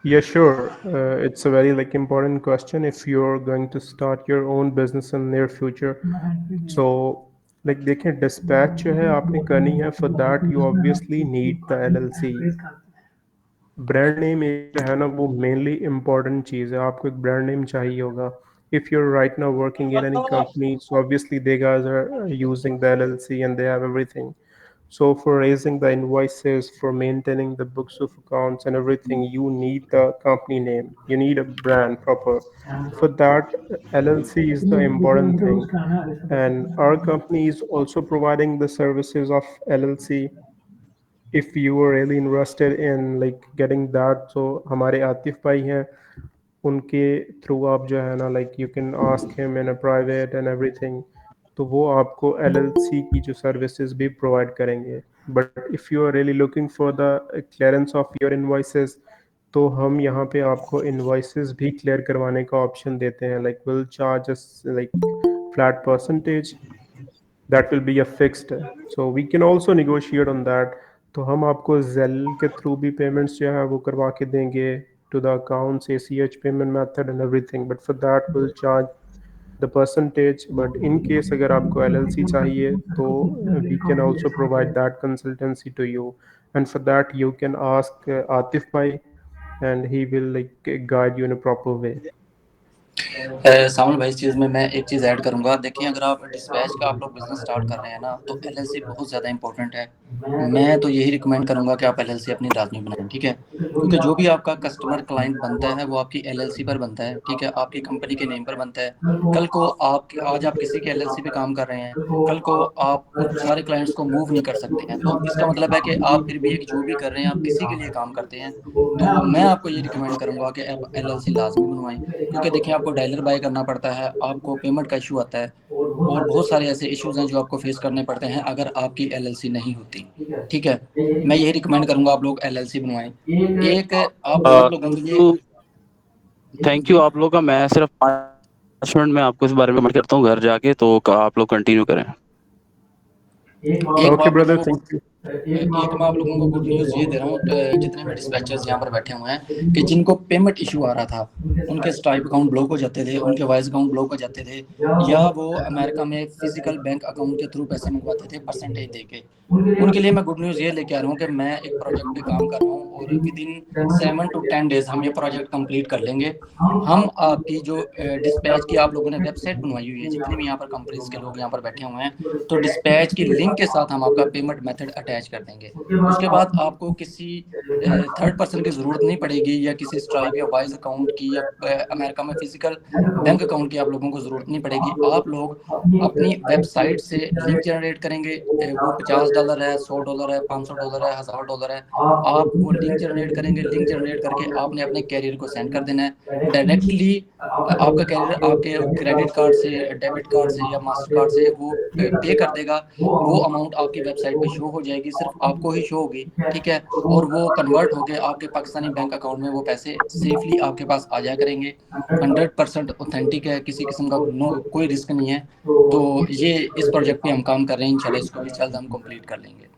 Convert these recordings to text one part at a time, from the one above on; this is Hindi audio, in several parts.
Yeah, sure. It's a very like important question if you're going to start your own business in near future. So like देखिए dispatch जो है आपने करनी है for that you obviously need the LLC. Brand name एक जो है ना वो मेनली इम्पोर्टेंट चीज़ है, आपको एक ब्रांड नेम चाहिए होगा. If you're right now working in any company, so obviously they guys are using the LLC and they have everything. So for raising the invoices, for maintaining the books of accounts and everything, you need the company name. You need a brand proper. For that, LLC is the important thing. And our company is also providing the services of LLC. If you were really interested in like getting that, so हमारे आतिफ भाई हैं, उनके थ्रू आप जो है ना like you can ask him in a private and everything. तो वो आपको एलएलसी की जो सर्विसेज भी प्रोवाइड करेंगे. But if you are really looking for the clearance of your invoices, तो हम यहाँ पे आपको इनवॉइसेस भी क्लियर करवाने का ऑप्शन देते हैं. Like will charge like flat percentage that will be a fixed, so we can also negotiate on that. तो हम आपको जेल के थ्रू भी पेमेंट्स जो है वो करवा के देंगे to the accounts ACH payment method and everything, but for that will charge the percentage. But in case अगर आपको LLC चाहिए तो we can also provide that consultancy to you, and for that you can ask Atif भाई and he will like guide you in a proper way. सावन भाई, इस चीज़ में मैं एक चीज़ ऐड करूंगा. देखिए, अगर आप डिस्पैच का आप लोग बिजनेस स्टार्ट कर रहे हैं ना, तो एलएलसी बहुत ज़्यादा इंपॉर्टेंट है. मैं तो यही रिकमेंड करूंगा कि आप एलएलसी अपनी लाजमी बनाएं, ठीक है. क्योंकि जो भी आपका कस्टमर क्लाइंट बनता है वो आपकी एलएलसी पर बनता है, ठीक है, आपकी कंपनी के नेम पर बनता है. कल को आप आज आप किसी के एलएलसी पे काम कर रहे हैं, कल को आप उन सारे क्लाइंट्स को मूव नहीं कर सकते हैं. तो इसका मतलब है कि आप फिर भी एक जो भी कर रहे हैं आप किसी के लिए काम करते हैं. तो मैं आपको ये रिकमेंड करूंगा कि आप एलएलसी लाजमी बनवाएं. क्योंकि देखिए, आपको डायलर बाय करना पड़ता है, आपको पेमेंट का इशू आता है, और बहुत सारे ऐसे इश्यूज हैं जो आपको फेस करने पड़ते हैं अगर आपकी एलएलसी नहीं होती, ठीक है. मैं यही रिकमेंड करूंगा आप लोग एलएलसी बनवाएं. एक आप बहुत लोगों के लिए. थैंक यू जी. आप लोगों का. मैं सिर्फ 5 मिनट में आपको इस बारे में करता हूँ घर जाके, तो आप लोग कंटिन्यू करें. एक मैं Okay आप brother, लोगों को thank you. एक मैं आप लोगों को गुड न्यूज़ ये दे रहा हूँ, जितने भी डिस्पैचर्स यहाँ पर बैठे हुए हैं, कि जिनको पेमेंट इशू आ रहा था, उनके स्ट्राइप अकाउंट ब्लॉक हो जाते थे, उनके वाइज अकाउंट ब्लॉक हो जाते थे, या वो अमेरिका में फिजिकल बैंक अकाउंट के थ्रू पैसे मंगवाते थे परसेंटेज दे के. उनके लिए मैं गुड न्यूज़ ये लेके आ रहा हूँ कि मैं एक प्रोजेक्ट पे काम कर रहा हूँ, और विद इन 7 to 10 डेज हम ये प्रोजेक्ट कंप्लीट कर लेंगे. हम आपकी जो डिस्पैच की आप लोगों ने वेबसाइट बनवाई हुई है, जितने भी यहाँ पर कंपनीज के लोग यहाँ पर बैठे हुए हैं, तो डिस्पैच की लिंक के साथ हम आपका पेमेंट मेथड अटैच कर देंगे. उसके बाद आपको किसी थर्ड पर्सन की ज़रूरत नहीं पड़ेगी, या किसी स्ट्राइप या वाइज अकाउंट की, या अमेरिका में फिजिकल बैंक अकाउंट की आप लोगों को ज़रूरत नहीं पड़ेगी. आप लोग अपनी वेबसाइट से लिंक जनरेट करेंगे. वो $50 है, $100 है, $500 है, $1000 है. आप वो लिंक जनरेट करेंगे. लिंक जनरेट करके आपने अपने कैरियर को सेंड कर देना है डायरेक्टली. आपका कैरियर आपके क्रेडिट कार्ड से, डेबिट कार्ड से या मास्टर कार्ड से वो पे कर देगा. वो अमाउंट आपकी वेबसाइट पे शो हो जाएगी, सिर्फ आपको ही शो होगी, ठीक है. और वो कन्वर्ट होकर आपके पाकिस्तानी बैंक अकाउंट में वो पैसे सेफली आपके पास आ जाया करेंगे. 100% ऑथेंटिक है, किसी किस्म का कोई रिस्क नहीं है. तो ये इस प्रोजेक्ट पे हम काम कर रहे हैं, इंशाल्लाह इसको भी जल्द हम कंप्लीट कर लेंगे.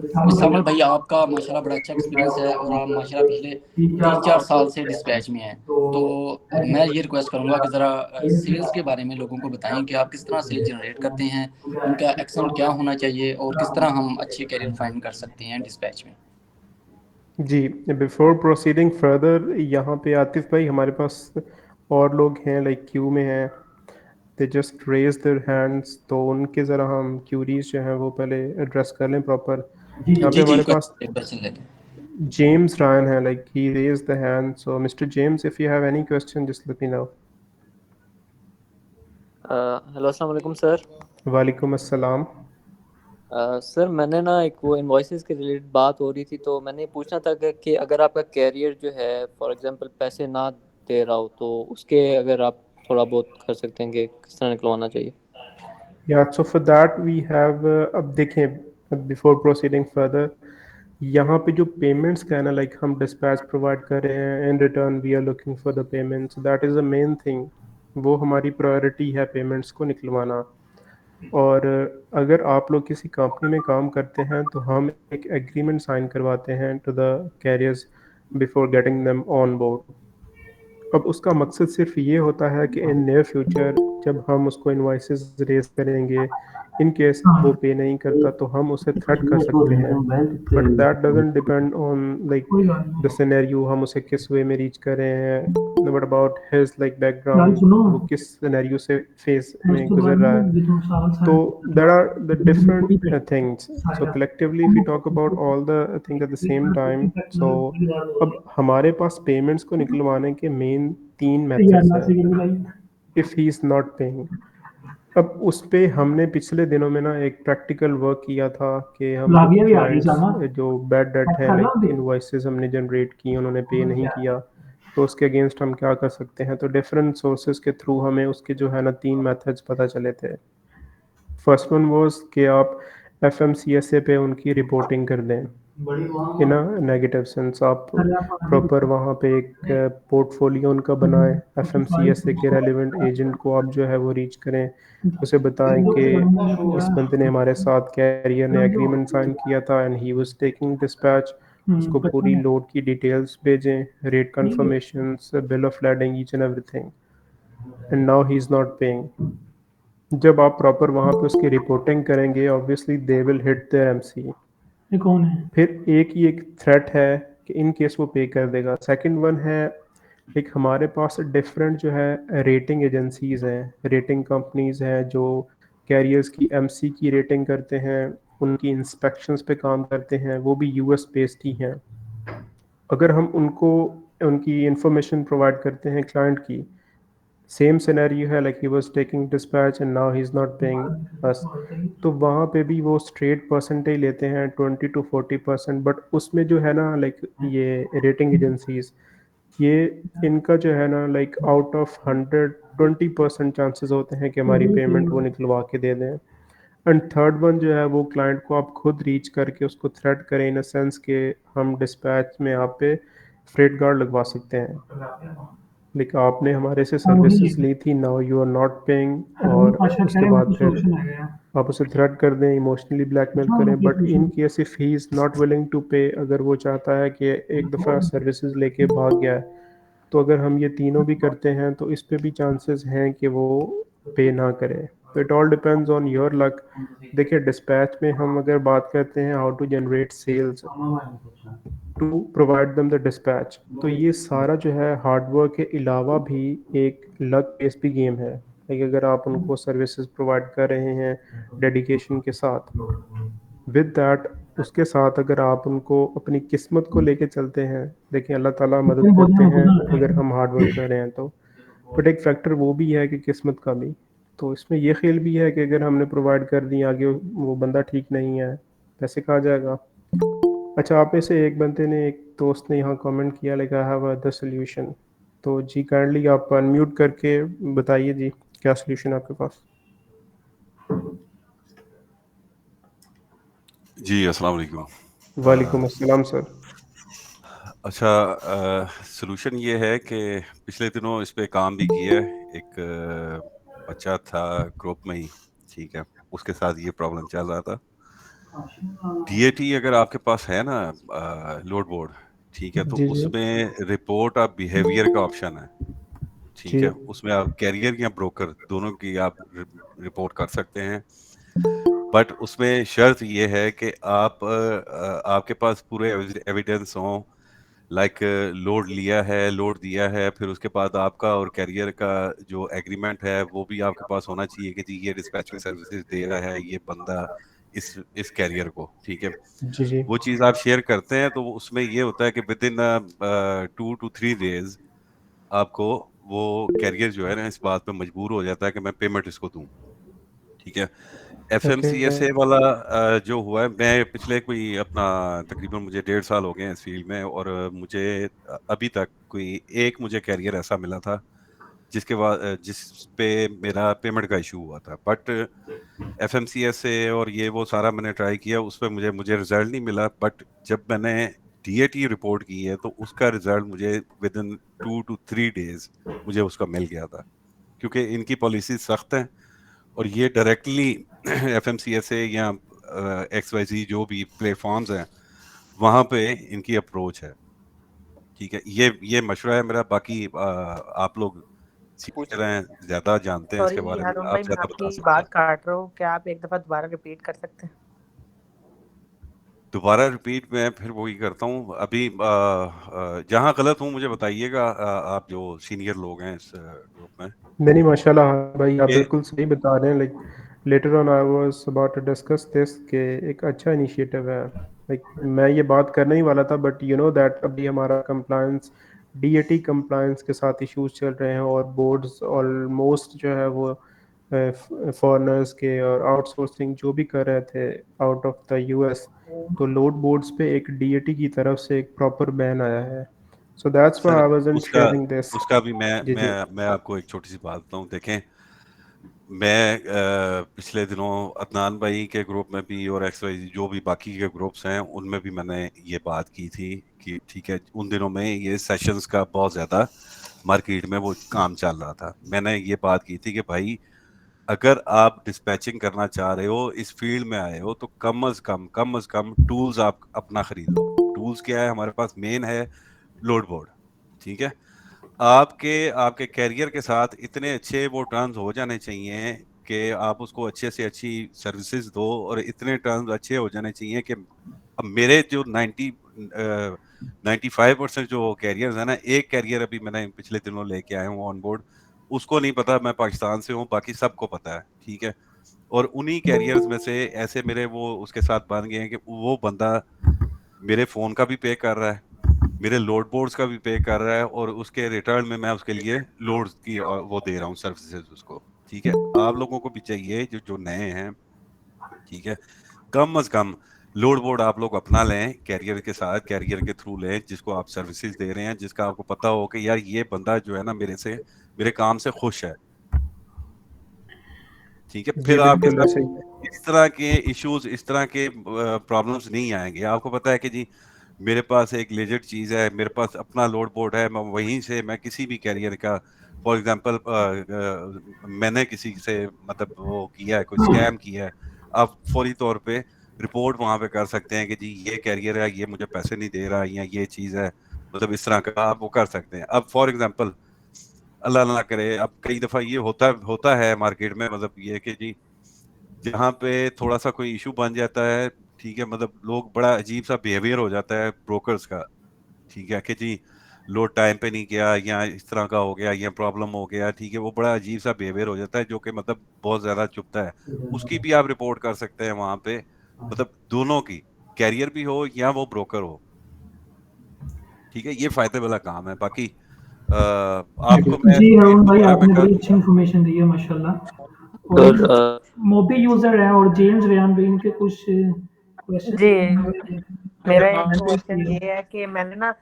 सामल भाई, आपका माशाल्लाह बड़ा अच्छा एक्सपीरियंस है, और आप माशाल्लाह पिछले 3-4 साल से डिस्पैच में हैं. तो मैं ये रिक्वेस्ट करूंगा कि ज़रा सेल्स के बारे में लोगों को बताएं कि आप किस तरह सेल जनरेट करते हैं, उनका एक्सेंट क्या होना चाहिए, और किस तरह हम अच्छे कैरियर फाइंड कर सकते हैं डिस्पैच में. जी, बिफोर प्रोसीडिंग फर्दर, यहाँ पे आतिफ भाई हमारे पास और लोग हैं लाइक क्यू में हैं. They just raise their hands, तो उनके ज़रा हम क्यूरीज जो हैं वो पहले एड्रेस कर लें प्रॉपर. यहाँ पे जी जी, हमारे कोई पास क्वेश्चन लेते हैं. जेम्स रायन है, like he raise the hand. So mister James, if you have any question just let me know. Hello, अस्सलाम वालेकुम सर. वालेकुम अस्सलाम. सर, मैंने ना एक वो इन्वॉइसेस के रिलेटेड बात हो रही थी, तो मैंने पूछना था कि अगर आपका कैरियर जो है फॉर एग्जांपल पैसे ना दे रहा हो, तो उसके अगर आप थोड़ा बहुत कर सकते हैं कि किस तरह निकलवाना चाहिए. या so for that we have, अब देखें बिफोर प्रोसीडिंग फर्दर, यहाँ पे जो पेमेंट्स का है ना, लाइक हम डिस्पैच प्रोवाइड कर रहे हैं, in return we are looking for the payments. That is the main thing. वो हमारी प्रायोरिटी है पेमेंट्स को निकलवाना. और अगर आप लोग किसी कंपनी में काम करते हैं तो हम एक एग्रीमेंट साइन करवाते हैं to the carriers before getting them on board. अब उसका मकसद सिर्फ ये होता है कि इन नियर फ्यूचर जब हम उसको इनवॉइसेस रेज करेंगे, इन केस वो पे नहीं करता तो हम उसे थ्रेट कर सकते हैं, but that doesn't depend on like the scenario, हम उसे किस वे में रीच कर रहे हैं, but about his like background, वो किस सिनेरियो से फेस में गुजर रहा है। तो there are the different things. So collectively, if we talk about all the things at the same time, so अब हमारे पास पेमेंट्स को निकलवाने के मेन 3 मेथड्स हैं if he is not paying. अब उस पे हमने पिछले दिनों में ना एक प्रैक्टिकल वर्क किया था कि हम कुछ क्लाइंट्स जो बैड डेट है लाइक इनवॉइसेस हमने जनरेट की, उन्होंने पे नहीं किया, तो उसके अगेंस्ट हम क्या कर सकते हैं। तो डिफरेंट सोर्सेज के थ्रू हमें उसके जो है ना 3 मेथड्स पता चले थे। फर्स्ट वन वाज कि आप एफएमसीएसए पे उनकी रिपोर्टिंग कर दें इन अ नेगेटिव सेंस। आप प्रॉपर वहाँ पे एक पोर्टफोलियो उनका बनाएं, एफएमसीएसए के रेलिवेंट एजेंट को आप जो है वो रीच करें, उसे बताएं कि इस बंदे ने हमारे साथ कैरियर ने एग्रीमेंट साइन किया था and he was taking dispatch, उसको पूरी लोड की डिटेल्स भेजें, rate confirmations, bill of lading, each and everything, and now he is not paying. जब आप प्रॉपर वहाँ पे उसकी रिपोर्टिंग करेंगे, obviously they will hit their MC. ये कौन है? फिर एक थ्रेट है कि इन केस वो पे कर देगा। सेकंड वन है एक हमारे पास डिफरेंट जो है रेटिंग एजेंसीज हैं, रेटिंग कंपनीज हैं जो कैरियर्स की एमसी की रेटिंग करते हैं, उनकी इंस्पेक्शंस पे काम करते हैं, वो भी यूएस बेस्ड ही हैं। अगर हम उनको उनकी इंफॉर्मेशन प्रोवाइड करते हैं क्लाइंट की, सेम सिनेरियो है like he was taking dispatch and now he is not paying बस, तो वहाँ पे भी वो स्ट्रेट परसेंटेज लेते हैं 20 to 40%। बट उसमें जो है ना लाइक ये रेटिंग एजेंसीज, ये इनका जो है ना लाइक आउट ऑफ 100 20% चांसेस होते हैं कि हमारी पेमेंट वो निकलवा के दे दें। एंड थर्ड वन जो है वो क्लाइंट को आप खुद रीच करके उसको थ्रेट करें इन अ सेंस कि हम डिस्पैच में आप पे फ्रेट गार्ड लगवा सकते हैं, लाइक आपने हमारे से सर्विसेज ली थी, now you are not paying, और उसके बाद फिर आप उसे थ्रेट कर दें, इमोशनली ब्लैकमेल करें। But in case if he is not willing to pay, अगर वो चाहता है कि एक दफ़ा सर्विसेज लेके भाग गया है, तो अगर हम ये तीनों भी करते हैं तो इस पे भी चांसेस हैं कि वो पे ना करे। तो it all depends on your luck. देखिए डिस्पैच में हम अगर बात करते हैं how to generate sales to provide them the dispatch, तो ये सारा जो है हार्डवर्क के अलावा भी एक लक बेस्ड भी गेम है। लाइक अगर आप उनको सर्विसेज प्रोवाइड कर रहे हैं डेडिकेशन के साथ, विद दैट उसके साथ अगर आप उनको अपनी किस्मत को लेके चलते हैं, देखिए अल्लाह ताला मदद करते हैं अगर हम हार्ड वर्क कर रहे हैं तो, बट एक फैक्टर वो भी है कि किस्मत का भी। तो इसमें ये खेल भी है कि अगर हमने प्रोवाइड कर दी, आगे वो बंदा ठीक नहीं है, पैसे कहाँ जाएगा। अच्छा, आप में से एक बंदे ने, एक दोस्त ने यहाँ कमेंट किया like I have a solution. तो जी काइंडली आप अनम्यूट करके बताइए जी, क्या सोल्यूशन है आपके पास। जी अस्सलाम वालेकुम। वालेकुम अस्सलाम सर। अच्छा, सॉल्यूशन ये है कि पिछले दिनों इस पे काम भी किया है। एक बच्चा था ग्रुप में ही, ठीक है, उसके साथ ये प्रॉब्लम चल रहा था। डीएटी अगर आपके पास है ना, लोड बोर्ड, ठीक है, तो जी जी उसमें रिपोर्ट ऑफ बिहेवियर का ऑप्शन है, ठीक जी है। उसमें आप कैरियर या ब्रोकर दोनों की आप रिपोर्ट कर सकते हैं। बट उसमें शर्त ये है कि आपके पास पूरे एविडेंस हों, लाइक लोड लिया है, लोड दिया है, फिर उसके बाद आपका और कैरियर का जो एग्रीमेंट है वो भी आपके पास होना चाहिए कि जी ये डिस्पैचिंग सर्विसेज दे रहा है ये बंदा इस कैरियर को, ठीक है। जी जी वो चीज़ आप शेयर करते हैं तो उसमें ये होता है कि विद इन 2 to 3 days आपको वो कैरियर जो है ना इस बात पे मजबूर हो जाता है कि मैं पेमेंट इसको दूं, ठीक है। ओके एफएमसीएसए वाला जो हुआ है, मैं पिछले कोई अपना तकरीबन मुझे 1.5 साल हो गए हैं इस फील्ड में, और मुझे अभी तक कोई एक मुझे कैरियर ऐसा मिला था जिसके बाद जिस पे मेरा पेमेंट का इशू हुआ था। बट एफएमसीएसए और ये वो सारा मैंने ट्राई किया, उस पर मुझे मुझे रिजल्ट नहीं मिला। बट जब मैंने डीएटी रिपोर्ट की है तो उसका रिजल्ट मुझे विद इन 2 to 3 days मुझे उसका मिल गया था, क्योंकि इनकी पॉलिसी सख्त है और ये डायरेक्टली एफएमसीएसए या एक्सवाईजी जो भी प्लेटफॉर्म्स हैं वहां पे इनकी अप्रोच है। ठीक है, ये मशवरा है मेरा। बाकी आप लोग सीनियर हैं, ज्यादा जानते हैं सॉरी इसके जी बारे में, हारून आप भाई, मैं ज्यादा बता आपकी सकते बात हैं। काट रहा हूँ, क्या आप एक दफा दोबारा रिपीट कर सकते हैं? दोबारा रिपीट मैं फिर वही करता हूँ। अभी जहाँ गलत हूँ मुझे बताइएगा, आप जो सीनियर लोग हैं इस ग्रुप में। नहीं माशाल्लाह हाँ भाई, आप ये बिल्कुल सही बता रहे हैं। Like later on I was about to discuss this के एक अच्छा इनिशिएटिव है। लाइक मैं ये बात करने ही वाला था, बट यू नो दैट अभी हमारा कंप्लायंस डीएटी कंप्लायंस के साथ इश्यूज चल रहे हैं, और बोर्ड्स ऑलमोस्ट जो है वो फॉरेनर्स के और आउटसोर्सिंग जो भी कर रहे थे आउट ऑफ द यूएस, तो लोड बोर्ड्स पे एक डीएटी की तरफ से एक प्रॉपर बैन आया है। सो that's why sir I wasn't उसका शेयरिंग दिस। उसका भी मैं जी जी। मैं मैं आपको एक छोटी सी बात बताऊं। देखें, मैं पिछले दिनों अदनान भाई के ग्रुप में भी और एक्स जो भी बाकी के ग्रुप्स हैं उनमें भी मैंने ये बात की थी कि ठीक है, उन दिनों में ये सेशंस का बहुत ज़्यादा मार्केट में वो काम चल रहा था। मैंने ये बात की थी कि भाई, अगर आप डिस्पैचिंग करना चाह रहे हो, इस फील्ड में आए हो, तो कम अज कम टूल्स आप अपना खरीद लो। टूल्स क्या है हमारे पास? मेन है लोड बोर्ड। ठीक है, आपके आपके कैरियर के साथ इतने अच्छे वो टर्म्स हो जाने चाहिए कि आप उसको अच्छे से अच्छी सर्विसेज दो, और इतने टर्म्स अच्छे हो जाने चाहिए कि अब मेरे जो 95% जो कैरियर्स है ना, एक कैरियर अभी मैंने पिछले दिनों लेके आया हूँ ऑन बोर्ड, उसको नहीं पता मैं पाकिस्तान से हूँ, बाकी सबको पता है। ठीक है, और उन्हीं कैरियर्स में से ऐसे मेरे वो उसके साथ बन गए हैं कि वो बंदा मेरे फोन का भी पे कर रहा है, मेरे लोड बोर्ड्स का भी पे कर रहा है, और उसके रिटर्न में मैं उसके लिए लोड की वो दे रहा हूँ सर्विसेज उसको। ठीक है, आप लोगों को भी चाहिए जो जो नए हैं, ठीक है, कम अज कम लोड बोर्ड आप लोग अपना लें, कैरियर के साथ, कैरियर के थ्रू लें, जिसको आप सर्विसेज दे रहे हैं, जिसका आपको पता हो कि यार ये बंदा जो है ना मेरे काम से खुश है। ठीक है, जी फिर आपके बिल्कुल साथ ऐसे ही है। इस तरह के इश्यूज, इस तरह के प्रॉब्लम्स नहीं आएंगे। आपको पता है कि जी मेरे पास एक लेजिट चीज है, मेरे पास अपना लोड बोर्ड है, मैं वहीं से मैं किसी भी कैरियर का, फॉर एग्जांपल मैंने किसी से मतलब वो किया है, कोई स्कैम किया है, आप फौरी तौर पे रिपोर्ट वहां पे कर सकते हैं कि जी ये कैरियर है, ये मुझे पैसे नहीं दे रहा, या ये चीज है, मतलब इस तरह का आप वो कर सकते हैं। अब फॉर एग्जांपल अल्लाह ना करे, अब कई दफा ये होता होता है मार्केट में, मतलब ये कि जी जहाँ पे थोड़ा सा कोई इशू बन जाता है, ठीक है, मतलब लोग बड़ा अजीब सा बिहेवियर हो जाता है ब्रोकर्स का। ठीक है कि जी लोड टाइम पे नहीं किया, या इस तरह का हो गया, या प्रॉब्लम हो गया, ठीक है, वो बड़ा अजीब सा बिहेवियर हो जाता है जो कि मतलब बहुत ज्यादा चुभता है। उसकी भी आप रिपोर्ट कर सकते हैं वहां पे, मतलब दोनों की, कैरियर भी हो या वो ब्रोकर हो। ठीक है, ये फायदे वाला काम है। बाकी जी आपको बिल्कुल। मैं जी एक हारून भाई, दोबारा मैं आपने कर बड़ी अच्छी इन्फॉर्मेशन दी है माशाल्लाह। और सर मोबी यूजर हैं और जेम्स रेयान भाई, इनके कुछ क्वेश्चन जी मेरा एक एड्रेस क्वेश्चन किए। ये है कि मैंने ना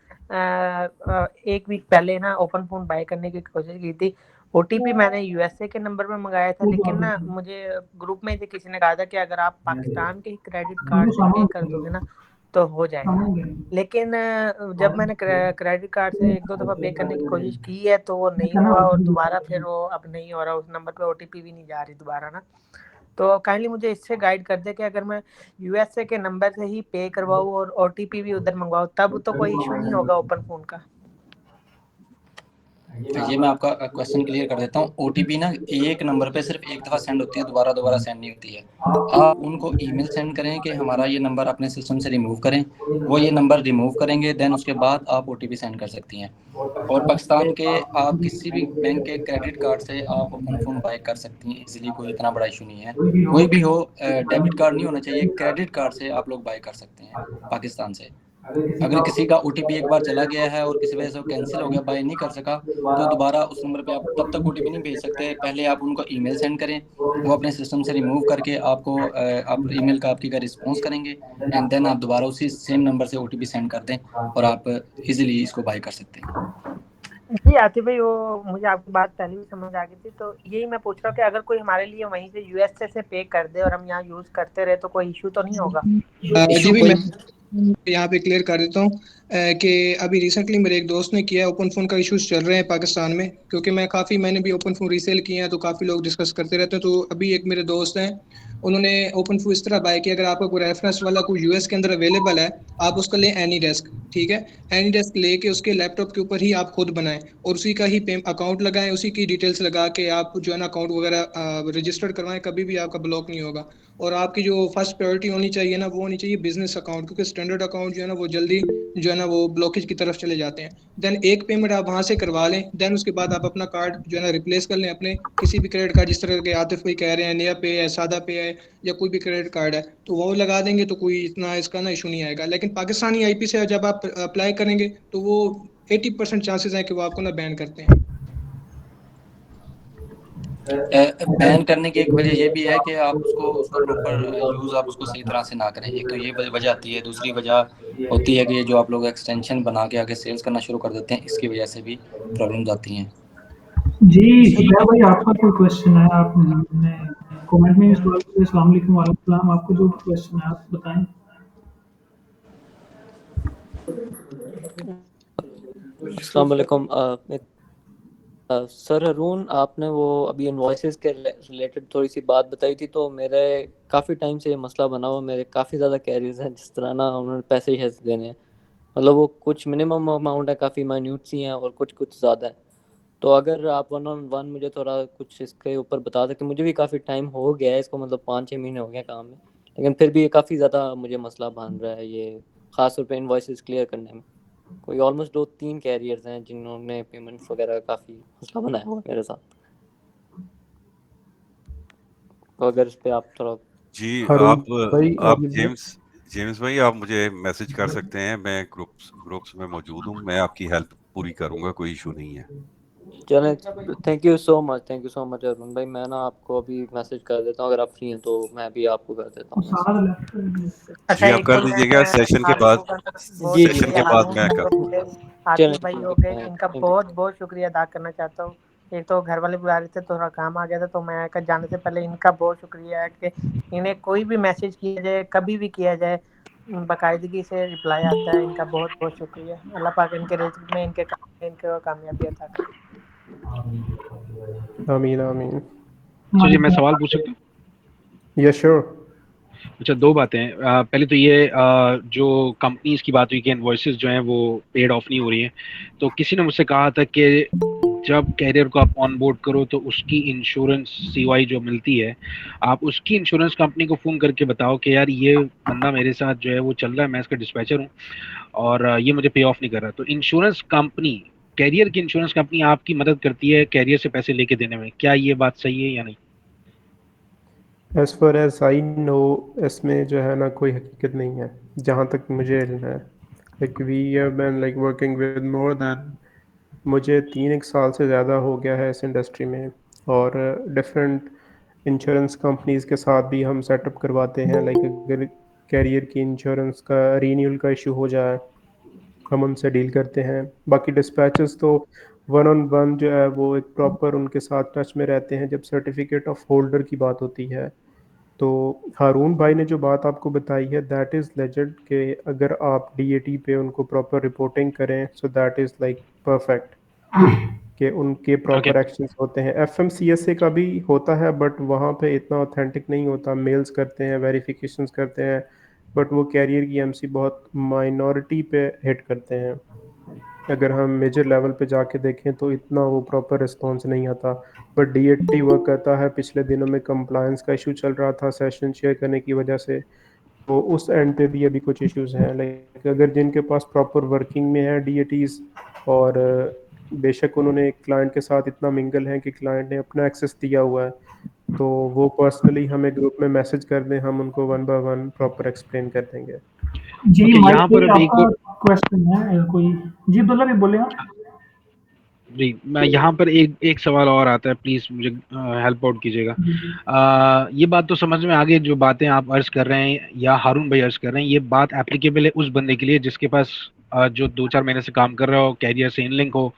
एक वीक पहले ना ओपन फोन बाय करने की कोशिश की थी। ओटीपी मैंने यूएसए के नंबर पे मंगाया था, लेकिन ना मुझे ग्रुप में से किसी ने कहा था कि अगर आप पाकिस्तान के क्रेडिट कार्ड से पे कर दोगे ना तो हो जाएगा। लेकिन जब मैंने क्रेडिट कार्ड से एक दो दफा पे करने की कोशिश की है तो वो नहीं हुआ, और दोबारा फिर वो अब नहीं हो रहा, उस नंबर पे ओटीपी भी नहीं जा रही दोबारा ना। तो काइंडली मुझे इससे गाइड कर दे कि अगर मैं यूएसए के नंबर से ही पे करवाऊँ और ओटीपी भी उधर मंगवाऊँ तब तो कोई इशू नहीं होगा ओपन फोन का? तो ये मैं आपका क्वेश्चन क्लियर कर देता हूँ। ओटीपी ना एक नंबर पे सिर्फ एक दफ़ा सेंड होती है, दोबारा दोबारा सेंड नहीं होती है। आप उनको ईमेल सेंड करें कि हमारा ये नंबर अपने सिस्टम से रिमूव करें, वो ये नंबर रिमूव करेंगे, देन उसके बाद आप ओटीपी सेंड कर सकती हैं। और पाकिस्तान के आप किसी भी बैंक के क्रेडिट कार्ड से आप ओपन फ़ोन बाय कर सकती हैं इजीली, कोई इतना बड़ा इशू नहीं है। कोई भी हो, डेबिट कार्ड नहीं होना चाहिए, क्रेडिट कार्ड से आप लोग बाय कर सकते हैं पाकिस्तान से। अगर किसी का ओटीपी एक बार चला गया है और किसी वजह से वो कैंसिल हो गया, बाय नहीं कर सका, तो दोबारा उस नंबर पे आप तब तक ओटीपी नहीं भेज सकते। पहले आप उनको ईमेल सेंड करें, वो अपने सिस्टम से रिमूव करके आपको आप ईमेल का आपकी का रिस्पॉन्स करेंगे, एंड देन आप दोबारा उसी सेम नंबर से ओटीपी सेंड कर दें और आप इजीली इसको बाय कर सकते हैं। जी आतिफ भाई, वो मुझे आपकी बात पहले भी समझ आ गई थी, तो यही मैं पूछ रहा हूँ कि अगर कोई हमारे लिए वहीं से यूएसए से पे कर दे और हम यहाँ यूज करते रहे तो कोई इशू तो नहीं होगा? इशू जी भाई, कोई मैं यहाँ पे क्लियर कर देता हूँ। कि अभी रिसेंटली मेरे एक दोस्त ने किया, ओपन फ़ोन का इश्यूज चल रहे हैं पाकिस्तान में, क्योंकि मैंने भी ओपन फ़ोन रीसेल किए हैं, तो काफ़ी लोग डिस्कस करते रहते हैं। तो अभी एक मेरे दोस्त हैं, उन्होंने ओपन फ़ोन इस तरह बाय किया, अगर आपका कोई रेफरेंस वाला कोई यूएस के अंदर अवेलेबल है, आप उसका लें एनी डेस्क, ठीक है। एनी डेस्क लेके उसके लैपटॉप के ऊपर ही आप खुद बनाएं और उसी का ही अकाउंट लगाएं, उसी की डिटेल्स लगा के आप जो है ना अकाउंट वगैरह रजिस्टर्ड करवाएं, कभी भी आपका ब्लॉक नहीं होगा। और आपकी जो फर्स्ट प्रायोरिटी होनी चाहिए ना, वो होनी चाहिए बिजनेस अकाउंट, क्योंकि स्टैंडर्ड अकाउंट जो है ना वो जल्दी जो है ना वो ब्लॉकेज की तरफ चले जाते हैं। देन एक पेमेंट आप वहां से करवा लें, देन उसके बाद आप अपना कार्ड जो है ना रिप्लेस कर लें अपने किसी भी क्रेडिट कार्ड, जिस तरह के आतिफ भाई कह रहे हैं, नया पे है, सादा पे है, या कोई भी क्रेडिट कार्ड है, तो वो लगा देंगे तो कोई इतना इसका ना इशू नहीं आएगा। लेकिन पाकिस्तानी आईपी से जब आप अप्लाई करेंगे तो वो 80% चांसेस हैं कि वो आपको ना बैन करते हैं। बैन करने की एक वजह ये भी है कि आप उसका प्रॉपर यूज़ आप उसको सही तरह से ना करें। एक तो ये वजह आती है, दूसरी वजह होती है कि जो आप लोग एक्सटेंशन बना के आगे सेल्स करना शुरू कर देते हैं, इसकी वजह से भी प्रॉब्लम्स आती हैं। जी शुक्रिया भाई, आपका कोई क्वेश्चन है? आपने कमेंट में सवाल किया। अस्सलाम वालेकुम। वालेकुम सलाम। आपको जो क्वेश्चन है आप बताएं। अस्सलाम वालेकुम। सर अरुण, आपने वो अभी इनवॉइसेस के रिलेटेड थोड़ी सी बात बताई थी, तो मेरे काफ़ी टाइम से ये मसला बना हुआ। मेरे काफ़ी ज़्यादा कैरियर्स हैं जिस तरह ना उन्होंने पैसे ही ऐसे देने हैं, मतलब वो कुछ मिनिमम अमाउंट है, काफ़ी माइन्यूट सी हैं, और कुछ कुछ ज़्यादा है। तो अगर आप 1 on 1 मुझे थोड़ा कुछ इसके ऊपर बता सकें। मुझे भी काफ़ी टाइम हो गया है इसको, मतलब 5-6 महीने हो गए काम में, लेकिन फिर भी ये काफ़ी ज़्यादा मुझे मसला बन रहा है ये, ख़ास तौर पे इनवॉइसेस क्लियर करने में। कोई ऑलमोस्ट 2-3 कैरियर्स हैं जिन्होंने पेमेंट्स वगैरह काफ़ी मसला बनाया हुआ है मेरे साथ। तो अगर इस पे आप थोड़ा जी हारून आप भाई आप अभी जेम्स भाई आप मुझे मैसेज कर सकते हैं, मैं ग्रुप्स में मौजूद हूँ, मैं आपकी हेल्प पूरी करूंगा, कोई इशू नहीं है। चलें। Thank you so much Arun भाई। मैं ना आपको अभी मैसेज कर देता हूँ, अगर आप फ्री हैं तो मैं भी आपको कर देता हूँ मैसेज। सारा लेफ्ट कर दिया। अच्छा, जी आप एक कर तो मैं दीजिएगा सेशन के हारून बाद, को करना बहुत जी जी सेशन शुक्रिया, के मैं बाद हारून मैं हो कर गए, चलें आतिफ भाई ठीक हो है, गए, इनका मैं बहुत बहुत शुक्रिया अदा करना चाहता हूँ। एक तो घर वाले बुला रहे थे, थोड़ा काम आ गया था, तो मैं जाने से पहले इनका बहुत शुक्रिया है कि इन्हें कोई भी मैसेज किया जाए, कभी भी किया जाए, बाकायदगी से रिप्लाई आता है। इनका बहुत बहुत शुक्रिया। अल्लाह पाक इनके रिज़्क में, इनके काम में, इनको कामयाबी अता करे। आमीन आमीन। अच्छा जी, मैं सवाल पूछ सकता हूँ? Yes sure. अच्छा, 2 बातें हैं। पहले तो ये जो कंपनीज़ की बात हुई कि इनवॉइसेस जो हैं वो पेड ऑफ नहीं हो रही हैं, तो किसी ने मुझसे कहा था कि जब कैरियर को आप ऑन बोर्ड करो तो उसकी इंश्योरेंस सीवाई जो मिलती है, आप उसकी इंश्योरेंस कंपनी को फ़ोन करके बताओ कि यार ये बंदा मेरे साथ जो है वो चल रहा है, मैं इसका डिस्पैचर हूँ और ये मुझे पे ऑफ नहीं कर रहा। तो इंश्योरेंस कंपनी, कैरियर की इंश्योरेंस कंपनी आपकी मदद करती है कैरियर से पैसे लेके देने में, क्या ये बात सही है या नहीं? As far as I know, इसमें जो है ना कोई हकीकत नहीं है जहाँ तक मुझे इल्म है। Like we have been like working with more than, मुझे 3 एक साल से ज़्यादा हो गया है इस इंडस्ट्री में, और डिफरेंट इंश्योरेंस कंपनीज़ के साथ भी हम सेटअप करवाते हैं। लाइक अगर कैरियर की इंश्योरेंस का रीन्यूअल का इशू हो जाए, हम उनसे डील करते हैं। बाकी डिस्पैचेस तो 1 on 1 जो है वो एक प्रॉपर उनके साथ टच में रहते हैं जब सर्टिफिकेट ऑफ होल्डर की बात होती है। तो हारून भाई ने जो बात आपको बताई है दैट इज़ लेजेंड, कि अगर आप डीएटी पे उनको प्रॉपर रिपोर्टिंग करें, सो दैट इज़ लाइक परफेक्ट, कि उनके ओके, प्रॉपर एक्शंस होते हैं। एफएमसीएसए का भी होता है बट वहाँ पे इतना ऑथेंटिक नहीं होता, मेल्स करते हैं, वेरिफिकेशंस करते हैं, बट वो कैरियर की एमसी बहुत माइनॉरिटी पे हिट करते हैं। अगर हम मेजर लेवल पे जाके देखें तो इतना वो प्रॉपर रिस्पॉन्स नहीं आता, बट डीएटी वर्क करता है। पिछले दिनों में कंप्लायंस का इशू चल रहा था सेशन शेयर करने की वजह से, तो उस एंड पे भी अभी कुछ इश्यूज हैं। लाइक अगर जिनके पास प्रॉपर वर्किंग में है डीएटीज, और बेशक उन्होंने क्लाइंट के साथ इतना मिंगल है कि क्लाइंट ने अपना एक्सेस दिया हुआ है, तो वो पर्सनली हमें ग्रुप में मैसेज कर दें, हम उनको 1 by 1 प्रॉपर एक्सप्लेन कर देंगे। जी ओके, माइक यहाँ पे पर अभी एक आपका और क्वेश्चन है कोई? जी अब्दुल्ला भी बोले आप। जी, मैं यहाँ पर एक सवाल और आता है, प्लीज़ मुझे हेल्प आउट कीजिएगा। ये बात तो समझ में आ गई, जो बातें आप अर्ज़ कर रहे हैं या हारून भाई अर्ज़ कर रहे हैं, ये बात एप्लीकेबल है उस बंदे के लिए जिसके पास जो 2-4 महीने से काम कर रहा हो, कैरियर से इनलिंक हो,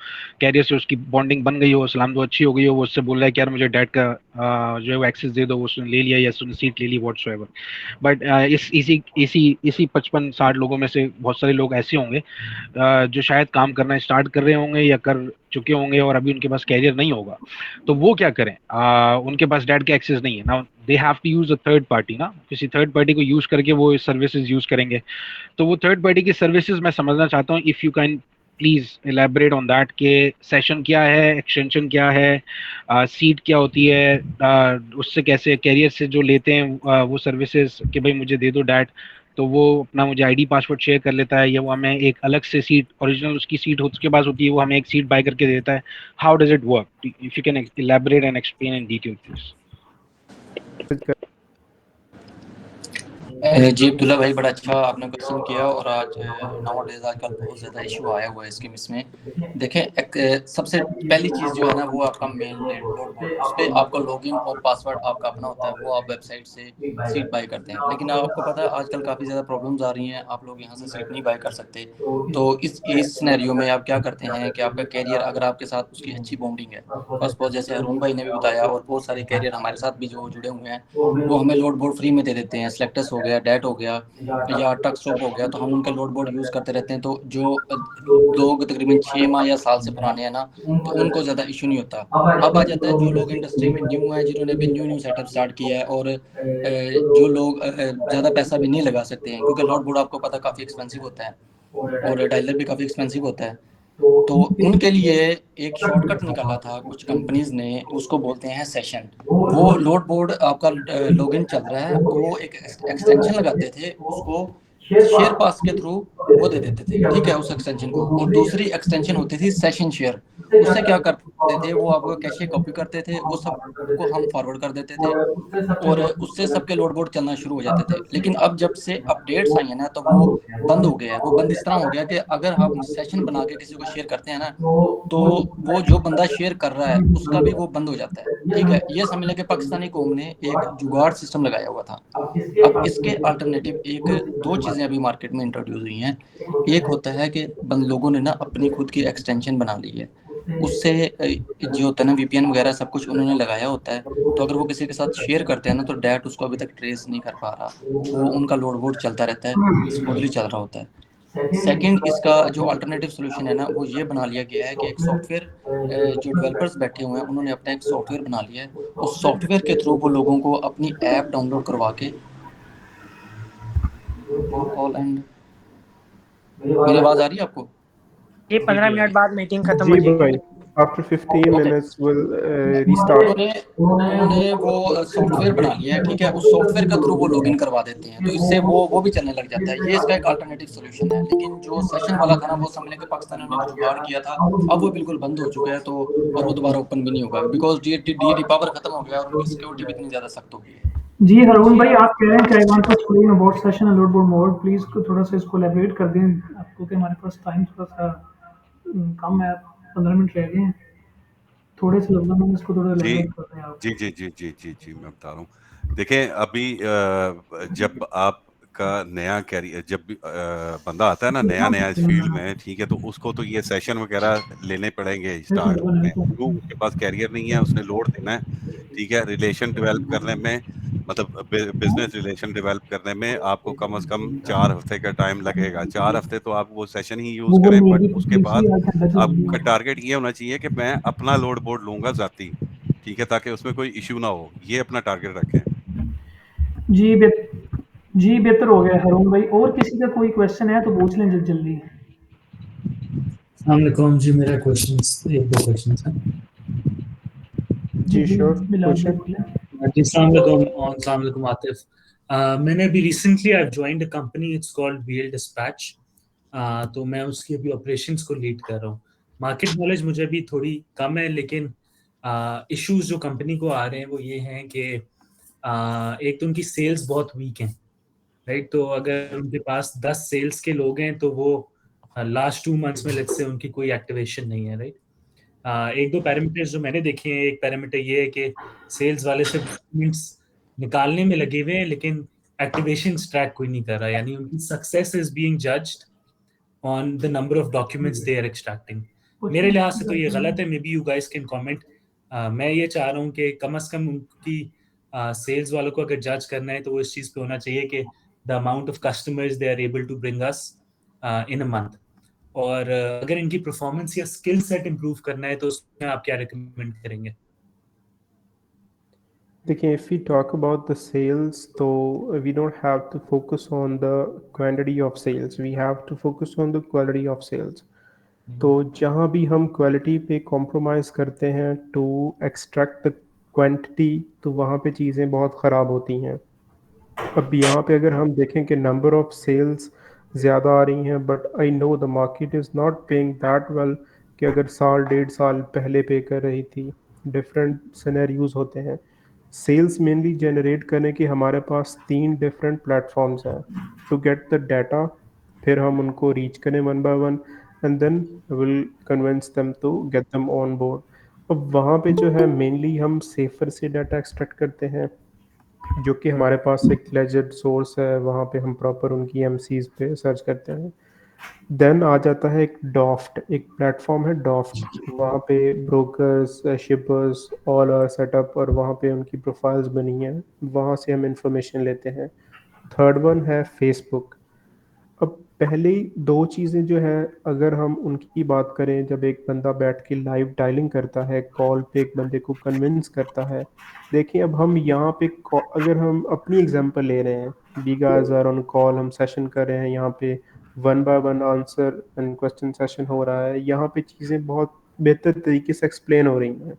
कैरियर से उसकी बॉन्डिंग बन गई हो, सलाम दुआ अच्छी हो गई हो, वो उससे बोल रहा है कि यार मुझे डैड का जो है वो एक्सेस दे दो, वो उसने ले लिया या उसने सीट ले ली व्हाटसोएवर। बट इसी 55-60 लोगों में से बहुत सारे लोग ऐसे होंगे जो शायद काम करना स्टार्ट कर रहे होंगे या कर चुके होंगे और अभी उनके पास कैरियर नहीं होगा, तो वो क्या करें? उनके पास डैड का एक्सेस नहीं है ना, they have to use a third party ना, किसी थर्ड पार्टी को यूज करके वो सर्विसेज यूज करेंगे। तो वो थर्ड पार्टी की सर्विसेज मैं समझना चाहता हूँ, if you can please elaborate on that के सेशन क्या है, एक्सटेंशन क्या है, सीट क्या होती है, उससे कैसे कैरियर से जो लेते हैं वो सर्विसेज कि भाई मुझे दे दो डैड, तो वो अपना मुझे आईडी पासवर्ड शेयर कर लेता है या वो हमें एक अलग से सीट, ओरिजिनल उसकी सीट उसके पास होती है, वो हमें एक सीट बाय करके देता है। How does it work? If you can elaborate and explain in detail please. जी अब्दुल्ला भाई, बड़ा अच्छा आपने क्वेश्चन किया। और आज नाउअडेज आजकल बहुत ज़्यादा इशू आया हुआ है इसके इसमें। देखें, सबसे पहली चीज़ जो है ना वो आपका मेल लोड बोर्ड, उस पर आपका लॉगिन और पासवर्ड आपका अपना होता है, वो आप वेबसाइट से सीट बाय करते हैं। लेकिन आपको पता है आजकल काफ़ी ज़्यादा प्रॉब्लम्स आ रही हैं, आप लोग यहाँ से सीट नहीं बाय कर सकते। तो इस सिनेरियो में आप क्या करते हैं कि आपका कैरियर अगर आपके साथ उसकी अच्छी बॉन्डिंग है, फर्स्ट ऑफ जैसे अरुण भाई ने भी बताया और बहुत सारे कैरियर हमारे साथ भी जो जुड़े हुए हैं, वो हमें लोड बोर्ड फ्री में दे देते हैं। सेलेक्टस हो गया, डैट हो गया या टक स्टॉप हो गया, तो हम उनका लोड बोर्ड यूज़ करते रहते हैं। तो जो लोग तकरीबन 6 माह या साल से पुराने हैं ना, तो उनको ज़्यादा इशू नहीं होता। अब आ जाता है जो लोग इंडस्ट्री में न्यू हैं, जिन्होंने भी न्यू सेटअप स्टार्ट किया है, और जो लोग ज़्यादा पैसा भी नहीं लगा सकते हैं, क्योंकि लोड बोर्ड आपको पता काफ़ी एक्सपेंसिव होता है और डायलर भी काफ़ी एक्सपेंसिव होता है। तो उनके लिए एक शॉर्टकट निकाला था कुछ कंपनीज ने, उसको बोलते हैं सेशन। वो लोड बोर्ड आपका लॉगिन चल रहा है, वो एक एक्सटेंशन लगाते थे, उसको शेयर पास के थ्रू वो दे देते थे, ठीक है, उस एक्सटेंशन को। और दूसरी एक्सटेंशन होती थी सेशन शेयर। उससे क्या करते थे, वो आपको कैशे कॉपी करते थे, वो सबको हम फॉरवर्ड कर देते थे और उससे सबके लोड बोर्ड चलना शुरू हो जाते थे। लेकिन अब जब से अपडेट्स आई है ना, तो वो बंद हो गया है। वो बंद इस तरह हो गया कि अगर हम सेशन बना के किसी को शेयर करते हैं ना, तो वो जो बंदा शेयर कर रहा है उसका भी वो बंद हो जाता है, ठीक है। ये समझ लें कि पाकिस्तानी कौम ने एक जुगाड़ सिस्टम लगाया हुआ था। अब इसके अल्टरनेटिव एक दो चीज़ें अभी मार्केट में इंट्रोड्यूस हुई हैं। एक होता है कि लोगों ने ना अपनी खुद की एक्सटेंशन बना ली है, उससे जो होता है ना वीपीएन वगैरह सब कुछ उन्होंने लगाया होता है। तो अगर वो किसी के साथ शेयर करते हैं ना, तो डैट उसको अभी तक ट्रेस नहीं कर पा रहा, वो उनका लोड बोर्ड चलता रहता है, स्मूथली चल रहा होता है। सेकंड, इसका जो अल्टरनेटिव सोल्यूशन है ना, वो ये बना लिया गया है कि एक सॉफ्टवेयर, जो डेवलपर्स बैठे हुए हैं उन्होंने अपना एक सॉफ्टवेयर बना लिया है। उस सॉफ्टवेयर के थ्रू वो लोगों को अपनी ऐप डाउनलोड करवा के कॉल एंड मेरी आवाज़ आ रही है आपको? ये 15 मिनट बाद मीटिंग खत्म हो जी जाएगी। भाई, after 15 okay. minutes will restart. उन्होंने वो सॉफ्टवेयर बना लिया है, ठीक है। उस सॉफ्टवेयर के थ्रू वो लॉगिन करवा देते हैं, तो इससे वो भी चलने लग जाता है। ये इसका एक अल्टरनेटिव सोल्यूशन है। लेकिन जो सेशन वाला था ना, वो समझ लें कि पाकिस्तानियों ने एक जुगाड़ किया था, अब वो बिल्कुल बंद हो चुका है। तो और वो दोबारा ओपन भी नहीं होगा, बिकॉज डी पावर खत्म हो गया और उनकी सिक्योरिटी भी इतनी ज़्यादा सख्त हो गई है। जी हरून भाई, आप कह रहे हैं कि I want to explain about session and load board mode, please को थोड़ा सा इसको एलैबोरेट कर दें आपको, कि हमारे पास टाइम थोड़ा सा कम है, 15 मिनट रह गए हैं। थोड़े से लफ्ज़ों में इसको थोड़ा जी एलैबोरेट कर दें आप। जी जी जी जी जी जी मैं बता रहा हूँ। देखें, अभी जब आपका नया कैरियर, जब भी बंदा आता है ना नया नया इस फील्ड में, ठीक है, तो उसको तो ये सेशन वगैरह लेने पड़ेंगे स्टार्ट में। क्यों? उसके पास कैरियर नहीं है, उसने लोड देना है, ठीक है। रिलेशन डेवलप करने में, मतलब बिजनेस रिलेशन डेवलप करने में आपको कम से कम 4 हफ्ते का टाइम लगेगा। 4 हफ्ते तो आप वो सेशन ही यूज गूगल करें, मीट बट भी उसके पिछली बाद 8 घंटा चल रही आपका है। टारगेट ये होना चाहिए कि मैं अपना लोड बोर्ड लूंगा जाती, ठीक है, ताकि उसमें कोई इश्यू ना हो। ये अपना टारगेट रखें। जी जी बेहतर हो गया हरून भाई। और किसी का कोई क्वेश्चन है तो पूछ लें जल्दी जल्दी। अस्सलामुअलैकुम जी, मेरा क्वेश्चन एक दो क्वेश्चन है जी जी श्योर, बिलाल भाई क्वेश्चन। बोलें। जी। अस्सलामुअलैकुम आतिफ। मैंने अभी recently I joined a company, it's called BL dispatch. तो मैं उसकी अभी ऑपरेशंस को लीड कर रहा हूँ। मार्केट नॉलेज मुझे अभी थोड़ी कम है, लेकिन इश्यूज जो कंपनी को आ रहे हैं वो ये हैं कि एक तो उनकी सेल्स बहुत वीक हैं, राइट। तो अगर उनके पास 10 सेल्स के लोग हैं तो वो लास्ट 2 मंथ्स में लेट्स से उनकी कोई एक्टिवेशन नहीं है, राइट। एक दो पैरामीटर्स जो मैंने देखे हैं, एक पैरामीटर ये है कि सेल्स वाले सिर्फ डॉक्यूमेंट्स निकालने में लगे हुए हैं, लेकिन एक्टिवेशन ट्रैक कोई नहीं कर रहा, यानी उनकी success is being judged on the number of documents they are extracting. मेरे लिहाज से तो ये गलत है, may be you guys can comment. मैं ये चाह रहा हूँ कि कम से कम उनकी सेल्स वालों को अगर जज करना है तो वो इस चीज़ पे होना चाहिए कि the amount of customers they are able to bring us in a month. और अगर इनकी परफॉर्मेंस या स्किल सेट इंप्रूव करना है तो उसमें आप क्या रिकमेंड करेंगे? देखिए, if we talk about the sales, तो we don't have to focus on the quantity of sales, we have to focus on the quality of sales. तो जहाँ भी हम क्वालिटी पे कॉम्प्रोमाइज़ करते हैं टू एक्सट्रैक्ट द क्वांटिटी, तो वहाँ पे चीज़ें बहुत ख़राब होती हैं। अब यहाँ पे अगर हम देखें कि नंबर ऑफ सेल्स ज़्यादा आ रही हैं, but I know the market is not paying that well, कि अगर साल 1.5 साल पहले पे कर रही थी। डिफरेंट सिनेरियोज होते हैं। सेल्स मेनली जनरेट करने के हमारे पास 3 डिफरेंट प्लेटफॉर्म्स हैं टू गेट द डाटा। फिर हम उनको रीच करें one by one, and then will convince them to get them on board. अब वहाँ पे जो है मेनली हम सेफर से डाटा एक्सट्रैक्ट करते हैं, जो कि हमारे पास एक लेजिट सोर्स है, वहाँ पे हम प्रॉपर उनकी एमसीज पे सर्च करते हैं। देन आ जाता है एक डॉफ्ट, एक प्लेटफॉर्म है डॉफ्ट, वहाँ पे brokers, shippers all are setup, और वहाँ पे उनकी प्रोफाइल्स बनी हैं, वहाँ से हम इंफॉर्मेशन लेते हैं। थर्ड वन है फेसबुक। अब पहले दो चीज़ें जो है, अगर हम उनकी बात करें, जब एक बंदा बैठ के लाइव डायलिंग करता है, कॉल पे एक बंदे को कन्विंस करता है। देखिए, अब हम यहाँ पे अगर हम अपनी एग्जांपल ले रहे हैं, we guys are on call, हम सेशन कर रहे हैं यहाँ पे, one by one answer and question session हो रहा है, यहाँ पे चीज़ें बहुत बेहतर तरीके से एक्सप्लेन हो रही हैं।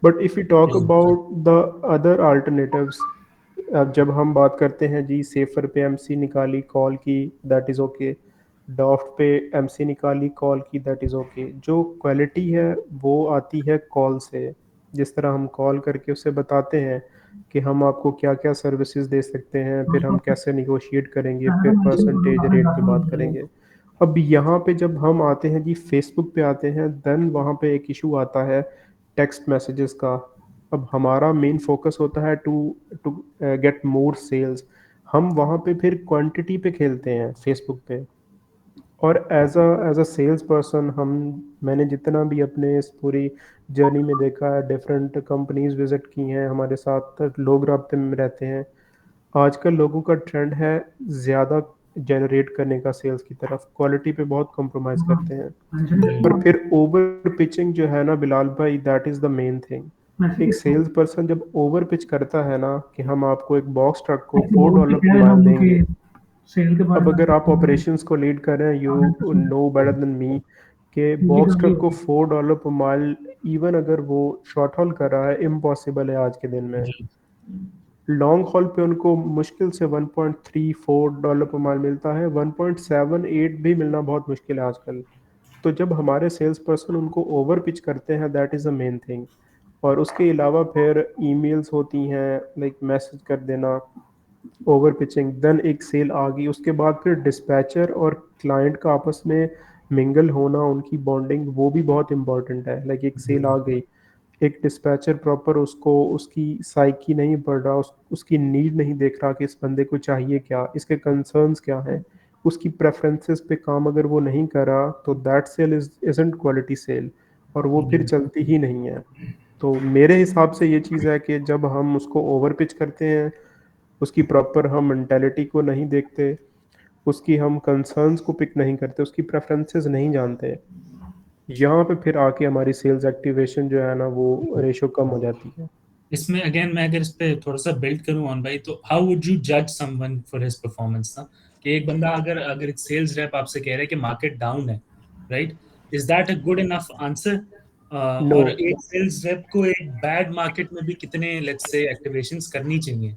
But if you talk about the other alternatives, अब जब हम बात करते हैं जी, सेफर पे एमसी निकाली कॉल की, दैट इज़ ओके। डॉफ्ट पे एमसी निकाली कॉल की, दैट इज़ ओके। जो क्वालिटी है वो आती है कॉल से। जिस तरह हम कॉल करके उसे बताते हैं कि हम आपको क्या क्या सर्विसेज दे सकते हैं, फिर हम कैसे निगोशिएट करेंगे, फिर परसेंटेज रेट पे बात करेंगे। अब यहाँ पे जब हम आते हैं जी, फेसबुक पे आते हैं, देन वहाँ पे एक इशू आता है टेक्स्ट मैसेजेस का। अब हमारा मेन फोकस होता है to to get more sales. हम वहाँ पे फिर क्वांटिटी पे खेलते हैं फेसबुक पे। और एज अ सेल्स पर्सन, मैंने जितना भी अपने इस पूरी जर्नी में देखा है, डिफरेंट कंपनीज विजिट की हैं, हमारे साथ लोग राब्ते में रहते हैं। आजकल लोगों का ट्रेंड है ज़्यादा जनरेट करने का सेल्स की तरफ, क्वालिटी पे बहुत कॉम्प्रोमाइज़ करते हैं। पर फिर ओवर पिचिंग जो है ना बिलाल भाई, that is the main thing. एक सेल्स पर्सन जब ओवर पिच करता है ना, कि हम आपको एक बॉक्स ट्रक को $4 पर माइल देंगे। अब अगर आप ऑपरेशंस को लीड कर रहे हैं, you know better than me, कि बॉक्स ट्रक को $4 पर माइल, इवन अगर वो शॉर्ट हॉल कर रहा है, इम्पॉसिबल है आज के दिन में। लॉन्ग हॉल पे उनको मुश्किल से $1.34 पर माइल मिलता है, 1.78 भी मिलना बहुत मुश्किल है आजकल। तो जब हमारे सेल्स पर्सन उनको ओवर पिच करते हैं, that is the main thing. और उसके अलावा फिर ईमेल्स होती हैं, लाइक मैसेज कर देना, ओवर पिचिंग। देन एक सेल आ गई, उसके बाद फिर डिस्पैचर और क्लाइंट का आपस में मिंगल होना, उनकी बॉन्डिंग, वो भी बहुत इंपॉर्टेंट है। लाइक एक सेल आ गई, एक डिस्पैचर प्रॉपर उसको उसकी साइकी नहीं पढ़ रहा, उसकी नीड नहीं देख रहा कि इस बंदे को चाहिए क्या, इसके कंसर्न्स क्या हैं, उसकी प्रेफरेंसेस पे काम अगर वो नहीं कर रहा, तो that sale isn't quality sale, और वो फिर चलती ही नहीं है। तो मेरे हिसाब से ये चीज़ है कि जब हम उसको ओवर पिच करते हैं, उसकी प्रॉपर हम मेंटेलिटी को नहीं देखते, उसकी हम कंसर्न्स को पिक नहीं करते, उसकी प्रेफरेंसेस नहीं जानते, यहाँ पे फिर आके हमारी सेल्स एक्टिवेशन जो है ना, वो रेशो कम हो जाती है। इसमें अगेन मैं अगर इस पे थोड़ा सा बिल्ड करूं ऑन भाई, तो हाउ वुड यू जज समवन फॉर हिज परफॉर्मेंस ना, कि एक बंदा अगर अगर एक सेल्स रेप आपसे कह रहा है कि मार्केट डाउन है, right, is that a good enough answer? No. और एक सेल्स रेप को एक बैड मार्केट में भी कितने लेट्स से एक्टिवेशंस करनी चाहिए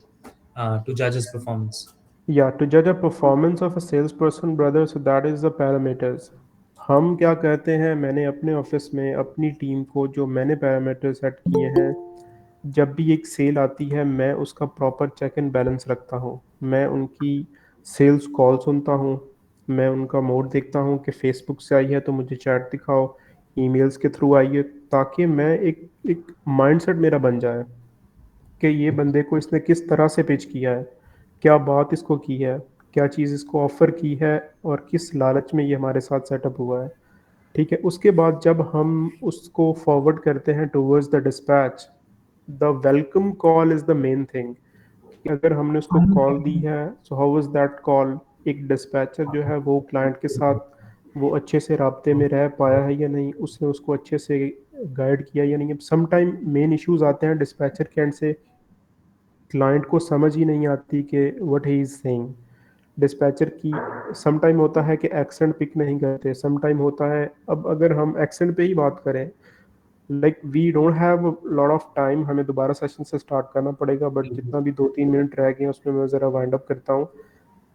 टू जज हिज परफॉर्मेंस? या टू जज a performance of a sales person brother, so that is the parameters. हम क्या कहते हैं, मैंने अपने ऑफिस में अपनी टीम को जो मैंने पैरामीटर सेट किए हैं, जब भी एक सेल आती है, मैं उसका प्रॉपर चेक एंड बैलेंस रखता हूँ। मैं उनकी सेल्स कॉल सुनता हूँ, मैं उनका मोड देखता हूँ कि फेसबुक से आई है तो मुझे चैट दिखाओ, ईमेल्स के थ्रू आई है, ताकि मैं एक एक माइंडसेट मेरा बन जाए कि ये बंदे को इसने किस तरह से पिच किया है, क्या बात इसको की है, क्या चीज़ इसको ऑफ़र की है और किस लालच में ये हमारे साथ सेटअप हुआ है, ठीक है। उसके बाद जब हम उसको फॉरवर्ड करते हैं towards the dispatch, the welcome call is the main thing. कि अगर हमने उसको कॉल दी है, so how was that call, एक डिस्पैचर जो है वो क्लाइंट के साथ वो अच्छे से राब्ते में रह पाया है या नहीं, उसने उसको अच्छे से गाइड किया या नहीं। अब सम टाइम मेन इश्यूज आते हैं डिस्पैचर के एंड से, क्लाइंट को समझ ही नहीं आती कि what he is saying. Dispatcher की सम टाइम होता है कि एक्सेंट पिक नहीं करते, सम टाइम होता है, अब अगर हम एक्सेंट पे ही बात करें, like we don't have lot of time, हमें दोबारा सेशन से स्टार्ट करना पड़ेगा, बट जितना भी 2-3 मिनट रह गए उसमें मैं ज़रा वाइंड अप करता हूँ।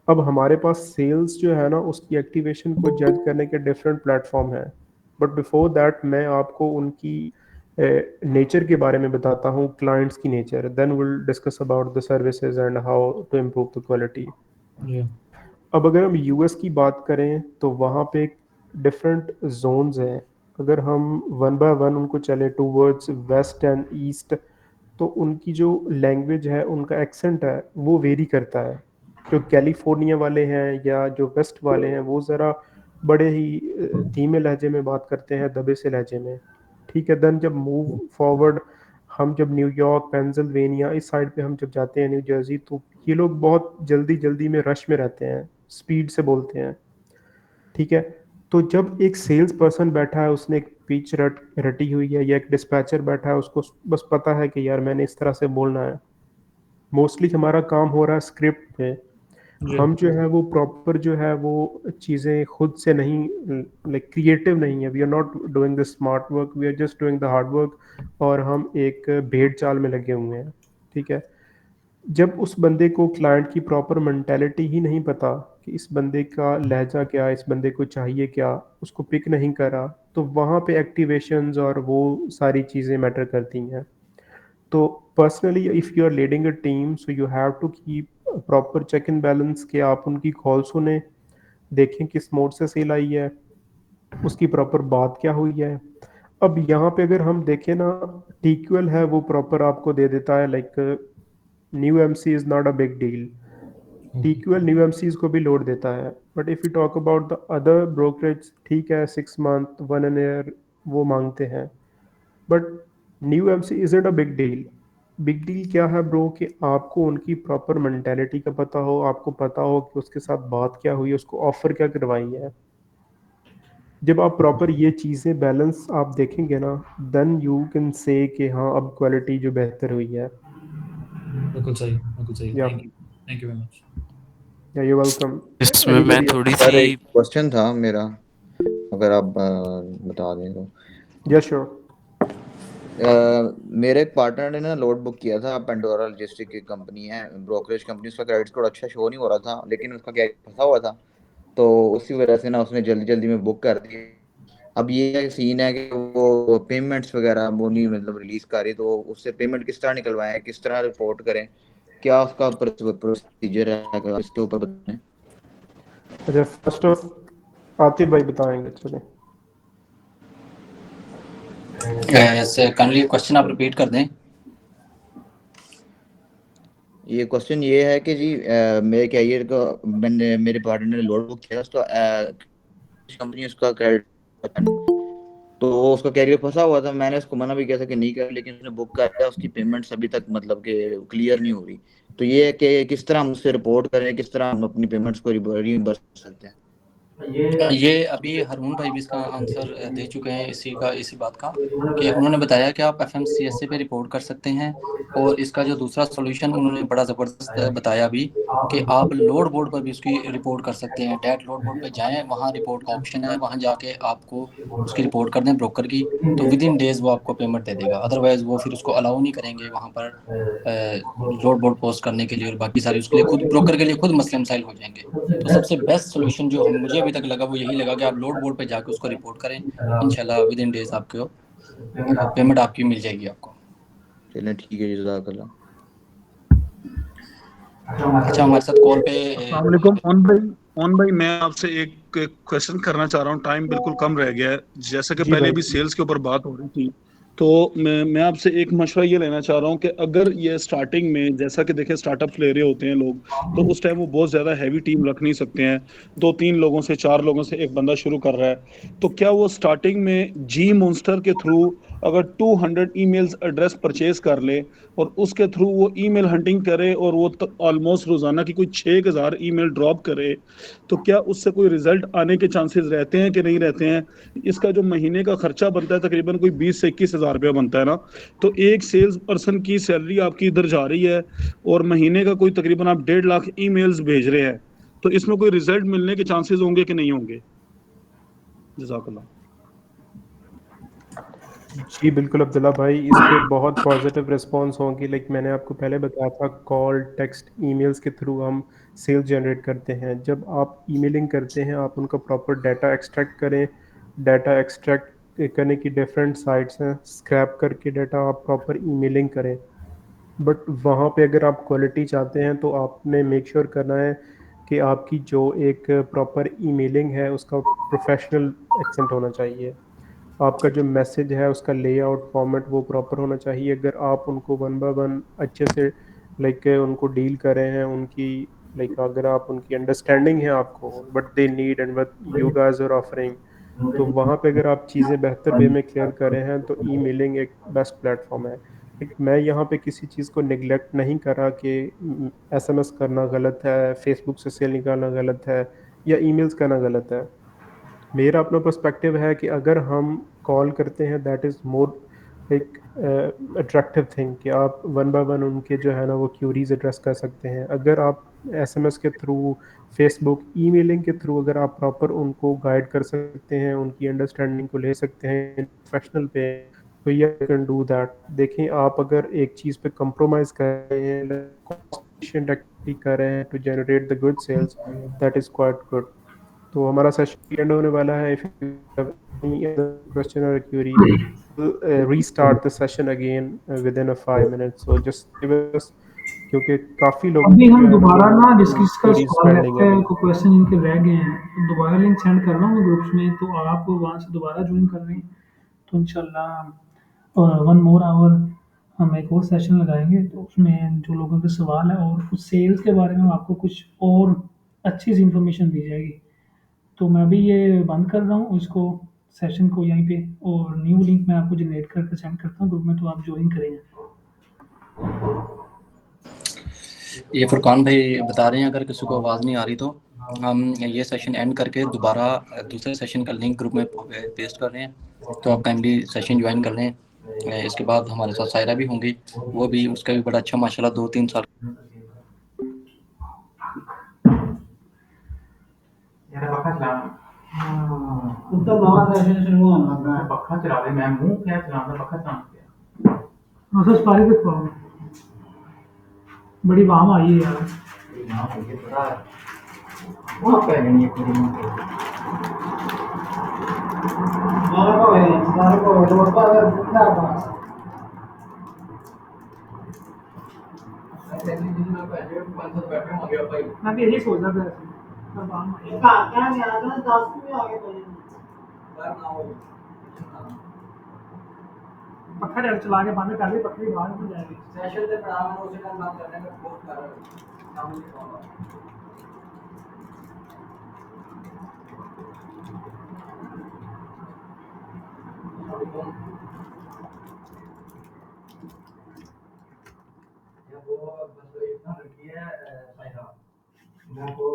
अब हमारे पास सेल्स जो है ना, उसकी एक्टिवेशन को जज करने के डिफरेंट प्लेटफॉर्म हैं, बट बिफोर दैट मैं आपको उनकी नेचर के बारे में बताता हूँ, क्लाइंट्स की nature, then will discuss about the services and how to improve the quality. अब अगर हम यूएस की बात करें तो वहाँ पे डिफरेंट जोन्स हैं। अगर हम वन बाय वन उनको चले टूवर्ड्स वेस्ट एंड ईस्ट, तो उनकी जो लैंग्वेज है, उनका एक्सेंट है, वो वेरी करता है। जो कैलिफोर्निया वाले हैं या जो वेस्ट वाले हैं, वो ज़रा बड़े ही धीमे लहजे में बात करते हैं, दबे से लहजे में, ठीक है। देन जब मूव फॉरवर्ड, हम जब न्यूयॉर्क, पेंसिल्वेनिया इस साइड पे हम जब जाते हैं, न्यू जर्सी, तो ये लोग बहुत जल्दी जल्दी में रश में रहते हैं, स्पीड से बोलते हैं, ठीक है। तो जब एक सेल्स पर्सन बैठा है, उसने एक पिच रटी हुई है, या एक डिस्पैचर बैठा है, उसको बस पता है कि यार मैंने इस तरह से बोलना है। मोस्टली हमारा काम हो रहा है स्क्रिप्ट पे, हम जो है वो प्रॉपर जो है वो चीज़ें खुद से नहीं, लाइक क्रिएटिव नहीं है, we are not doing the smart work, we are just doing the hard work, और हम एक भेड़ चाल में लगे हुए हैं, ठीक है। जब उस बंदे को क्लाइंट की प्रॉपर मेंटालिटी ही नहीं पता कि इस बंदे का लहजा क्या, इस बंदे को चाहिए क्या, उसको पिक नहीं करा, तो वहाँ पे एक्टिवेशंस और वो सारी चीज़ें मैटर करती हैं। तो personally if you are leading a team, so you have to keep proper check and balance, कि आप उनकी कॉल सुने, देखें किस मोड से सेल आई है, उसकी प्रॉपर बात क्या हुई है। अब यहाँ पे अगर हम देखें ना, टीक्यूएल है वो प्रॉपर आपको दे देता है, like new MC is not a big deal, TQL new MCs को भी लोड देता है। But if you talk about the other brokerage, ठीक है, 6 मंथ 1 ईयर वो मांगते हैं, but new MC isn't a big deal. Big deal क्या है ब्रो, कि आपको उनकी प्रॉपर मेंटेलिटी का पता हो, आपको पता हो कि उसके साथ बात क्या हुई, उसको ऑफर क्या करवाई है। जब आप प्रॉपर ये चीज़ें बैलेंस आप देखेंगे ना, देन यू कैन से कि हाँ अब क्वालिटी जो बेहतर हुई है। बिल्कुल सही। या थैंक यू वेरी मच। या यू वेलकम। इसमें मैं थोड़ी सर सी एक क्वेश्चन था मेरा, अगर आप बता दें तो। या श्योर। मेरे एक पार्टनर ने ना लोड बुक किया था, पेंडोरा लॉजिस्टिक की कंपनी है, ब्रोकरेज कंपनी, उसका क्रेडिट स्कोर अच्छा शो नहीं हो रहा था, लेकिन उसका क्या फंसा हुआ था, तो उसी वजह से ना उसने जल्दी जल्दी में बुक कर दिया। अब ये सीन है कि वो पेमेंट्स वगैरह वो नहीं मतलब रिलीज कर रही, तो उससे पेमेंट किस तरह निकलवाएं, किस तरह रिपोर्ट करें, क्या उसका प्रोसीजर है, इसके ऊपर बताएं। अच्छा, फर्स्ट ऑफ आतिफ भाई बताएंगे, चलें। काइंडली क्वेश्चन आप रिपीट कर दें। ये क्वेश्चन ये है कि जी मेरे कैरियर को मैंने मेरे पार्टनर ने लोड बुक किया, उसका कंपनी उसका क्रेडिट, तो उसका कैरियर फंसा हुआ था, मैंने उसको मना भी किया था कि नहीं कर, लेकिन उसने बुक कर दिया, उसकी पेमेंट्स अभी तक मतलब कि क्लियर नहीं हो रही। तो ये है कि किस तरह हम उससे रिपोर्ट करें, किस तरह हम अपनी पेमेंट्स को रिइंबर्स सकते हैं। ये अभी हरमून भाई भी इसका आंसर दे चुके हैं इसी बात का, कि उन्होंने बताया कि आप FMCSA पे रिपोर्ट कर सकते हैं, और इसका जो दूसरा सॉल्यूशन उन्होंने बड़ा ज़बरदस्त बताया भी, कि आप लोड बोर्ड पर भी उसकी रिपोर्ट कर सकते हैं। डैट लोड बोर्ड पे जाएं, वहाँ रिपोर्ट का ऑप्शन है, वहाँ जाके आपको उसकी रिपोर्ट कर दें ब्रोकर की, तो विद इन डेज वो आपको पेमेंट दे देगा। अदरवाइज वो फिर उसको अलाउ नहीं करेंगे वहाँ पर लोड बोर्ड पोस्ट करने के लिए, और बाकी सारी उसके लिए खुद ब्रोकर के लिए खुद मसले मसाइल हो जाएंगे। तो सबसे बेस्ट सोल्यूशन जो मुझे अभी तक लगा वो यही लगा कि आप लोड बोर्ड पे जाके उसको रिपोर्ट करें, इंशाल्लाह विद इन डेज आपको पेमेंट आपकी मिल जाएगी आपको। चलिए ठीक है, जज़ाकल्लाह। अच्छा, हमारे साथ कॉल पे अस्सलाम वालेकुम ओन भाई, मैं आपसे एक क्वेश्चन करना चाह रहा हूँ, टाइम बिल्कुल कम रह गया है। जैसे कि जी पहले भाई। भी सेल्स के ऊपर बात हो रही थी, तो मैं आपसे एक मशवरा ये लेना चाह रहा हूँ कि अगर ये स्टार्टिंग में, जैसा कि देखें स्टार्टअप्स ले रहे होते हैं लोग, तो उस टाइम वो बहुत ज़्यादा हैवी टीम रख नहीं सकते हैं। 2-3 लोगों से, 4 लोगों से एक बंदा शुरू कर रहा है, तो क्या वो स्टार्टिंग में जी मॉन्स्टर के थ्रू अगर 200 ईमेल्स एड्रेस परचेज कर ले और उसके थ्रू वो ईमेल हंटिंग करे और वो ऑलमोस्ट रोज़ाना की कोई 6000 ईमेल ड्रॉप करे, तो क्या उससे कोई रिजल्ट आने के चांसेस रहते हैं कि नहीं रहते हैं? इसका जो महीने का खर्चा बनता है तकरीबन कोई 20 से 21 हज़ार रुपया बनता है ना, तो एक सेल्स पर्सन की सैलरी आपकी इधर जा रही है और महीने का कोई तकरीबन आप 1.5 लाख ईमेल्स भेज रहे हैं, तो इसमें कोई रिजल्ट मिलने के चांसेस होंगे कि नहीं होंगे? जज़ाकल्लाह। जी बिल्कुल अब्दुल्ला भाई, इस पे बहुत पॉजिटिव रिस्पांस होंगी। लाइक मैंने आपको पहले बताया था, कॉल, टेक्स्ट, ईमेल्स के थ्रू हम सेल्स जनरेट करते हैं। जब आप ईमेलिंग करते हैं, आप उनका प्रॉपर डाटा एक्सट्रैक्ट करें। डाटा एक्सट्रैक्ट करने की डिफरेंट साइट्स हैं, स्क्रैप करके डाटा आप प्रॉपर ईमेलिंग करें। बट वहाँ पे अगर आप क्वालिटी चाहते हैं तो आपने मेक श्योर करना है कि आपकी जो एक प्रॉपर ईमेलिंग है उसका प्रोफेशनल एक्सेंट होना चाहिए। आपका जो मैसेज है उसका लेआउट, फॉर्मेट वो प्रॉपर होना चाहिए। अगर आप उनको वन बाय वन अच्छे से लाइक उनको डील कर रहे हैं, उनकी लाइक अगर आप उनकी अंडरस्टैंडिंग है आपको, what they need and what you guys are offering, तो वहाँ पे अगर आप चीज़ें बेहतर वे में क्लियर कर रहे हैं तो ईमेलिंग एक बेस्ट प्लेटफॉर्म है। लाइक मैं यहाँ पे किसी चीज़ को निगलेक्ट नहीं कर रहा कि एसएमएस करना गलत है, फेसबुक से सेल निकालना गलत है या ईमेल्स करना गलत है। मेरा अपना पर्सपेक्टिव है कि अगर हम कॉल करते हैं, दैट इज़ मोर एक अट्रैक्टिव थिंग कि आप वन बाय वन उनके जो है ना वो क्यूरीज एड्रेस कर सकते हैं। अगर आप एसएमएस के थ्रू, फेसबुक, ईमेलिंग के थ्रू अगर आप प्रॉपर उनको गाइड कर सकते हैं, उनकी अंडरस्टैंडिंग को ले सकते हैं प्रोफेशनल पे, तो यू कैन डू दैट। देखें, आप अगर एक चीज़ पे कंप्रोमाइज़ कर रहे हैं, कॉस्ट कर रहे हैं to generate the good sales, that is quite good. तो हमारा सेशन एंड होने वाला है। If you have any other question और query, restart the session again within 5 minutes, so just give us, क्योंकि काफ़ी लोगों अभी की हम जो है ना दोबारा वो ना डिस्कस कर क्वेरीज सॉल्व पेंडिंग करते है हैं, अभी। कोई क्वेश्चन इनके रह गए हैं तो दोबारा लिंक सेंड कर रहा हूँ ग्रुप्स में, तो आप वहाँ से दोबारा ज्वाइन कर रहे हैं तो इंशाल्लाह 1 मोर आवर हम एक और सेशन लगाएंगे, तो उसमें जो लोगों के सवाल है और कुछ सेल्स के बारे में आपको कुछ और अच्छी सी इंफॉर्मेशन दी जाएगी। तो मैं अभी ये बंद कर रहा हूँ इसको, सेशन को यहीं पे, और न्यू लिंक मैं आपको जनरेट करके सेंड करता हूँ ग्रुप में, तो आप ज्वाइन करेंगे। ये फुरकान भाई बता रहे हैं अगर किसी को आवाज़ नहीं आ रही तो हम ये सेशन एंड करके दोबारा दूसरे सेशन का लिंक ग्रुप में पेस्ट कर रहे हैं, तो आप काइंडली सेशन ज्वाइन कर लें। इसके बाद हमारे साथ सायरा भी होंगी, वो भी, उसका भी बड़ा अच्छा माशाल्लाह 2-3 साल उसका नवा सेशन शुरू होने लगा है। पक्का चला दे, मैं मुंह क्या चलाना, पक्का चला दिया। उसे सारी के प्रॉब्लम बड़ी वाम आई है यार। ना मुझे पता है वो पे नहीं है पूरी में। मारो को रोता है जिंदा बस। ऐसे दिन में पहले 500 बैठे होंगे भाई। मैं भी यही सोच रहा था ऐसे। अब वाम आई है। क्या नहीं आ रहा 10 में आगे तो यार ना हो। पक्का डर चला के बंद कर दे, पक्की बाहर हो जाएगी। सेशन से पड़ा मैंने उसे टाइम बात करने का पोस्ट कर रहा हूं सामने से कॉल। ये वो बंदे इतना लड़की है साइरा, मैं को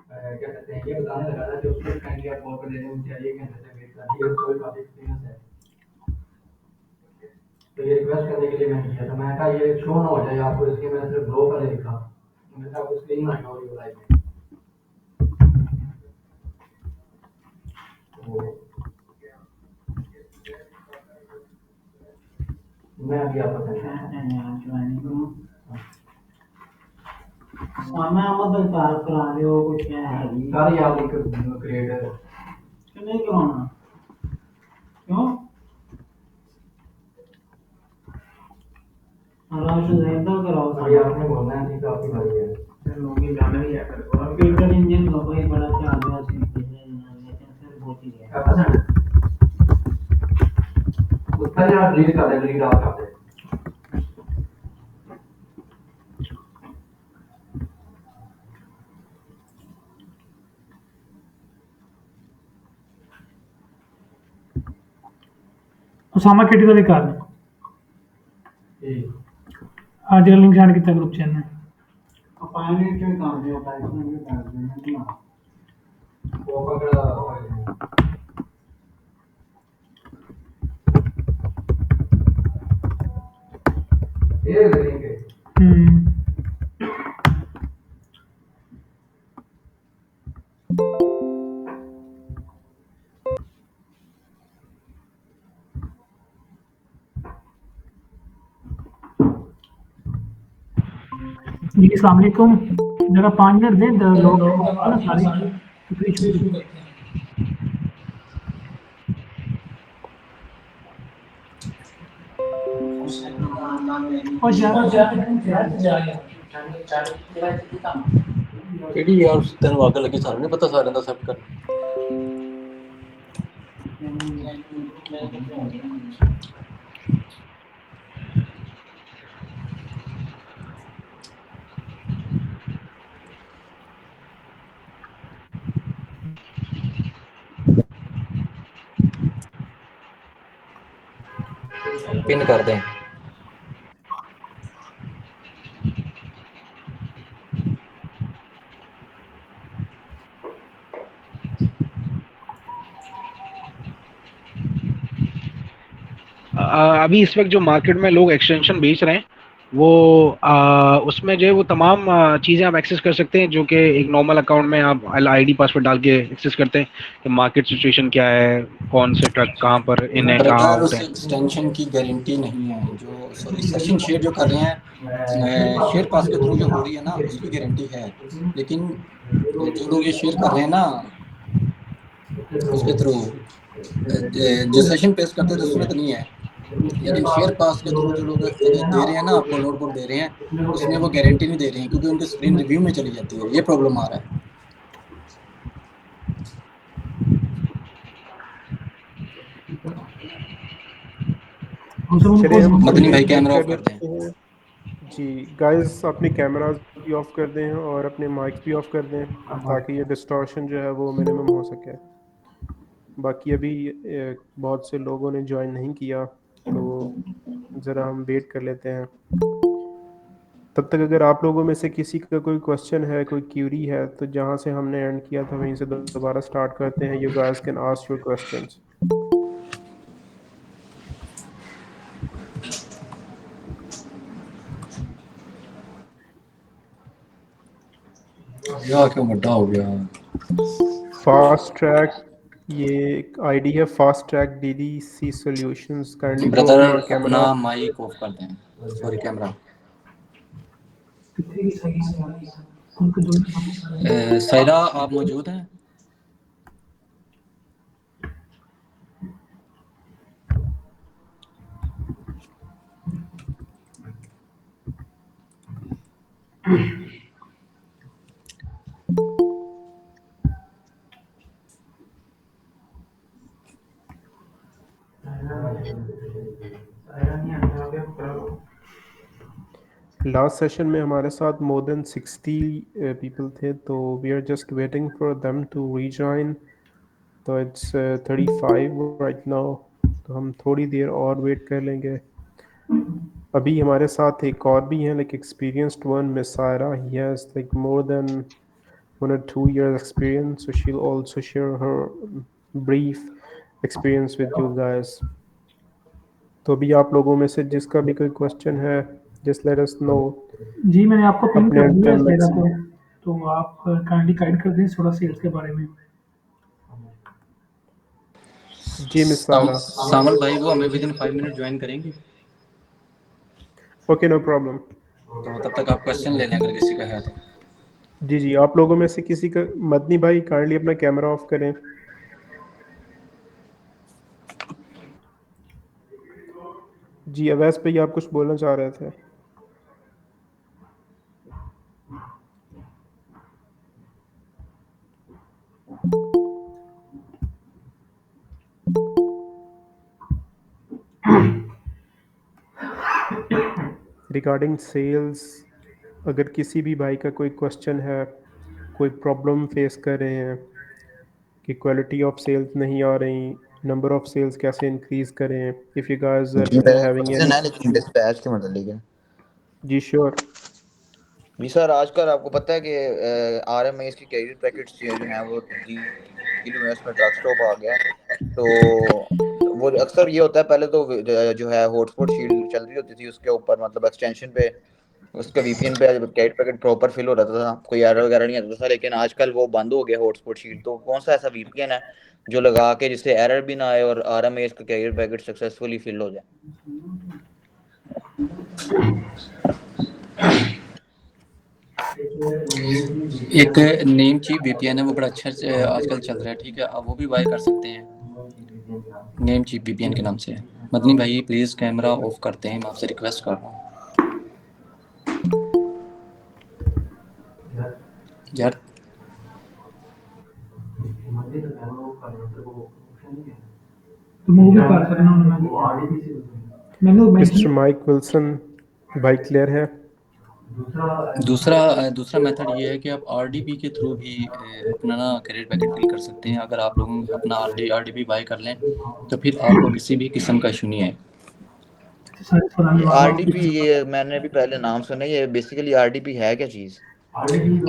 क्या कहते हैं ये बताने लगा था कि उसको काइंडली आप कॉल कर लेने मुझे चाहिए घंटे से वेट कर रही है, उसको भी काफी एक्सपीरियंस है। तो ये रिक्वेस्ट करने के लिए मैंने किया था, मैंने कहा ये शो ना हो जाए आपको, इसलिए मैंने सिर्फ ब्रो पर लिखा, मैंने कहा आपको स्क्रीन ना शो हो रही लाइव में। मैं अभी आपको ज्वाइन करूँ मैं आमद कार करा रहे हो कुछ है कार याद एक क्रिएटर क्यों नहीं करवाना क्यों आराम से ज्यादा कराओ भाई, आपने बोलना है कि काफी भारी है लोग ही जाने ही है कर कंप्यूटर इंजन का भाई बड़ा क्या आ गया सीखने लेकिन फिर बहुत ही है उसामा केटी का भी कर हाँ जी लिंक सेंड किया ग्रुप चैन में हम्म जी अस्सलाम वालेकुम जरा 5 मिनट दें लोग ना सारे तो फिर शुरू करते हैं। और ਕਿਹੜੀ ਯਾਰ ਤੈਨੂੰ ਅੱਗ ਲੱਗੀ ਸਾਨੂੰ ਨਹੀਂ ਪਤਾ ਸਾਰਿਆਂ ਦਾ ਸੈੱਟ ਕਰ ਪਿਨ ਕਰ ਦੇ अभी इस वक्त जो मार्केट में लोग एक्सटेंशन बेच रहे हैं वो उसमें जो है वो तमाम चीज़ें आप एक्सेस कर सकते हैं जो कि एक नॉर्मल अकाउंट में आप आईडी पासवर्ड डाल के एक्सेस करते हैं कि मार्केट सिचुएशन क्या है, कौन से ट्रक कहाँ पर इन है, कहाँ ब्रदर आउट उस है। एक्सटेंशन की गारंटी नहीं है जो सॉरी सेशन शेयर जो कर रहे हैं शेयर पास के थ्रू जो हो रही है ना उसकी गारंटी है लेकिन जो लोग ये शेयर कर रहे हैं ना उसके थ्रू जो सेशन पेश करते हैं तो उसमें तो नहीं है लेकिन शेयर पास के थ्रू जो लोग दे रहे हैं ना आपको लोड बोर्ड दे रहे हैं उसमें वो गारंटी नहीं दे रहे हैं क्योंकि उनकी स्क्रीन रिव्यू में चली जाती है ये प्रॉब्लम आ रहा है चलिए हम मदनी थोड़ी भाई देर वेट कैमरा ऑफ कर कर दें लेते हैं। जी गाइस अपने कैमरास भी ऑफ कर दें और अपने माइक्स भी ऑफ कर दें ताकि ये डिस्टॉर्शन जो है वो मिनिमम हो सके। बाकी अभी बहुत से लोगों ने ज्वाइन नहीं किया तो ज़रा हम वेट कर लेते हैं। तब तक अगर आप लोगों में से किसी का कोई क्वेश्चन है, कोई क्यूरी है तो जहाँ से हमने एंड किया था वहीं से दोबारा स्टार्ट करते हैं। You guys can ask your questions. यार क्यों बड़ा हो गया फास्ट ट्रैक ये आईडी है fast track DDC solutions. Kindly go brother open your camera. अपना माइक ऑफ कर दें सॉरी कैमरा सायरा आप मौजूद हैं लास्ट सेशन में हमारे साथ मोर देन 60 पीपल थे तो we are just waiting for them to rejoin. तो इट्स 35 राइट नाउ तो हम थोड़ी देर और वेट कर लेंगे। अभी हमारे साथ एक और भी हैं like experienced one miss Saira. He has like more than 1 or 2 years experience, so she'll also share her brief experience with you guys. तो अभी आप लोगों में से जिसका भी कोई क्वेश्चन है जस्ट लेट अस नो जी मैंने आपको पिन अपने कर दिया है मिनट्स साइरा में। को तो आप काइंडली गाइड कर दें थोड़ा सेल्स के बारे में जी मिस सारा। सामल भाई वो हमें विद इन 5 मिनट ज्वाइन करेंगे ओके नो प्रॉब्लम। तो तब तक आप क्वेश्चन ले लें अगर किसी का है तो जी जी आप लोगों में से किसी का मदनी भाई काइंडली अपना कैमरा ऑफ करें। जी अवैस भाई आप कुछ बोलना चाह रहे थे। रिगार्डिंग सेल्स, अगर किसी भी भाई का कोई क्वेश्चन है, कोई प्रॉब्लम फेस कर रहे हैं कि क्वालिटी ऑफ सेल्स नहीं आ रही, नंबर ऑफ सेल्स कैसे इंक्रीज करें, इफ़ यू गाइस जी आर मेरा हैविंग क्वेश्चन एनी। है लेकिन डिस्पैच के मतलब है। जी श्योर। जी सर, आजकल आपको पता है कि RMIS की कैरियर पैकेट्स जो हैं वो दिल्ली में उसमें ट्रक स्टॉप आ गया है। तो वो अक्सर ये होता है, पहले तो जो है हॉटस्पॉट शील्ड चल रही होती थी उसके ऊपर, मतलब एक्सटेंशन पे उसका VPN पे कैरियर पैकेट प्रॉपर फिल हो रहा था, कोई एरर वगैरह नहीं आता था। लेकिन आजकल वो बंद हो गया हॉटस्पॉट शील्ड। तो कौन सा ऐसा VPN है जो लगा के जिससे एरर भी ना आए और RMIS का कैरियर पैकेट सक्सेसफुली फिल हो जाए? एक नेम चीप VPN है, वो बड़ा अच्छा आजकल चल रहा है, ठीक है, आप वो भी बाय कर सकते हैं नेम चीप VPN के नाम से। मदनी भाई प्लीज कैमरा ऑफ करते हैं, मैं आपसे रिक्वेस्ट कर रहा हूँ यार। मिस्टर माइक विल्सन भाई क्लियर है? दूसरा मेथड ये है कि आप RDP के थ्रू भी अपना ना कैरियर पैकेट फिल कर सकते हैं। अगर आप लोग अपना RDP बाय कर लें तो फिर आपको किसी भी किस्म का इशू नहीं है। RDP, ये मैंने भी पहले नाम सुना, ये बेसिकली RDP है क्या चीज?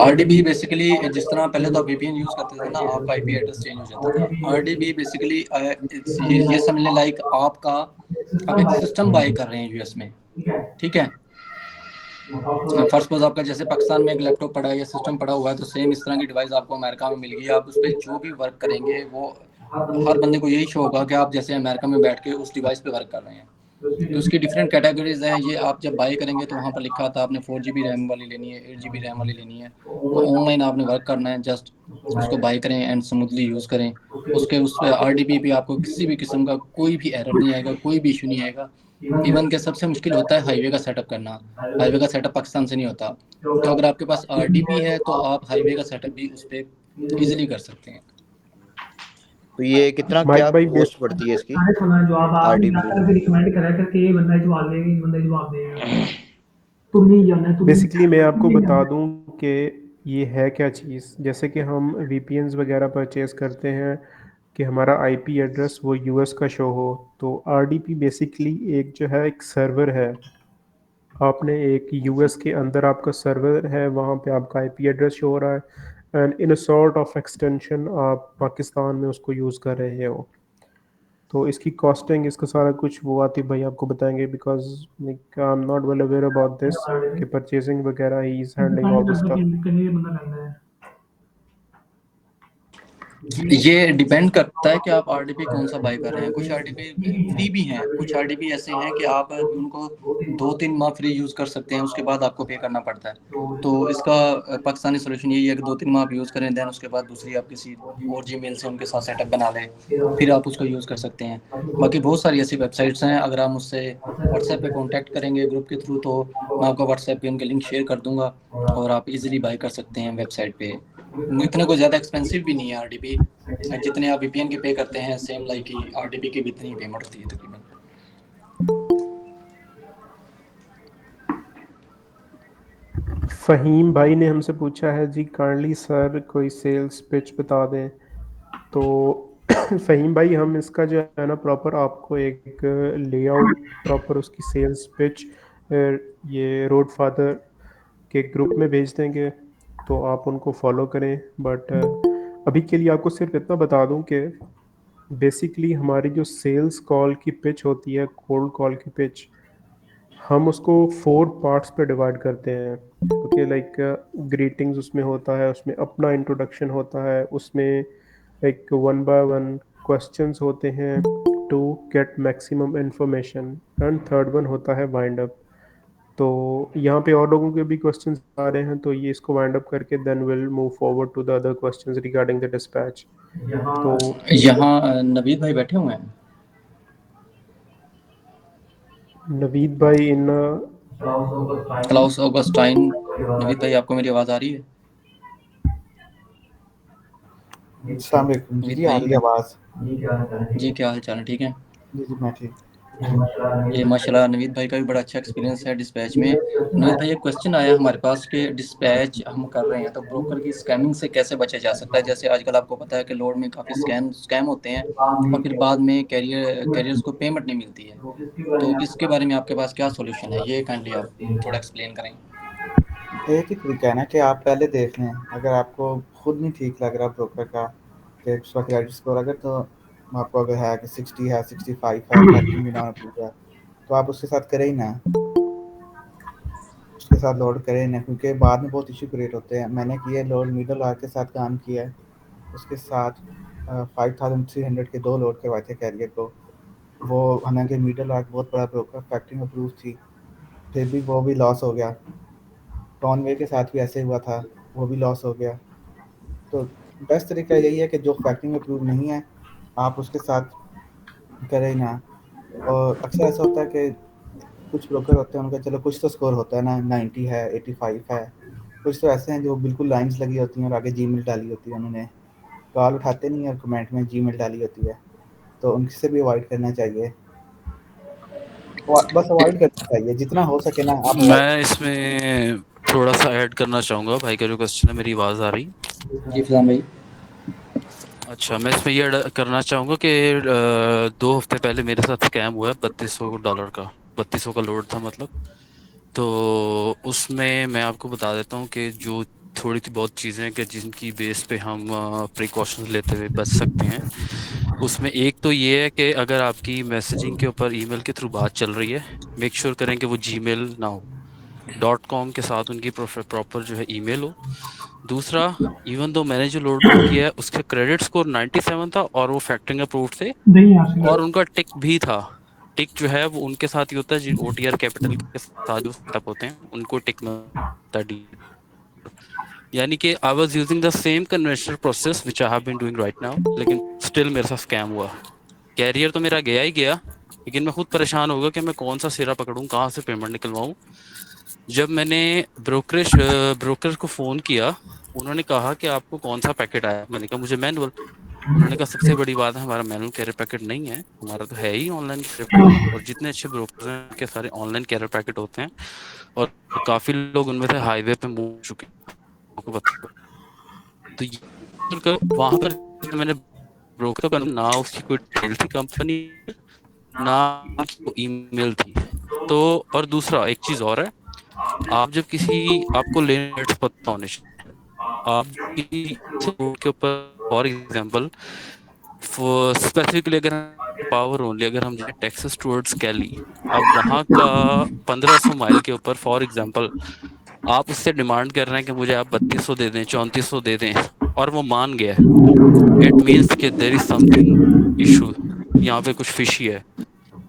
RDP बेसिकली जिस तरह पहले तो आप VPN यूज करते थे ना, आपका IP एड्रेस चेंज हो जाता था। RDP बेसिकली ये समझ लें लाइक आप एक सिस्टम बाय कर रहे हैं US में, ठीक है। फर्स्ट सपोज आपका जैसे पाकिस्तान में एक लैपटॉप पड़ा है या सिस्टम पड़ा हुआ है, तो सेम इस तरह की डिवाइस आपको अमेरिका में मिल गई। आप उस पर जो भी वर्क करेंगे वो हर बंदे को यही शो होगा कि आप जैसे अमेरिका में बैठ के उस डिवाइस पे वर्क कर रहे हैं। तो उसकी डिफरेंट कैटेगरीज हैं। ये आप जब बाय करेंगे तो वहाँ पर लिखा था आपने 4GB रैम वाली लेनी है, 8GB रैम वाली लेनी है। वो ऑनलाइन आपने वर्क करना है, जस्ट उसको बाय करें एंड स्मूथली यूज़ करें। उसके उस RDP पे आपको किसी भी किस्म का कोई भी एरर नहीं आएगा, कोई भी इशू नहीं आएगा। इवन के सबसे मुश्किल होता है हाईवे का सेटअप करना। हाईवे का सेटअप पाकिस्तान से नहीं होता। तो अगर आपके पास RDP है तो आप हाईवे का सेटअप भी उस पर ईजिली कर सकते हैं। तो ये कितना माइक क्या भाई कॉस्ट पड़ती है इसकी RDP? बेसिकली मैं आपको बता दूं कि ये है क्या चीज़। जैसे कि हम VPNs वगैरह परचेज करते हैं कि हमारा IP एड्रेस वो US का शो हो, तो RDP बेसिकली एक जो है एक सर्वर है। आपने एक US के अंदर आपका सर्वर है, वहाँ पे आपका IP एड्रेस शो हो रहा है and in a sort of extension आप पाकिस्तान में उसको यूज़ कर रहे हो। तो इसकी कॉस्टिंग, इसका सारा कुछ वो आतिफ भाई आपको बताएंगे, because like I am not well aware about this कि परचेजिंग वगैरह he is handling all this stuff. ये डिपेंड करता है कि आप RDP कौन सा बाय कर रहे हैं। कुछ RDP फ्री भी हैं, कुछ RDP ऐसे हैं कि आप उनको 2-3 माह फ्री यूज़ कर सकते हैं, उसके बाद आपको पे करना पड़ता है। तो इसका पाकिस्तानी सोल्यूशन यही है कि 2-3 माह आप यूज़ करें, देन उसके बाद दूसरी आप किसी और Gmail से उनके साथ सेटअप बना लें, फिर आप उसको यूज़ कर सकते हैं। बाकी बहुत सारी ऐसी वेबसाइट्स हैं, अगर आप मुझसे व्हाट्सएप पे कॉन्टैक्ट करेंगे ग्रुप के थ्रू तो मैं आपको व्हाट्सएप पे उनके लिंक शेयर कर दूँगा और आप इजीली बाय कर सकते हैं वेबसाइट पे। इतने कोई ज़्यादा एक्सपेंसिव भी नहीं है RDP। जितने आप VPN के पे करते हैं सेम लाइक ही RDP की भी इतनी पेमेंट होती है तकरीबन। फ़हीम भाई ने हमसे पूछा है जी, काइंडली सर कोई सेल्स पिच बता दें। तो फ़हीम भाई हम इसका जो है ना प्रॉपर आपको एक लेआउट, प्रॉपर उसकी सेल्स पिच ये रोड फादर के ग्रुप में भेज देंगे, तो आप उनको फॉलो करें। बट अभी के लिए आपको सिर्फ इतना बता दूं कि बेसिकली हमारी जो सेल्स कॉल की पिच होती है, कोल्ड कॉल की पिच, हम उसको 4 पार्ट्स पे डिवाइड करते हैं। ओके, लाइक ग्रीटिंग्स उसमें होता है, उसमें अपना इंट्रोडक्शन होता है, उसमें एक 1 बाय 1 क्वेश्चंस होते हैं to get maximum information, and third one होता है वाइंड अप। तो यहाँ पे और लोगों के भी क्वेश्चंस आ रहे हैं, तो ये इसको वाइंड अप करके then will move forward to the other questions regarding the dispatch. तो यहाँ नवीद भाई बैठे हुए हैं। नवीद भाई इन क्लाउस ऑगस्टाइन। नवीद भाई आपको मेरी आवाज़ आ रही है? अस्सलाम वालेकुम जी, आ रही है आवाज़। जी क्या हाल चाल है, ठीक है? जी जी मैं ठीक। ये माशाल्लाह नवीद भाई का भी बड़ा अच्छा एक्सपीरियंस है डिस्पैच में। नवीद भाई एक क्वेश्चन आया हमारे पास कि डिस्पैच हम कर रहे हैं तो ब्रोकर की स्कैमिंग से कैसे बचा जा सकता है? जैसे आजकल आपको पता है कि लोड में काफ़ी स्कैम होते हैं और फिर बाद में कैरियर्स को पेमेंट नहीं मिलती है, तो इसके बारे में आपके पास क्या सोल्यूशन है? ये काइंडली आप थोड़ा एक्सप्लेन करें। एक ही तरीका है ना कि आप पहले देख लें, अगर आपको खुद नहीं ठीक लग रहा ब्रोकर का कि उसका क्रेडिट स्कोर, अगर तो आपको अगर है कि 60 है, 65 है, फैक्टरिंग भी नॉन अप्रूव है, तो आप उसके साथ करें ही ना, उसके साथ लोड करें ही ना, क्योंकि बाद में बहुत इशू क्रिएट होते हैं। मैंने किया लोड मिडल आर्क के साथ काम किया है, उसके साथ 5300 के 2 लोड करवाए थे कैरियर को। वो हालांकि मिडल आर्क बहुत बड़ा ब्रोकर, फैक्टरिंग अप्रूव थी, फिर भी वो भी लॉस हो गया। टॉनवे के साथ भी ऐसे हुआ था, वो भी लॉस हो गया। तो बेस्ट तरीका यही है कि जो फैक्टरिंग अप्रूव नहीं है आप उसके साथ करें ना। और अक्सर ऐसा होता है कि कुछ ब्रोकर होते हैं, उनका चलो कुछ तो स्कोर होता है ना, 90 है, 85 है। कुछ तो ऐसे हैं जो बिल्कुल लाइंस लगी होती हैं और आगे जीमेल डाली होती है, उन्होंने कॉल उठाते नहीं है और कमेंट में जीमेल डाली होती है, तो उनसे भी अवॉइड करना चाहिए। बस अवॉइड करना चाहिए जितना हो सके ना, आप अवॉइड। मैं इसमें थोड़ा सा ऐड करना चाहूँगा, भाई का जो क्वेश्चन है, मेरी आवाज़ आ रही? जी फैजान भाई। अच्छा, मैं इसमें ये ऐड करना चाहूँगा कि 2 हफ्ते पहले मेरे साथ स्कैम हुआ है $3200 का। 3200 का लोड था मतलब। तो उसमें मैं आपको बता देता हूँ कि जो थोड़ी सी बहुत चीज़ें हैं कि जिनकी बेस पे हम प्रिकॉशंस लेते हुए बच सकते हैं, उसमें एक तो ये है कि अगर आपकी मैसेजिंग के ऊपर ईमेल के थ्रू बात चल रही है, मेक श्योर करें कि वो जीमेल ना हो, .com के साथ उनकी प्रॉपर जो है ईमेल हो। दूसरा, इवन दो मैंने जो लोड बुक किया है उसके क्रेडिट स्कोर 97 था और वो फैक्टरिंग अप्रूव्ड थे और उनका टिक भी था। टिक जो है वो उनके साथ ही होता है जिन OTR कैपिटल के साथ जो सेटअप होते हैं उनको टिक मिलता है। यानी कि I was using the same conventional process which I have been doing right now, लेकिन स्टिल मेरे साथ स्कैम हुआ। कैरियर तो मेरा गया ही गया, लेकिन मैं खुद परेशान हो गया कि मैं कौन सा सिरा पकड़ूं, कहाँ से पेमेंट निकलवाऊं। जब मैंने ब्रोकर को फ़ोन किया, उन्होंने कहा कि आपको कौन सा पैकेट आया। मैंने कहा मुझे मैनुअल। उन्होंने कहा सबसे बड़ी बात है हमारा मैनुअल कैरियर पैकेट नहीं है, हमारा तो है ही ऑनलाइन कैरियर पैकेट, और जितने अच्छे ब्रोकर हैं उनके सारे ऑनलाइन कैरियर पैकेट होते हैं और काफ़ी लोग उनमें से हाईवे पे मूव चुके हैं, आपको पता। तो ये वहाँ पर मैंने ब्रोकर का ना उसकी कोई डिटेल थी कंपनी, ना ईमेल थी। तो और दूसरा एक चीज़ और है, आप जब किसी आपको लेन रेट्स पता होने चाहिए। आप किसी रोड के ऊपर फॉर एग्जांपल स्पेसिफिकली अगर पावर ओनली अगर हम जाए टेक्सास टुवर्ड्स कैली, अब वहाँ का 1500 माइल के ऊपर फॉर एग्जांपल आप उससे डिमांड कर रहे हैं कि मुझे आप 3200 दे दें, 3400 दे दें, और वो मान गया, इट मीन्स कि देयर इज समथिंग इशू, यहाँ पे कुछ फिशी है।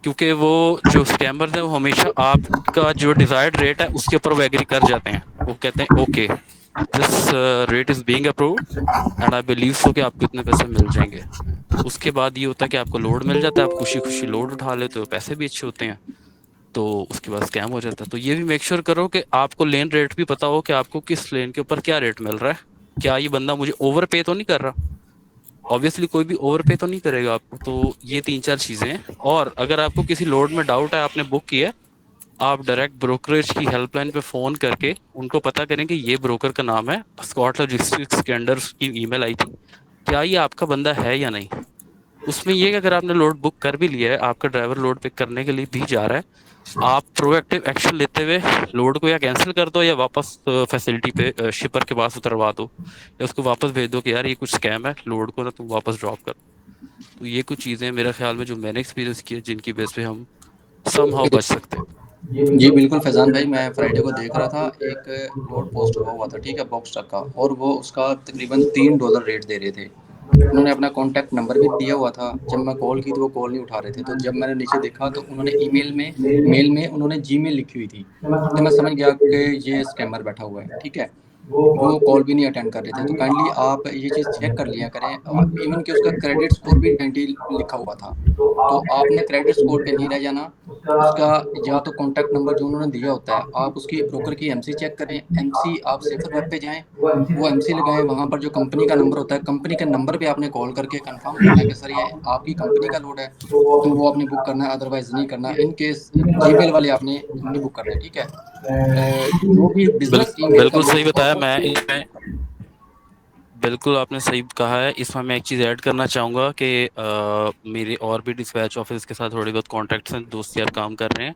क्योंकि वो जो स्कैमर्स हैं वो हमेशा आपका जो डिजायर्ड रेट है उसके ऊपर वो एग्री कर जाते हैं। वो कहते हैं okay this rate is being approved and I believe so कि आपको इतने पैसे मिल जाएंगे। उसके बाद ये होता है कि आपको लोड मिल जाता है, आप खुशी खुशी लोड उठा लेते हो, पैसे भी अच्छे होते हैं, तो उसके बाद स्कैम हो जाता है। तो ये भी मेक श्योर करो कि आपको लेन रेट भी पता हो कि आपको किस लेन के ऊपर क्या रेट मिल रहा है। क्या ये बंदा मुझे ओवर पे तो नहीं कर रहा? ऑब्वियसली कोई भी ओवर पे तो नहीं करेगा आपको। तो ये 3-4 चीजें हैं। और अगर आपको किसी लोड में डाउट है, आपने बुक किया, आप डायरेक्ट ब्रोकरेज की हेल्पलाइन पे फोन करके उनको पता करें कि ये ब्रोकर का नाम है, स्कॉट लॉजिस्टिक्स के अंडर की ईमेल आई थी, क्या ये आपका बंदा है या नहीं। उसमें ये कि अगर आपने लोड बुक कर भी लिया है, आपका ड्राइवर लोड पिक करने के लिए भी जा रहा है, आप प्रोएक्टिव एक्शन लेते हुए लोड को या कैंसिल कर दो या वापस फैसिलिटी पे शिपर के पास उतरवा दो, या उसको वापस भेज दो कि यार ये कुछ स्कैम है, लोड को ना तुम वापस ड्रॉप कर। तो ये कुछ चीज़ें मेरे ख्याल में जो मैंने एक्सपीरियंस किए जिनकी बेस पे हम समहाउ बच सकते हैं। जी बिल्कुल फैजान भाई, मैं फ्राइडे को देख रहा था एक लोड पोस्ट हुआ था, ठीक है, बॉक्स ट्रक का, और वो उसका तकरीबन $3 रेट दे रहे थे। उन्होंने अपना कॉन्टैक्ट नंबर भी दिया हुआ था। जब मैं कॉल की तो वो कॉल नहीं उठा रहे थे। तो जब मैंने नीचे देखा तो उन्होंने मेल में उन्होंने जीमेल लिखी हुई थी। तो मैं समझ गया कि ये स्कैमर बैठा हुआ है, ठीक है। वो कॉल भी नहीं अटेंड कर रहे थे। तो काइंडली आप ये चीज़ चेक कर लिया करें। इवन कि उसका क्रेडिट स्कोर भी 90 लिखा हुआ था, तो आपने क्रेडिट स्कोर पे नहीं रह जाना। उसका या तो कॉन्टैक्ट नंबर जो उन्होंने दिया होता है, आप उसकी ब्रोकर की एमसी चेक करें। एमसी आप सेफर वेब पे जाएँ, वो एमसी लगाएँ, वहाँ पर जो कंपनी का नंबर होता है, कंपनी के नंबर पे आपने कॉल करके कन्फर्म करना है कि सर ये आपकी कंपनी का लोड है, तो वो आपने बुक करना है, अदरवाइज़ नहीं करना। इन केस जीमेल वाले आपने नहीं बुक करने, ठीक है? जो भी बिज़नेस ईमेल का बिल्कुल सही लोड बताया। मैं इसमें बिल्कुल आपने सही कहा है। इसमें मैं एक चीज़ ऐड करना चाहूँगा कि मेरे और भी डिस्पैच ऑफिस के साथ थोड़ी बहुत कॉन्टैक्ट्स हैं, दोस्त यार काम कर रहे हैं।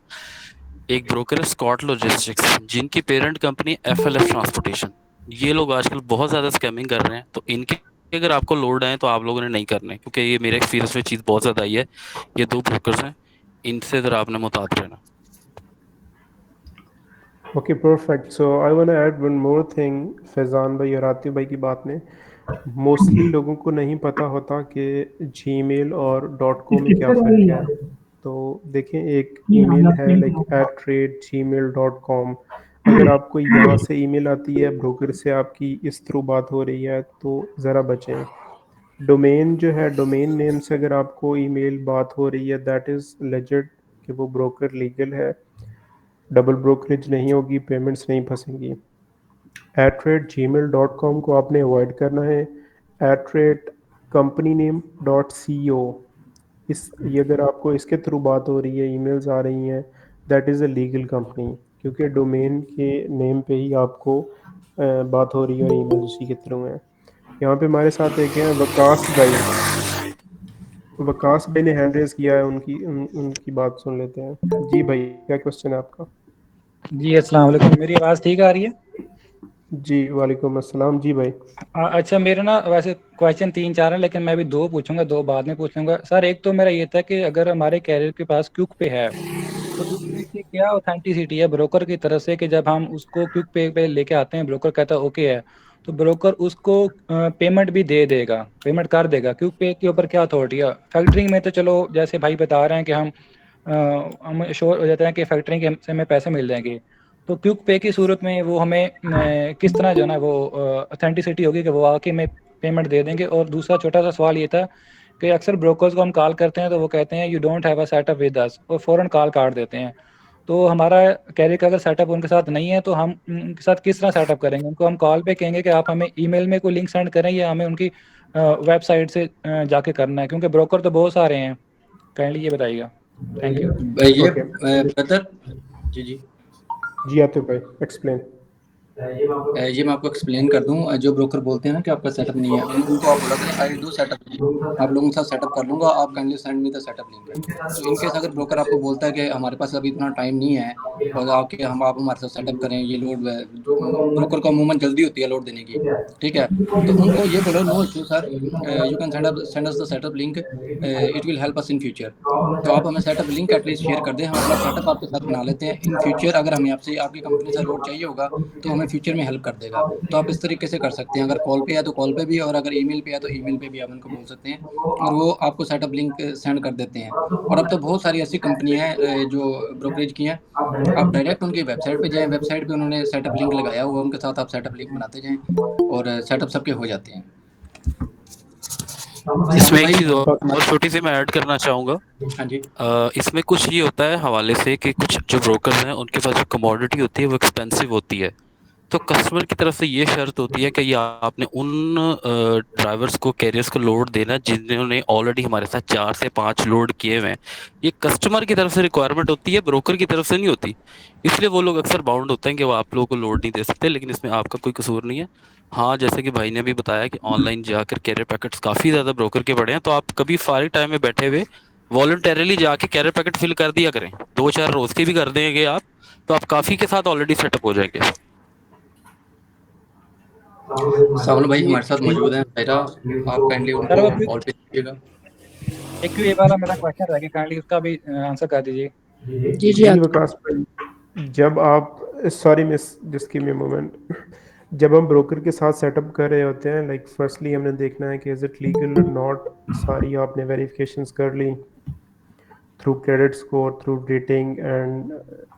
एक ब्रोकर है स्कॉट लॉजिस्टिक्स, जिनकी पेरेंट कंपनी एफएलएफ ट्रांसपोर्टेशन। ये लोग आजकल बहुत ज़्यादा स्कैमिंग कर रहे हैं, तो इनके अगर आपको लोड आए तो आप लोगों ने नहीं करने, क्योंकि ये मेरे एक्सपीरियंस में चीज़ बहुत ज़्यादा आई है। ये 2 ब्रोकर्स हैं, इनसे ज़रा आपने मुताबिक रहना। Okay perfect. So I want to add one more thing Faizan भाई और आतिफ भाई की बात में। मोस्टली लोगों को नहीं पता होता कि जीमेल और डॉट कॉम में क्या फ़र्क है। तो देखें, एक ईमेल है लाइक @gmail.com। अगर आपको यहाँ से ईमेल आती है, ब्रोकर से आपकी इस थ्रू बात हो रही है, तो ज़रा बचें। डोमेन जो है, डोमेन नेम से अगर आपको ईमेल बात हो रही है, दैट इज़ लेजिट कि वो ब्रोकर लीगल है। डबल ब्रोकरेज नहीं होगी, पेमेंट्स नहीं फंसेंगी। @gmail.com को आपने अवॉइड करना है। @company-name.co, इस ये अगर आपको इसके थ्रू बात हो रही है, ईमेल्स आ रही हैं, that is a legal company, क्योंकि डोमेन के नेम पे ही आपको बात हो रही है और ईमेल उसी के थ्रू हैं। यहाँ पे हमारे साथ एक हैं वकास भाई। वकास भाई ने हैंड रेज किया है, उनकी बात सुन लेते हैं। जी भाई, क्या क्वेश्चन है आपका? जी अस्सलाम वालेकुम। मेरी आवाज़ ठीक आ रही है? जी वालेकुम अस्सलाम। जी भाई। अच्छा, मेरे ना वैसे क्वेश्चन 3-4 हैं, लेकिन मैं अभी 2 पूछूंगा, 2 बाद में पूछ लूंगा। सर, एक तो मेरा ये था कि अगर हमारे कैरियर के पास क्विक पे है, तो क्विक पे की क्या ऑथेंटिसिटी है ब्रोकर की तरफ से कि जब हम उसको क्विक पे लेके आते हैं, ब्रोकर कहता है ओके है, तो ब्रोकर उसको पेमेंट भी दे देगा, पेमेंट कर देगा। क्विक पे के ऊपर क्या अथॉरिटी है? फैक्टरिंग में तो चलो, जैसे भाई बता रहे हैं कि हम श्योर हो जाते हैं कि फैक्टरिंग के से हमें पैसे मिल जाएंगे, तो क्विक पे की सूरत में वो हमें किस तरह जो है ना वो ऑथेंटिसिटी होगी कि वो आके हमें पेमेंट दे देंगे? और दूसरा छोटा सा सवाल ये था कि अक्सर ब्रोकर्स को हम कॉल करते हैं तो वो कहते हैं you don't have a setup with us, और फ़ौरन कॉल काट देते हैं। तो हमारा कैरियर का अगर सेटअप उनके साथ नहीं है, तो हम उनके साथ किस तरह सेटअप करेंगे? उनको हम कॉल पे कहेंगे कि आप हमें ईमेल में कोई लिंक सेंड करें, या हमें उनकी वेबसाइट से जाके करना है? क्योंकि ब्रोकर तो बहुत सारे हैं, काइंडली ये बताइएगा। Thank you. ये ओके ब्रदर जी जी जी, आतिफ भाई एक्सप्लेन। ये मैं आपको एक्सप्लेन कर दूं। जो ब्रोकर बोलते हैं ना कि आपका सेटअप नहीं है, उनको आप बोला करें आई डू सेटअप, आप लोगों के साथ सेटअप कर लूंगा, आप kindly send me the setup link. तो इन केस अगर ब्रोकर आपको बोलता है कि हमारे पास अभी इतना टाइम नहीं है और आप हमारे साथ सेटअप करें, ये लोड ब्रोकर को अमूमन जल्दी होती है लोड देने की, ठीक है? तो उनको ये बोलो no issue sir, you can send us the setup link, it will help us in future. तो आप हमें सेटअप लिंक एटलीस्ट शेयर कर दें, हम अपना सेटअप आपके साथ बना लेते हैं। इन फ्यूचर अगर हमें आपसे आपकी कंपनी से लोड चाहिए होगा, तो हमें फ्यूचर में हेल्प कर देगा। तो आप इस तरीके से कर सकते हैं। अगर कॉल पे है तो कॉल पे भी, और अगर ईमेल पे है तो ईमेल पे भी आप उनको बोल सकते हैं, और वो आपको सेटअप लिंक सेंड कर देते हैं। और अब तो बहुत सारी ऐसी कंपनी हैं जो ब्रोकरेज की हैं, आप डायरेक्ट उनकी वेबसाइट पे जाएँ, वेबसाइट पे उन्होंने सेटअप लिंक लगाया हुआ है, उनके साथ आप सेटअप लिंक बनाते जाएँ और सेटअप सबके हो जाते हैं। इसमें सामने एक चीज़ भाई और छोटी सी मैं ऐड करना चाहूँगा। हाँ जी इसमें कुछ ये होता है हवाले से कि कुछ जो ब्रोकर्स हैं उनके पास जो कमोडिटी होती है वो एक्सपेंसिव होती है, तो कस्टमर की तरफ से ये शर्त होती है कि ये आपने उन ड्राइवर्स को, कैरियर्स को लोड देना जिन्होंने ऑलरेडी हमारे साथ 4 से 5 लोड किए हुए हैं। ये कस्टमर की तरफ से रिक्वायरमेंट होती है, ब्रोकर की तरफ से नहीं होती। इसलिए वो लोग अक्सर बाउंड होते हैं कि वो आप लोगों को लोड नहीं दे सकते, लेकिन इसमें आपका कोई कसूर नहीं है। हाँ, जैसे कि भाई ने भी बताया कि ऑनलाइन जाकर कैरियर पैकेट्स काफ़ी ज़्यादा ब्रोकर के पड़े हैं, तो आप कभी फारिग टाइम में बैठे हुए वॉलंटरली जाके कैरियर पैकेट फिल कर दिया करें। 2-4 रोज़ के भी कर देंगे आप, तो आप काफ़ी के साथ ऑलरेडी सेटअप हो जाएंगे। सावन भाई हमारे साथ मौजूद हैं मेरा, आप काइंडली सर उनको वो कॉल पे कीजिएगा। एक ये वाला मेरा क्वेश्चन रह गया, काइंडली उसका भी आंसर कर दीजिए। जी जी विकास भाई, जब आप, sorry miss, just give me a moment. जब हम ब्रोकर के साथ सेटअप कर रहे होते हैं, लाइक फर्स्टली हमने देखना है कि इज़ इट लीगल और नॉट। सारी आपने वेरिफिकेशंस कर ली through credit score, through rating and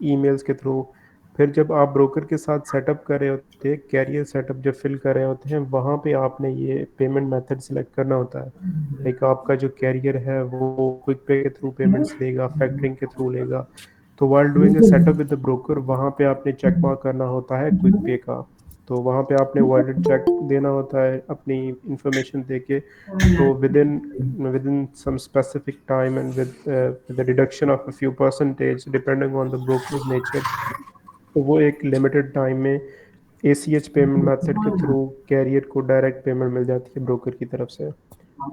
emails के थ्रू। फिर जब आप ब्रोकर के साथ सेटअप कर रहे होते हैं, कैरियर सेटअप जब फिल कर रहे होते हैं, वहाँ पे आपने ये पेमेंट मेथड सेलेक्ट करना होता है। लाइक आपका जो कैरियर है वो क्विक पे के थ्रू पेमेंट्स लेगा, फैक्टरिंग के थ्रू लेगा। तो while doing a setup with the broker, वहाँ पे आपने चेक मार्क करना होता है क्विक पे का। तो वहाँ पे आपने वॉलेट चेक देना होता है अपनी इंफॉर्मेशन दे के। तो within some specific time and with the reduction of a few percentage depending on the broker's nature, तो वो एक लिमिटेड टाइम में ACH पेमेंट मेथड के थ्रू कैरियर को डायरेक्ट पेमेंट मिल जाती है ब्रोकर की तरफ से।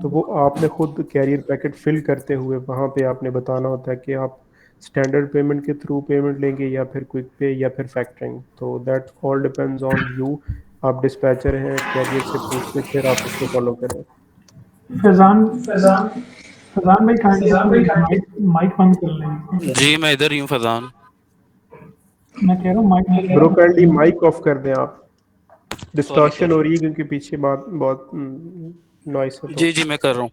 तो वो आपने खुद कैरियर पैकेट फिल करते हुए वहाँ पे आपने बताना होता है कि आप स्टैंडर्ड पेमेंट के थ्रू पेमेंट लेंगे या फिर क्विक पे या फिर फैक्टरिंग। तो that all depends on you. आप डिस्पैचर हैं, कैरियर से पूछ के फिर आप उसको फॉलो करें। फैजान फैजान भाई काइंडली माइक बंद कर लें। जी मैं इधर ही हूँ फैजान। मैं कह रहा हूँ mike bro kindly mike off कर दें आप, डिस्टॉर्शन हो रही है क्योंकि पीछे बात बहुत नॉइस है। तो जी जी मैं कर रहा हूँ।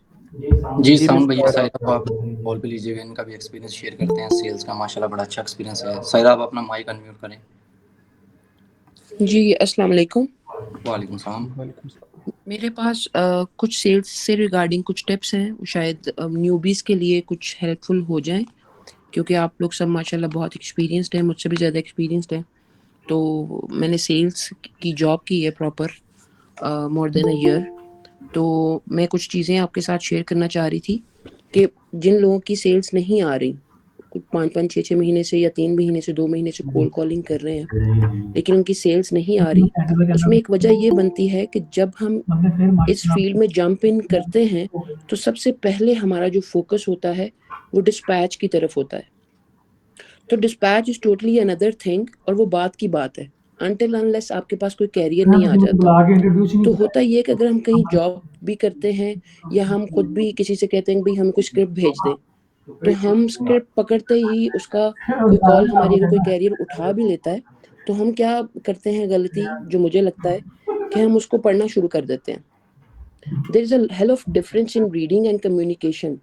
जी साउंड भैया साहिद आप कॉल पे लीजिएगा, इनका भी एक्सपीरियंस शेयर करते हैं सेल्स का। माशाल्लाह बड़ा अच्छा एक्सपीरियंस है। साहिद आप अपना माइक अनम्यूट करें। जी अस्सलाम वालेकुम। वालेकुम सलाम। मेरे पास कुछ सेल्स से रिगार्डिंग कुछ टिप्स हैं, शायद न्यूबीज़ के लिए कुछ हेल्पफुल हो जाएं, क्योंकि आप लोग सब माशाल्लाह बहुत एक्सपीरियंस्ड हैं, मुझसे भी ज़्यादा एक्सपीरियंस्ड हैं। तो मैंने सेल्स की जॉब की है proper more than a year. तो मैं कुछ चीज़ें आपके साथ शेयर करना चाह रही थी कि जिन लोगों की सेल्स नहीं आ रही, कुछ 5-5 6-6 महीने से या 3 महीने से 2 महीने से कोल्ड कॉलिंग कर रहे हैं लेकिन उनकी सेल्स नहीं आ रही, उसमें एक वजह ये बनती है कि जब हम इस फील्ड में जंप इन करते हैं तो सबसे पहले हमारा जो फोकस होता है वो डिस्पैच की तरफ होता है। तो dispatch is totally another thing, और वो बात की बात है अनटिल अनलेस आपके पास कोई कैरियर नहीं आ जाता। तो होता ये है कि अगर हम कहीं जॉब भी करते हैं या हम खुद भी किसी से कहते हैं भाई हमें कोई स्क्रिप्ट भेज दें, तो हम स्क्रिप्ट पकड़ते ही उसका कोई कॉल हमारी अगर कोई कैरियर उठा भी लेता है तो हम क्या करते हैं गलती, जो मुझे लगता है कि हम उसको पढ़ना शुरू कर देते हैं। There is a hell of difference in reading and communication.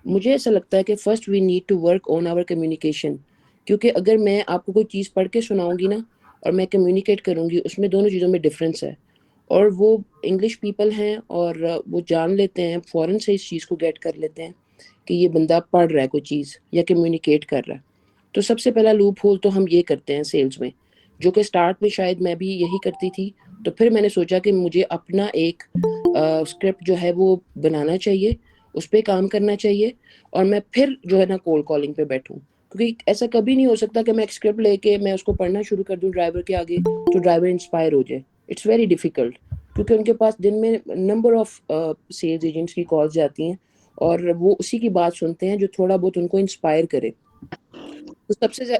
मुझे ऐसा लगता है कि first we need to work on our communication, क्योंकि अगर मैं आपको कोई चीज़ पढ़ के सुनाऊंगी ना और मैं कम्युनिकेट करूंगी, उसमें दोनों चीज़ों में डिफरेंस है। और वो इंग्लिश पीपल हैं और वो जान लेते हैं, फ़ौरन से इस चीज़ को गेट कर लेते हैं कि ये बंदा पढ़ रहा है कोई चीज़ या कम्युनिकेट कर रहा है। तो सबसे पहला लूप होल तो हम ये करते हैं सेल्स में, जो कि स्टार्ट में शायद मैं भी यही करती थी। तो फिर मैंने सोचा कि मुझे अपना एक स्क्रिप्ट जो है वो बनाना चाहिए, उस पर काम करना चाहिए, और मैं फिर जो है ना कोल्ड कॉलिंग पे बैठूं। क्योंकि ऐसा कभी नहीं हो सकता कि मैं एक स्क्रिप्ट लेके मैं उसको पढ़ना शुरू कर दूं ड्राइवर के आगे तो ड्राइवर इंस्पायर हो जाए। इट्स वेरी डिफिकल्ट, क्योंकि उनके पास दिन में नंबर ऑफ सेल्स एजेंट्स की कॉल्स जाती हैं और वो उसी की बात सुनते हैं जो थोड़ा बहुत उनको इंस्पायर करे। तो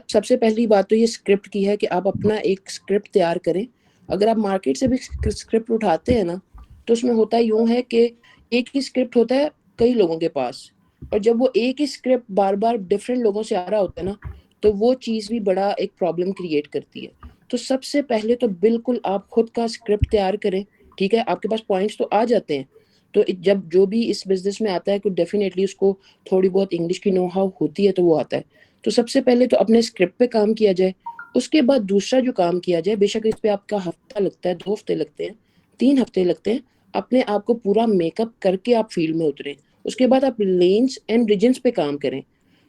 सबसे पहली बात तो ये स्क्रिप्ट की है कि आप अपना एक स्क्रिप्ट तैयार करें। अगर आप मार्केट से भी स्क्रिप्ट उठाते हैं ना, तो उसमें होता यूं है कि एक ही स्क्रिप्ट होता है कई लोगों के पास, और जब वो एक ही स्क्रिप्ट बार बार डिफरेंट लोगों से आ रहा होता है ना, तो वो चीज़ भी बड़ा एक प्रॉब्लम क्रिएट करती है। तो सबसे पहले तो बिल्कुल आप खुद का स्क्रिप्ट तैयार करें। ठीक है, आपके पास पॉइंट्स तो आ जाते हैं, तो जब जो भी इस बिजनेस में आता है तो डेफिनेटली उसको थोड़ी बहुत इंग्लिश की नो हाउ होती है, तो वो आता है। तो सबसे पहले तो अपने स्क्रिप्ट पे काम किया जाए। उसके बाद दूसरा जो काम किया जाए, बेशक इस पे आपका हफ्ता लगता है, 2 हफ्ते लगते हैं, 3 हफ्ते लगते हैं, अपने आप को पूरा मेकअप करके आप फील्ड में उतरें। उसके बाद आप लेन्स एंड रीजन्स पे काम करें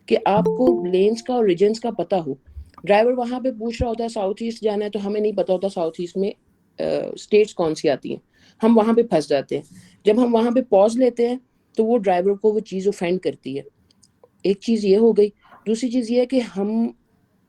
कि आपको लेन्स का और रीजन्स का पता हो। ड्राइवर वहाँ पे पूछ रहा होता है साउथ ईस्ट जाना है, तो हमें नहीं पता होता साउथ ईस्ट में स्टेट्स कौन सी आती हैं, हम वहाँ पे फंस जाते हैं। जब हम वहाँ पे पॉज लेते हैं तो वो ड्राइवर को वो चीज़ ऑफेंड करती है। एक चीज़ ये हो गई। दूसरी चीज़ ये है कि हम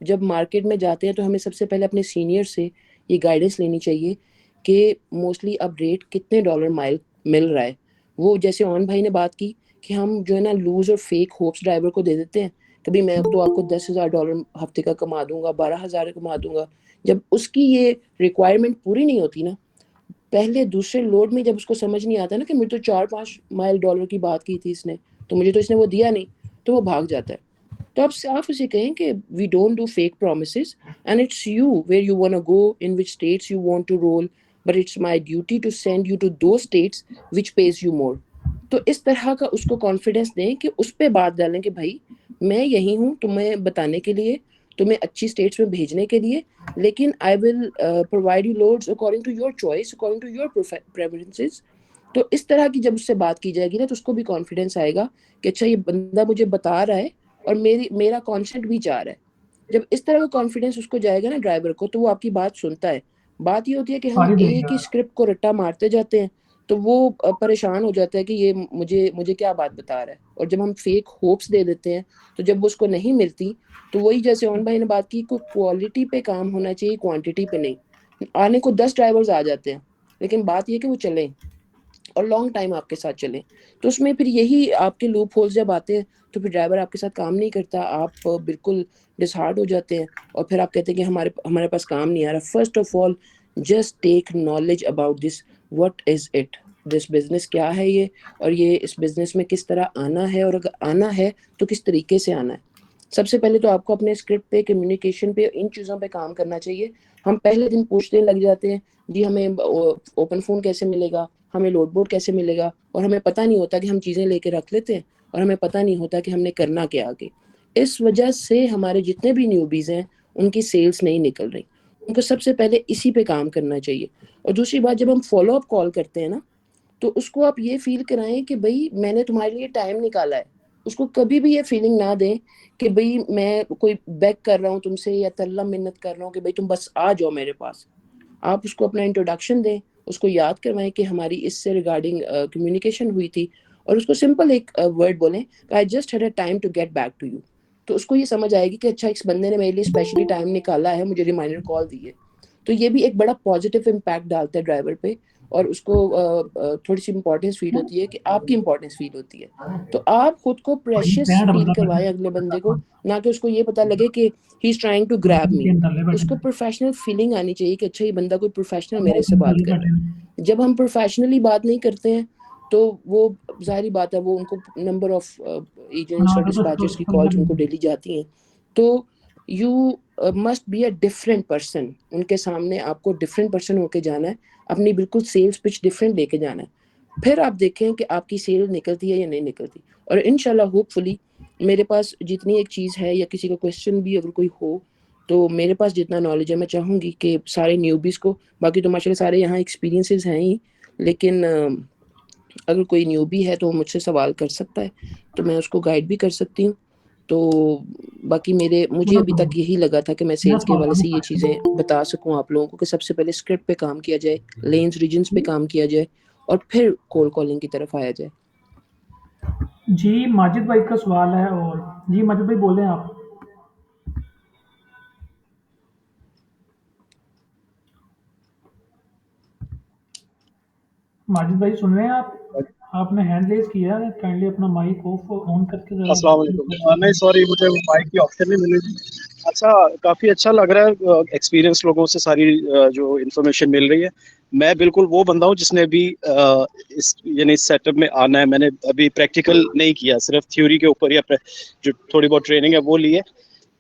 जब मार्केट में जाते हैं तो हमें सबसे पहले अपने सीनियर से ये गाइडेंस लेनी चाहिए कि मोस्टली अब रेट कितने डॉलर माइल मिल रहा है। वो जैसे ऑन भाई ने बात की कि हम जो है ना लूज और फेक होप्स ड्राइवर को दे देते हैं, कभी मैं तो आपको $10,000 हफ्ते का कमा दूंगा, 12,000 कमा दूंगा। जब उसकी ये रिक्वायरमेंट पूरी नहीं होती ना, पहले दूसरे लोड में जब उसको समझ नहीं आता ना कि मेरे तो 4-5 माइल डॉलर की बात की थी इसने, तो मुझे तो इसने वो दिया नहीं, तो वो भाग जाता है। तो आप साफ उसे कहें कि we don't do fake promises and it's you where you want to go, in which states you want to roll, but it's my duty to send you to दो states which pays you more. तो इस तरह का उसको कॉन्फिडेंस दें कि उस पर बात डालें कि भाई मैं यही हूँ तुम्हें बताने के लिए, तुम्हें अच्छी स्टेट्स में भेजने के लिए, लेकिन I will provide you loads according to your choice, according to your preferences. तो इस तरह की जब उससे बात की जाएगी ना, तो उसको भी कॉन्फिडेंस आएगा कि अच्छा ये बंदा मुझे बता रहा है और मेरा कॉन्सेंट भी जा रहा है। जब इस तरह का कॉन्फिडेंस उसको जाएगा ना ड्राइवर को, तो वो आपकी बात सुनता है। बात ये होती है कि हम सारी देख एक ही यार। स्क्रिप्ट को रट्टा मारते जाते हैं, तो वो परेशान हो जाता है कि ये मुझे क्या बात बता रहा है। और जब हम फेक होप्स दे देते हैं, तो जब वो उसको नहीं मिलती, तो वही जैसे ओन भाई ने बात की, कोई क्वालिटी पे काम होना चाहिए, क्वांटिटी पे नहीं। आने को 10 ड्राइवर्स आ जाते हैं, लेकिन बात ये कि वो चलें और लॉन्ग टाइम आपके साथ चलें। तो उसमें फिर यही आपके लूप होल्स जब आते हैं, तो फिर ड्राइवर आपके साथ काम नहीं करता, आप बिल्कुल डिसहार्ट हो जाते हैं और फिर आप कहते हैं कि हमारे पास काम नहीं आ रहा। First of all just take knowledge about this, what is it, this business क्या है ये, और ये इस बिजनेस में किस तरह आना है, और अगर आना है तो किस तरीके से आना है। सबसे पहले तो आपको अपने स्क्रिप्ट पे, कम्युनिकेशन पे, इन चीज़ों पे काम करना चाहिए। हम पहले दिन पूछने लग जाते हैं जी हमें ओपन फोन कैसे मिलेगा, हमें लोड बोर्ड कैसे मिलेगा, और हमें पता नहीं होता कि हम चीज़ें लेके रख लेते हैं और हमें पता नहीं होता कि हमने करना क्या आगे। इस वजह से हमारे जितने भी न्यूबीज हैं उनकी सेल्स नहीं निकल रही। उनको सबसे पहले इसी पे काम करना चाहिए। और दूसरी बात, जब हम फॉलो अप कॉल करते हैं ना, तो उसको आप ये फील कराएं कि भाई मैंने तुम्हारे लिए टाइम निकाला है। उसको कभी भी ये फीलिंग ना दें कि भाई मैं कोई बैक कर रहा हूँ तुमसे या तल्ला मिन्नत कर रहा हूँ कि भाई तुम बस आ जाओ मेरे पास। आप उसको अपना इंट्रोडक्शन दें, उसको याद करवाएं कि हमारी इससे रिगार्डिंग कम्युनिकेशन हुई थी, और उसको सिंपल एक वर्ड बोलें, I just had a time to get back to you. तो उसको ये समझ आएगी कि अच्छा इस बंदे ने मेरे लिए स्पेशली टाइम निकाला है, मुझे रिमाइंडर कॉल दी है। तो ये भी एक बड़ा पॉजिटिव इम्पैक्ट डालता है ड्राइवर पे, और उसको थोड़ी सी इंपॉर्टेंस फील होती है कि आपकी इंपॉर्टेंस फील होती है। तो आप खुद को प्रेशियस फील करवाएं अगले बंदे को, ना कि उसको ये पता लगे कि he is trying to grab me. उसको प्रोफेशनल फीलिंग आनी चाहिए कि अच्छा ये बंदा कोई प्रोफेशनल मेरे से बात कर रहा है। जब हम प्रोफेशनली बात नहीं करते हैं, तो वो जाहिर बात है वो उनको नंबर ऑफ एजेंट्स और डिस्पैचर्स की कॉल्स उनको डेली जाती हैं। तो you must be a different person. उनके सामने आपको डिफरेंट पर्सन होके जाना है, अपनी बिल्कुल सेल्स पिच डिफरेंट लेके जाना है। फिर आप देखें कि आपकी सेल निकलती है या नहीं निकलती। और इंशाल्लाह होपफुली मेरे पास जितनी एक चीज़ है, या किसी का क्वेश्चन भी अगर कोई हो, तो मेरे पास जितना नॉलेज है मैं चाहूँगी कि सारे न्यूबीज़ को, बाकी तो माशाल्लाह सारे यहाँ एक्सपीरियंसेस हैं ही, लेकिन अगर कोई न्यूबी है तो वो मुझसे सवाल कर सकता है, तो मैं उसको गाइड भी कर सकती हूँ। तो बाकी मुझे अभी तक यही लगा था कि मैं सेल्स के हवाले से ये चीज़ें बता सकूँ आप लोगों को कि सबसे पहले स्क्रिप्ट पे काम किया जाए, लेन्स रीजन्स पे काम किया जाए, और फिर कोल्ड कॉलिंग की तरफ आया जाए। जी माजिद भाई का सवाल है, और जी माजिद भाई बोलें आप। माजिद भाई सुन रहे हैं आप? आपने हैंड रेज किया है, काइंडली अपना माइक ऑफ ऑन करके जरा। अस्सलाम वालेकुम। नहीं सॉरी, मुझे माइक की ऑप्शन नहीं मिली थी। अच्छा, काफ़ी अच्छा लग रहा है, एक्सपीरियंस लोगों से सारी जो इन्फॉर्मेशन मिल रही है। मैं बिल्कुल वो बंदा हूँ जिसने भी इस यानी सेटअप में आना है। मैंने अभी प्रैक्टिकल नहीं किया, सिर्फ थ्योरी के ऊपर या जो थोड़ी बहुत ट्रेनिंग है वो ली है।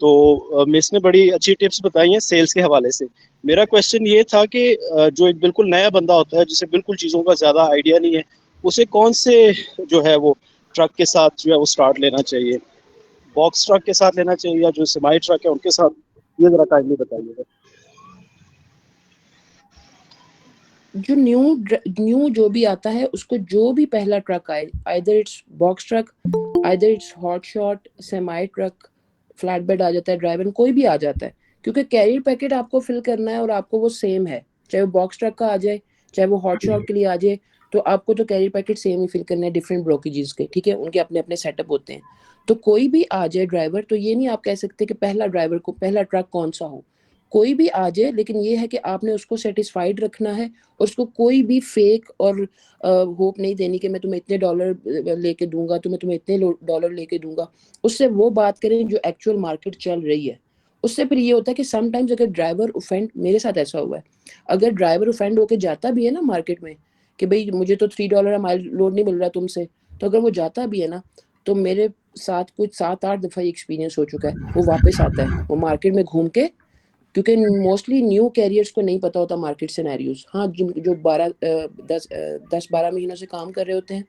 तो मिस ने बड़ी अच्छी टिप्स बताई हैं सेल्स के हवाले से। मेरा क्वेश्चन ये था कि जो एक बिल्कुल नया बंदा होता है जिसे बिल्कुल चीज़ों का ज़्यादा आइडिया नहीं है, उसे कौन से जो है वो ट्रक के साथ जो है वो स्टार्ट लेना चाहिए? बॉक्स ट्रक के साथ लेना चाहिए या जो सेमी ट्रक है उनके साथ? ये जरा काइंडली बताइएगा। जो न्यू जो भी आता है उसको जो भी पहला ट्रक आए, either it's box truck, either it's hot shot, semi truck, flatbed आ जाता है, ड्राइवर कोई भी आ जाता है, क्योंकि कैरियर पैकेट आपको फिल करना है और आपको वो सेम है। चाहे वो बॉक्स ट्रक का आ जाए, चाहे वो हॉट शॉट के लिए आ जाए, तो आपको तो कैरियर पैकेट सेम ही फिल करना है, डिफरेंट ब्रोकेजेस के, ठीक है, उनके अपने अपने सेटअप होते हैं। तो कोई भी आ जाए ड्राइवर, तो ये नहीं आप कह सकते कि पहला ट्रक कौन सा हो। कोई भी आ जाए, लेकिन ये है कि आपने उसको सेटिस्फाइड रखना है, और उसको कोई भी फेक और होप नहीं देनी कि मैं तुम्हें इतने डॉलर लेके दूंगा, तो मैं तुम्हें इतने डॉलर लेके दूंगा। उससे वो बात करें जो एक्चुअल मार्केट चल रही है। उससे फिर ये होता है कि समटाइम्स अगर ड्राइवर ऑफेंड, मेरे साथ ऐसा हुआ है, अगर ड्राइवर ऑफेंड होके जाता भी है ना मार्केट में कि भाई मुझे तो $3 माइल लोड नहीं मिल रहा तुमसे, तो अगर वो जाता भी है ना, तो मेरे साथ कुछ 7-8 दफ़ा एक्सपीरियंस हो चुका है, वो वापस आता है, वो मार्केट में घूम के, क्योंकि मोस्टली न्यू कैरियर्स को नहीं पता होता मार्केट सिनेरियोज। हाँ, जो 10-12 महीनों से काम कर रहे होते हैं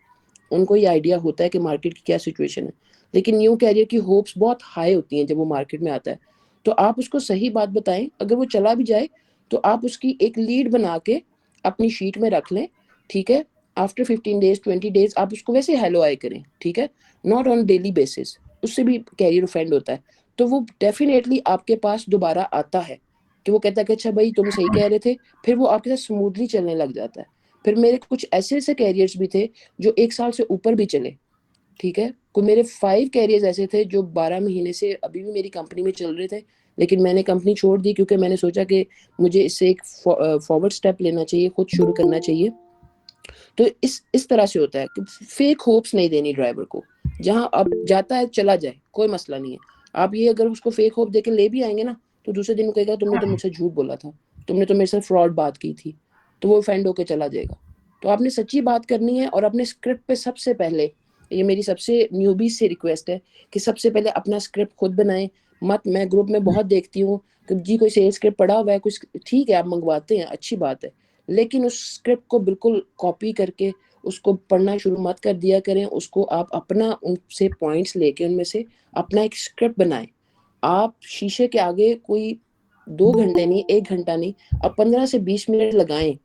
उनको ये आइडिया होता है कि मार्केट की क्या सिचुएशन है, लेकिन न्यू कैरियर की होप्स बहुत हाई होती हैं जब वो मार्केट में आता है। तो आप उसको सही बात बताएं, अगर वो चला भी जाए तो आप उसकी एक लीड बना के अपनी शीट में रख लें, ठीक है। आफ्टर 15 डेज 20 डेज आप उसको वैसे हेलो आए करें, ठीक है, नॉट ऑन डेली बेसिस, उससे भी कैरियर ऑफेंड होता है। तो वो डेफिनेटली आपके पास दोबारा आता है कि वो कहता है कि अच्छा भाई तुम सही कह रहे थे, फिर वो आपके साथ स्मूथली चलने लग जाता है। फिर मेरे कुछ ऐसे ऐसे कैरियर्स भी थे जो 1 साल से ऊपर भी चले, ठीक है। कोई मेरे 5 कैरियर्स ऐसे थे जो 12 महीने से अभी भी मेरी कंपनी में चल रहे थे, लेकिन मैंने कंपनी छोड़ दी क्योंकि मैंने सोचा कि मुझे इससे एक फॉरवर्ड स्टेप लेना चाहिए, खुद शुरू करना चाहिए। तो इस तरह से होता है कि फेक होप्स नहीं देनी ड्राइवर को, जहां अब जाता है चला जाए, कोई मसला नहीं है। आप ये अगर उसको फेक होप देके ले भी आएंगे ना, तो दूसरे दिन वो कहेगा तुमने तो मुझसे झूठ बोला था, तुमने तो मेरे साथ फ्रॉड बात की थी, तो वो ऑफेंड होके चला जाएगा। तो आपने सच्ची बात करनी है, और अपने स्क्रिप्ट पे सबसे पहले, ये मेरी सबसे न्यूबीज से रिक्वेस्ट है कि सबसे पहले अपना स्क्रिप्ट खुद बनाएं मत। मैं ग्रुप में बहुत देखती हूँ कि जी कोई सेल्स स्क्रिप्ट पढ़ा हुआ है कुछ, ठीक है आप मंगवाते हैं, अच्छी बात है, लेकिन उस स्क्रिप्ट को बिल्कुल कॉपी करके उसको पढ़ना शुरू मत कर दिया करें। उसको आप अपना उनसे पॉइंट्स लेके उनमें से अपना एक स्क्रिप्ट बनाएं। आप शीशे के आगे कोई 2 घंटे नहीं, 1 घंटा नहीं, अब 15 से 20 मिनट लगाएं।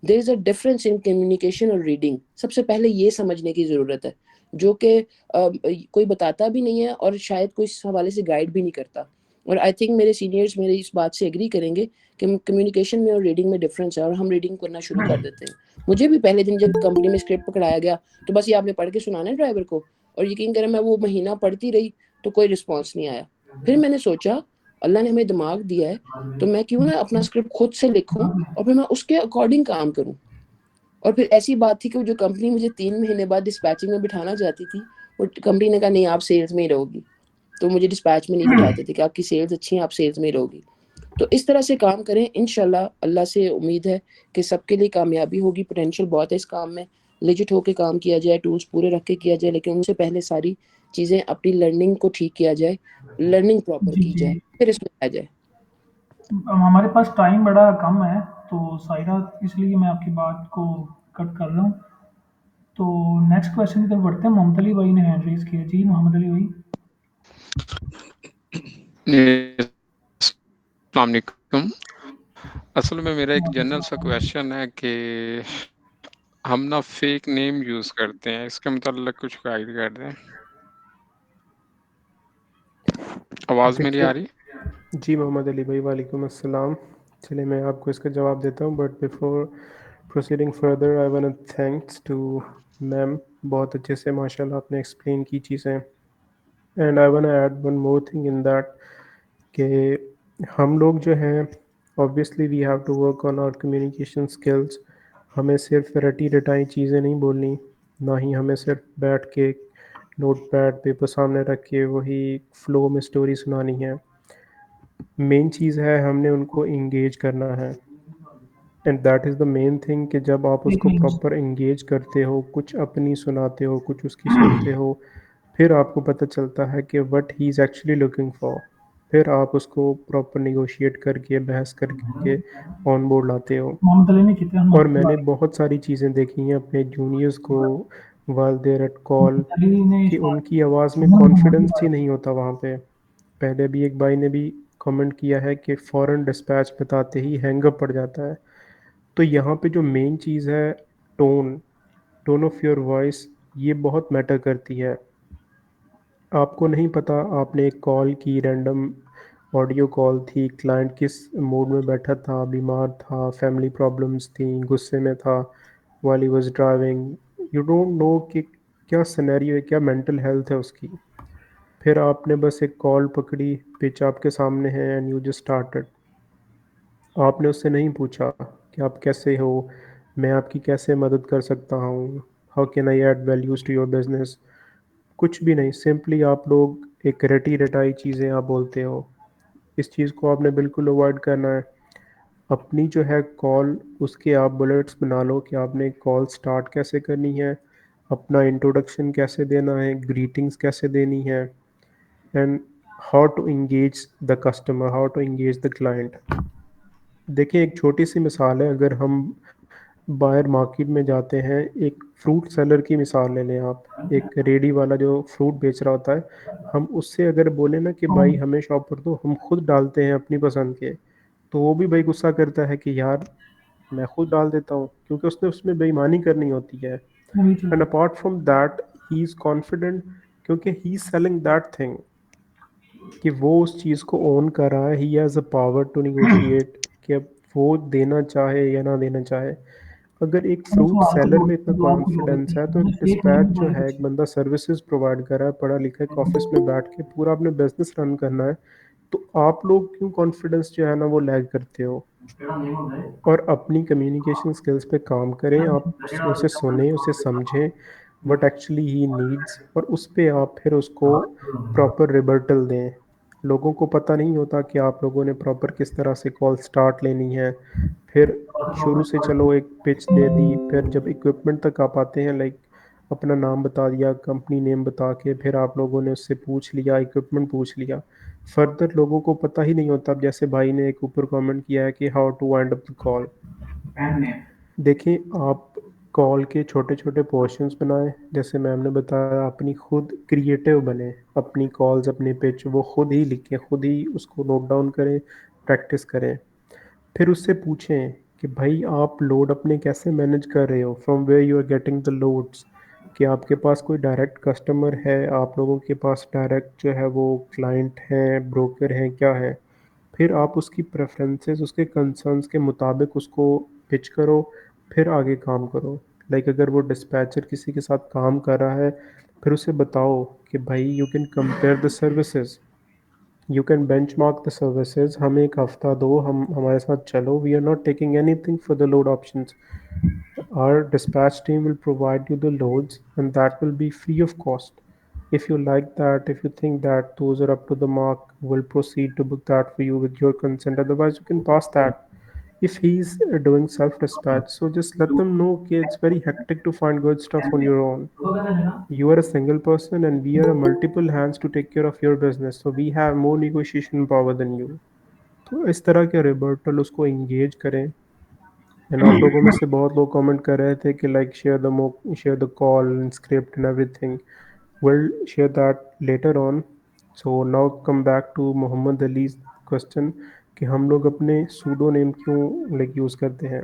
There is a difference in communication और रीडिंग, सबसे पहले ये समझने की जरूरत है, जो कि कोई बताता भी नहीं है और शायद कोई इस हवाले से गाइड भी नहीं करता। और आई थिंक मेरे सीनियर्स मेरे इस बात से एग्री करेंगे कि कम्युनिकेशन में और रीडिंग में डिफरेंस है, और हम रीडिंग करना शुरू कर देते हैं। मुझे भी पहले दिन जब कंपनी में स्क्रिप्ट पकड़ाया गया तो बस ये आपने पढ़ के सुनाना है ड्राइवर को, और यकीन करें मैं वो महीना पढ़ती रही तो कोई रिस्पॉन्स नहीं आया। फिर मैंने सोचा अल्लाह ने हमें दिमाग दिया है तो मैं क्यों ना अपना स्क्रिप्ट खुद से लिखूं और फिर मैं उसके अकॉर्डिंग काम करूं। और फिर ऐसी बात थी कि जो कंपनी मुझे 3 महीने बाद डिस्पैचिंग में बिठाना चाहती थी, वो कंपनी ने कहा नहीं आप सेल्स में ही रहोगी, तो मुझे डिस्पैच में नहीं बिठाते थे कि आपकी सेल्स अच्छी है आप सेल्स में ही रहोगी। तो इस तरह से काम करें, इंशाल्लाह अल्लाह से उम्मीद है कि सबके लिए कामयाबी होगी। पोटेंशियल बहुत है इस काम में, लेजिट होके काम किया जाए, टूल्स पूरे रख के किया जाए, लेकिन उनसे पहले सारी चीज़ें अपनी लर्निंग को ठीक किया जाए, लर्निंग प्रॉपर जी की जी। जाए, फिर इसमें आ जाए। हमारे पास टाइम बड़ा कम है, तो सायरा इसलिए मैं आपकी बात को कट कर रहा हूँ। तो नेक्स्ट क्वेश्चन की तरफ बढ़ते हैं। मोहम्मद अली भाई ने हैंड रेज किया। जी मोहम्मद अली भाई। अस्सलाम वालेकुम। असल में मेरा एक जनरल सा क्वेश्चन है कि हम ना फेक नेम यूज़ करते हैं, इसके मुताल्लिक कुछ गाइड कर दें। आवाज़ मेरी आ देखिए रही? जी मोहम्मद अली भाई, वालेकुम अस्सलाम। चलिए मैं आपको इसका जवाब देता हूँ, but before proceeding further I want to thanks to ma'am, बहुत अच्छे से माशाल्लाह आपने एक्सप्लेन की चीज़ें। And I want to add one more thing in that कि हम लोग जो हैं obviously we have to work on our communication skills. हमें सिर्फ रटी रटाई चीज़ें नहीं बोलनी, ना ही हमें सिर्फ बैठ के नोट पैड पेपर सामने रख के वही फ्लो में स्टोरी सुनानी है। मेन चीज़ है हमने उनको इंगेज करना है, and that is the main thing कि जब आप उसको प्रॉपर इंगेज करते हो, कुछ अपनी सुनाते हो, कुछ उसकी सुनते हो, फिर आपको पता चलता है कि what he is actually looking for. फिर आप उसको प्रॉपर नेगोशिएट करके बहस करके ऑन बोर्ड लाते हो। मोहम्मद अली ने कितने हम और आपकी मैंने बात बहुत सारी चीज़ें देखी हैं अपने जूनियर्स को वाल देयर एट कॉल अली ने इस कि बात उनकी आवाज़ में मोहम्मद अली कॉन्फिडेंस ही नहीं होता वहाँ पे। पहले भी एक भाई ने भी कमेंट किया है कि फ़ौरन डिस्पैच बताते ही हैंग अप पड़ जाता है। तो यहाँ पे जो मेन चीज़ है tone, tone of your voice, ये बहुत मैटर करती है। आपको नहीं पता, आपने एक कॉल की, रैंडम ऑडियो कॉल थी, क्लाइंट किस मूड में बैठा था, बीमार था, फैमिली प्रॉब्लम्स थी, गुस्से में था while he was driving, you don't know कि क्या सिनेरियो है, क्या मेंटल हेल्थ है उसकी। फिर आपने बस एक कॉल पकड़ी, पिच आपके सामने है एंड यू जस्ट स्टार्टेड। आपने उससे नहीं पूछा कि आप कैसे हो, मैं आपकी कैसे मदद कर सकता हूँ, how can I add values to your business. कुछ भी नहीं, सिंपली आप लोग एक रटी रटाई चीज़ें आप बोलते हो। इस चीज़ को आपने बिल्कुल अवॉइड करना है। अपनी जो है कॉल, उसके आप बुलेट्स बना लो कि आपने कॉल स्टार्ट कैसे करनी है, अपना इंट्रोडक्शन कैसे देना है, ग्रीटिंग्स कैसे देनी है, and how to engage the customer, how to engage the client. देखिए एक छोटी सी मिसाल है, अगर हम बाहर मार्केट में जाते हैं, एक फ्रूट सेलर की मिसाल ले लें आप, एक रेडी वाला जो फ्रूट बेच रहा होता है, हम उससे अगर बोले ना कि भाई हमें शॉप पर दो, हम खुद डालते हैं अपनी पसंद के, तो वो भी भाई गुस्सा करता है कि यार मैं खुद डाल देता हूँ, क्योंकि उसने उसमें बेईमानी करनी होती है। And apart from that he is confident, क्योंकि he is selling that thing, कि वो उस चीज़ को ओन कर रहा है, he has a power to negotiate कि अब वो देना चाहे या ना देना चाहे। अगर एक फ्रूट सेलर में इतना कॉन्फिडेंस है, तो एक डिस्पैच जो है, एक बंदा सर्विसेज प्रोवाइड कर रहा है, पढ़ा लिखा है, ऑफिस में बैठ के पूरा अपने बिजनेस रन करना है, तो आप लोग क्यों कॉन्फिडेंस जो है ना वो लैग करते हो? और अपनी कम्युनिकेशन स्किल्स पे काम करें, आप उसे सुने, उसे समझें व्हाट एक्चुअली ही नीड्स, और उस पे आप फिर उसको प्रॉपर रिबर्टल दें। लोगों को पता नहीं होता कि आप लोगों ने प्रॉपर किस तरह से कॉल स्टार्ट लेनी है, फिर शुरू से चलो एक पिच दे दी, फिर जब इक्विपमेंट तक आप आते हैं, लाइक अपना नाम बता दिया, कंपनी नेम बता के, फिर आप लोगों ने उससे पूछ लिया, इक्विपमेंट पूछ लिया, फर्दर लोगों को पता ही नहीं होता। अब जैसे भाई ने एक ऊपर कमेंट किया है कि how to wind up the call, देखिए आप कॉल के छोटे छोटे पोर्शंस बनाएं, जैसे मैम ने बताया, अपनी खुद क्रिएटिव बने, अपनी कॉल्स, अपनी पिच वो खुद ही लिखें, खुद ही उसको नोट डाउन करें, प्रैक्टिस करें। फिर उससे पूछें कि भाई आप लोड अपने कैसे मैनेज कर रहे हो, from where you are getting the loads, कि आपके पास कोई डायरेक्ट कस्टमर है, आप लोगों के पास डायरेक्ट जो है वो क्लाइंट हैं, ब्रोकर हैं, क्या है। फिर आप उसकी प्रेफरेंसेस, उसके कंसर्न्स के मुताबिक उसको पिच करो, फिर आगे काम करो। लाइक अगर वो डिस्पैचर किसी के साथ काम कर रहा है, फिर उसे बताओ कि भाई you can compare the services, you can benchmark the services, हमें एक हफ्ता दो, हम हमारे साथ चलो, we are not taking anything for the load options, our dispatch team will provide you the loads and that will be free of cost. If you like that, if you think that those are up to the mark, we'll proceed to book that for you with your consent. Otherwise, you can pass that. If he's doing self dispatch, so just let them know that it's very hectic to find good stuff on your own. You are a single person and we are a multiple hands to take care of your business. So we have more negotiation power than you. तो इस तरह के रिबर्टल उसको इंगेज करें। एंड आप लोगों में से बहुत लोग कमेंट कर रहे थे कि like share the call and script and everything, will share that later on. So now come back to Mohammad Ali question कि हम लोग अपने सूडो नेम क्यों लाइक यूज़ करते हैं।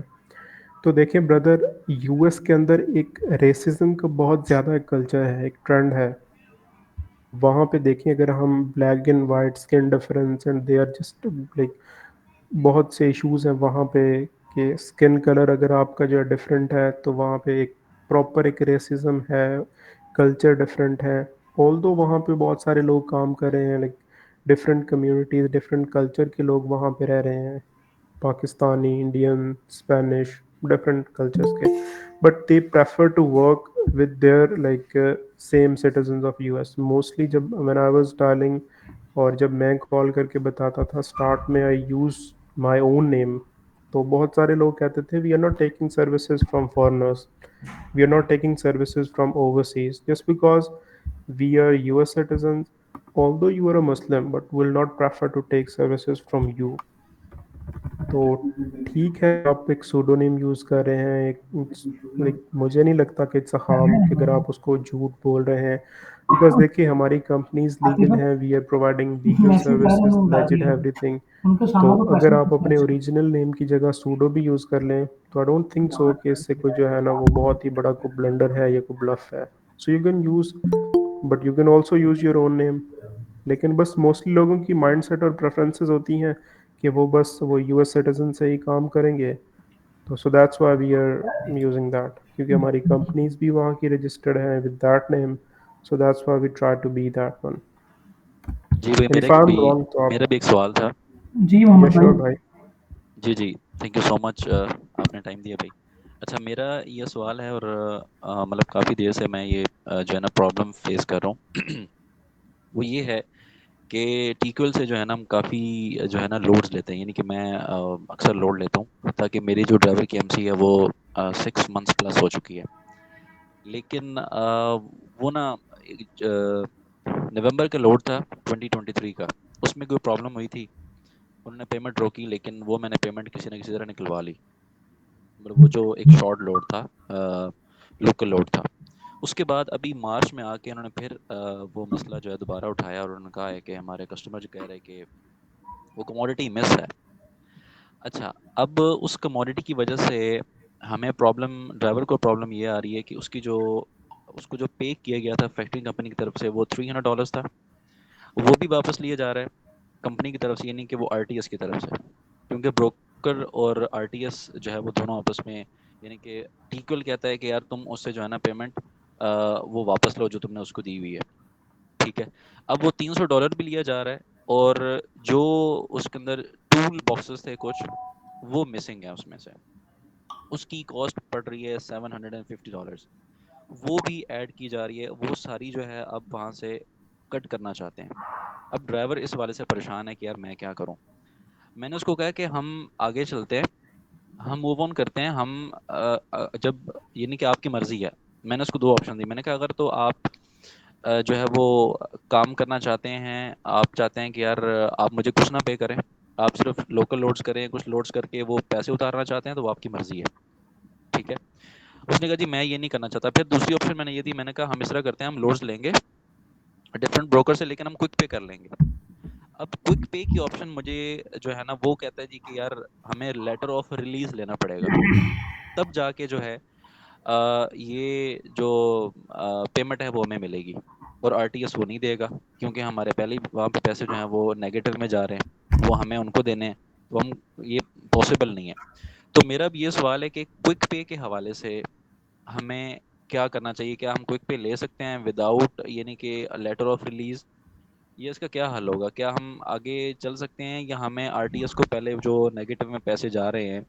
तो देखें ब्रदर, यूएस के अंदर एक रेसिज्म का बहुत ज़्यादा एक कल्चर है, एक ट्रेंड है। वहाँ पे देखें, अगर हम black and white skin difference and they are just like बहुत से इश्यूज हैं वहाँ पे, कि स्किन कलर अगर आपका जो है डिफरेंट है, तो वहाँ पे एक प्रॉपर एक रेसिज्म है, कल्चर डिफरेंट है। ऑल्दो वहाँ पे बहुत सारे लोग काम कर रहे हैं, like different communities, different culture के लोग वहाँ पे रह रहे हैं, Pakistani, Indian, Spanish, different cultures के, but they prefer to work with their like same citizens of US. Mostly जब व्हेन आई वाज डायलिंग और जब मैं कॉल करके बताता था स्टार्ट में, I use my own name, तो बहुत सारे लोग कहते थे we are not taking services from foreigners, we are not taking services from overseas, just because we are US citizens, although you are a Muslim but will not prefer to take services from you। तो ठीक है, आप एक सूडोनेम यूज़ कर रहे हैं, एक लाइक मुझे नहीं लगता कि इट्स हार्म कि अगर आप उसको झूठ बोल रहे हैं, बिकॉज देखिए हमारी कंपनीज लीगल हैं, we are providing legal services, legit है एवरीथिंग। तो अगर आप अपने ओरिजिनल नेम की जगह सूडो भी यूज़ कर लें, तो आई डोंट थिंक सो कि इससे कोई जो है ना वो बहुत ही बड़ा कोई ब्लंडर है या कोई ब्लफ है। So you can use, but you can also use your own name. लेकिन बस मोस्टली लोगों की माइंडसेट और प्रेफरेंसेस होती हैं कि वो बस वो यूएस सिटीजन से ही काम करेंगे, तो so that's why we are using that, क्योंकि हमारी कंपनीज भी वहाँ की रजिस्टर्ड हैं with that name, so that's why we try to be that one. जी भाई, and if I am wrong तो मेरा आप, भी एक सवाल था। जी या मोहम्मद श्योर भाई। भाई। जी जी, थैंक यू सो मच, आपने टाइम दिया भाई। अच्छा, मेरा ये सवाल है, और मतलब काफ़ी देर से मैं ये जो है ना प्रॉब्लम फेस कर रहा हूँ वो ये है कि टीक्वल से जो है ना हम काफ़ी जो है ना लोड्स लेते हैं, यानी कि मैं अक्सर लोड लेता हूँ, ताकि मेरी जो ड्राइवर की एमसी है वो 6 मंथ्स प्लस हो चुकी है। लेकिन वो ना नवंबर का लोड था 2023 का, उसमें कोई प्रॉब्लम हुई थी, उन्होंने पेमेंट रोकी, लेकिन वो मैंने पेमेंट किसी न किसी तरह निकलवा ली। मतलब वो जो एक शॉर्ट लोड था, लोकल लोड था। उसके बाद अभी मार्च में आके उन्होंने फिर वो मसला जो है दोबारा उठाया और उन्होंने कहा है कि हमारे कस्टमर जो कह रहे हैं कि वो कमोडिटी मिस है। अच्छा, अब उस कमोडिटी की वजह से हमें प्रॉब्लम, ड्राइवर को प्रॉब्लम ये आ रही है कि उसको जो पे किया गया था फैक्ट्री कंपनी की तरफ से वो $300 था, वो भी वापस लिया जा रहा है कंपनी की तरफ से, यानी कि वो आरटीएस की तरफ से, क्योंकि ब्रोकर और आरटीएस जो है वो दोनों आपस में, यानी कि टीक्वल कहता है कि यार तुम उससे जो है ना पेमेंट वो वापस लो जो तुमने उसको दी हुई है, ठीक है। अब वो $300 भी लिया जा रहा है और जो उसके अंदर टूल बॉक्सेस थे कुछ, वो मिसिंग है उसमें से, उसकी कॉस्ट पड़ रही है $750, वो भी ऐड की जा रही है, वो सारी जो है अब वहाँ से कट करना चाहते हैं। अब ड्राइवर इस वाले से परेशान है कि यार मैं क्या करूं। मैंने उसको कहा कि हम आगे चलते हैं, हम मूव ऑन करते हैं, हम जब, यानी कि आपकी मर्जी है। मैंने उसको दो ऑप्शन दी, मैंने कहा अगर तो आप जो है वो काम करना चाहते हैं, आप चाहते हैं कि यार आप मुझे कुछ ना पे करें, आप सिर्फ लोकल लोड्स करें, कुछ लोड्स करके वो पैसे उतारना चाहते हैं, तो वो आपकी मर्जी है, ठीक है। उसने कहा जी मैं ये नहीं करना चाहता। फिर दूसरी ऑप्शन मैंने ये दी, मैंने कहा हम इस तरह करते हैं, हम लोड्स लेंगे डिफरेंट ब्रोकर से, लेकिन हम क्विक पे कर लेंगे। अब क्विक पे की ऑप्शन मुझे जो है ना वो कहता है जी कि यार हमें लेटर ऑफ रिलीज लेना पड़ेगा, तब जाके जो है ये जो पेमेंट है वो हमें मिलेगी, और आरटीएस वो नहीं देगा, क्योंकि हमारे पहले ही वहाँ पे पैसे जो हैं वो नेगेटिव में जा रहे हैं, वो हमें उनको देने हैं, तो हम, ये पॉसिबल नहीं है। तो मेरा भी ये सवाल है कि क्विक पे के हवाले से हमें क्या करना चाहिए, क्या हम क्विक पे ले सकते हैं विदाउट, यानी कि लेटर ऑफ रिलीज, ये इसका क्या हल होगा, क्या हम आगे चल सकते हैं, या हमें आरटीएस को पहले जो नेगेटिव में पैसे जा रहे हैं,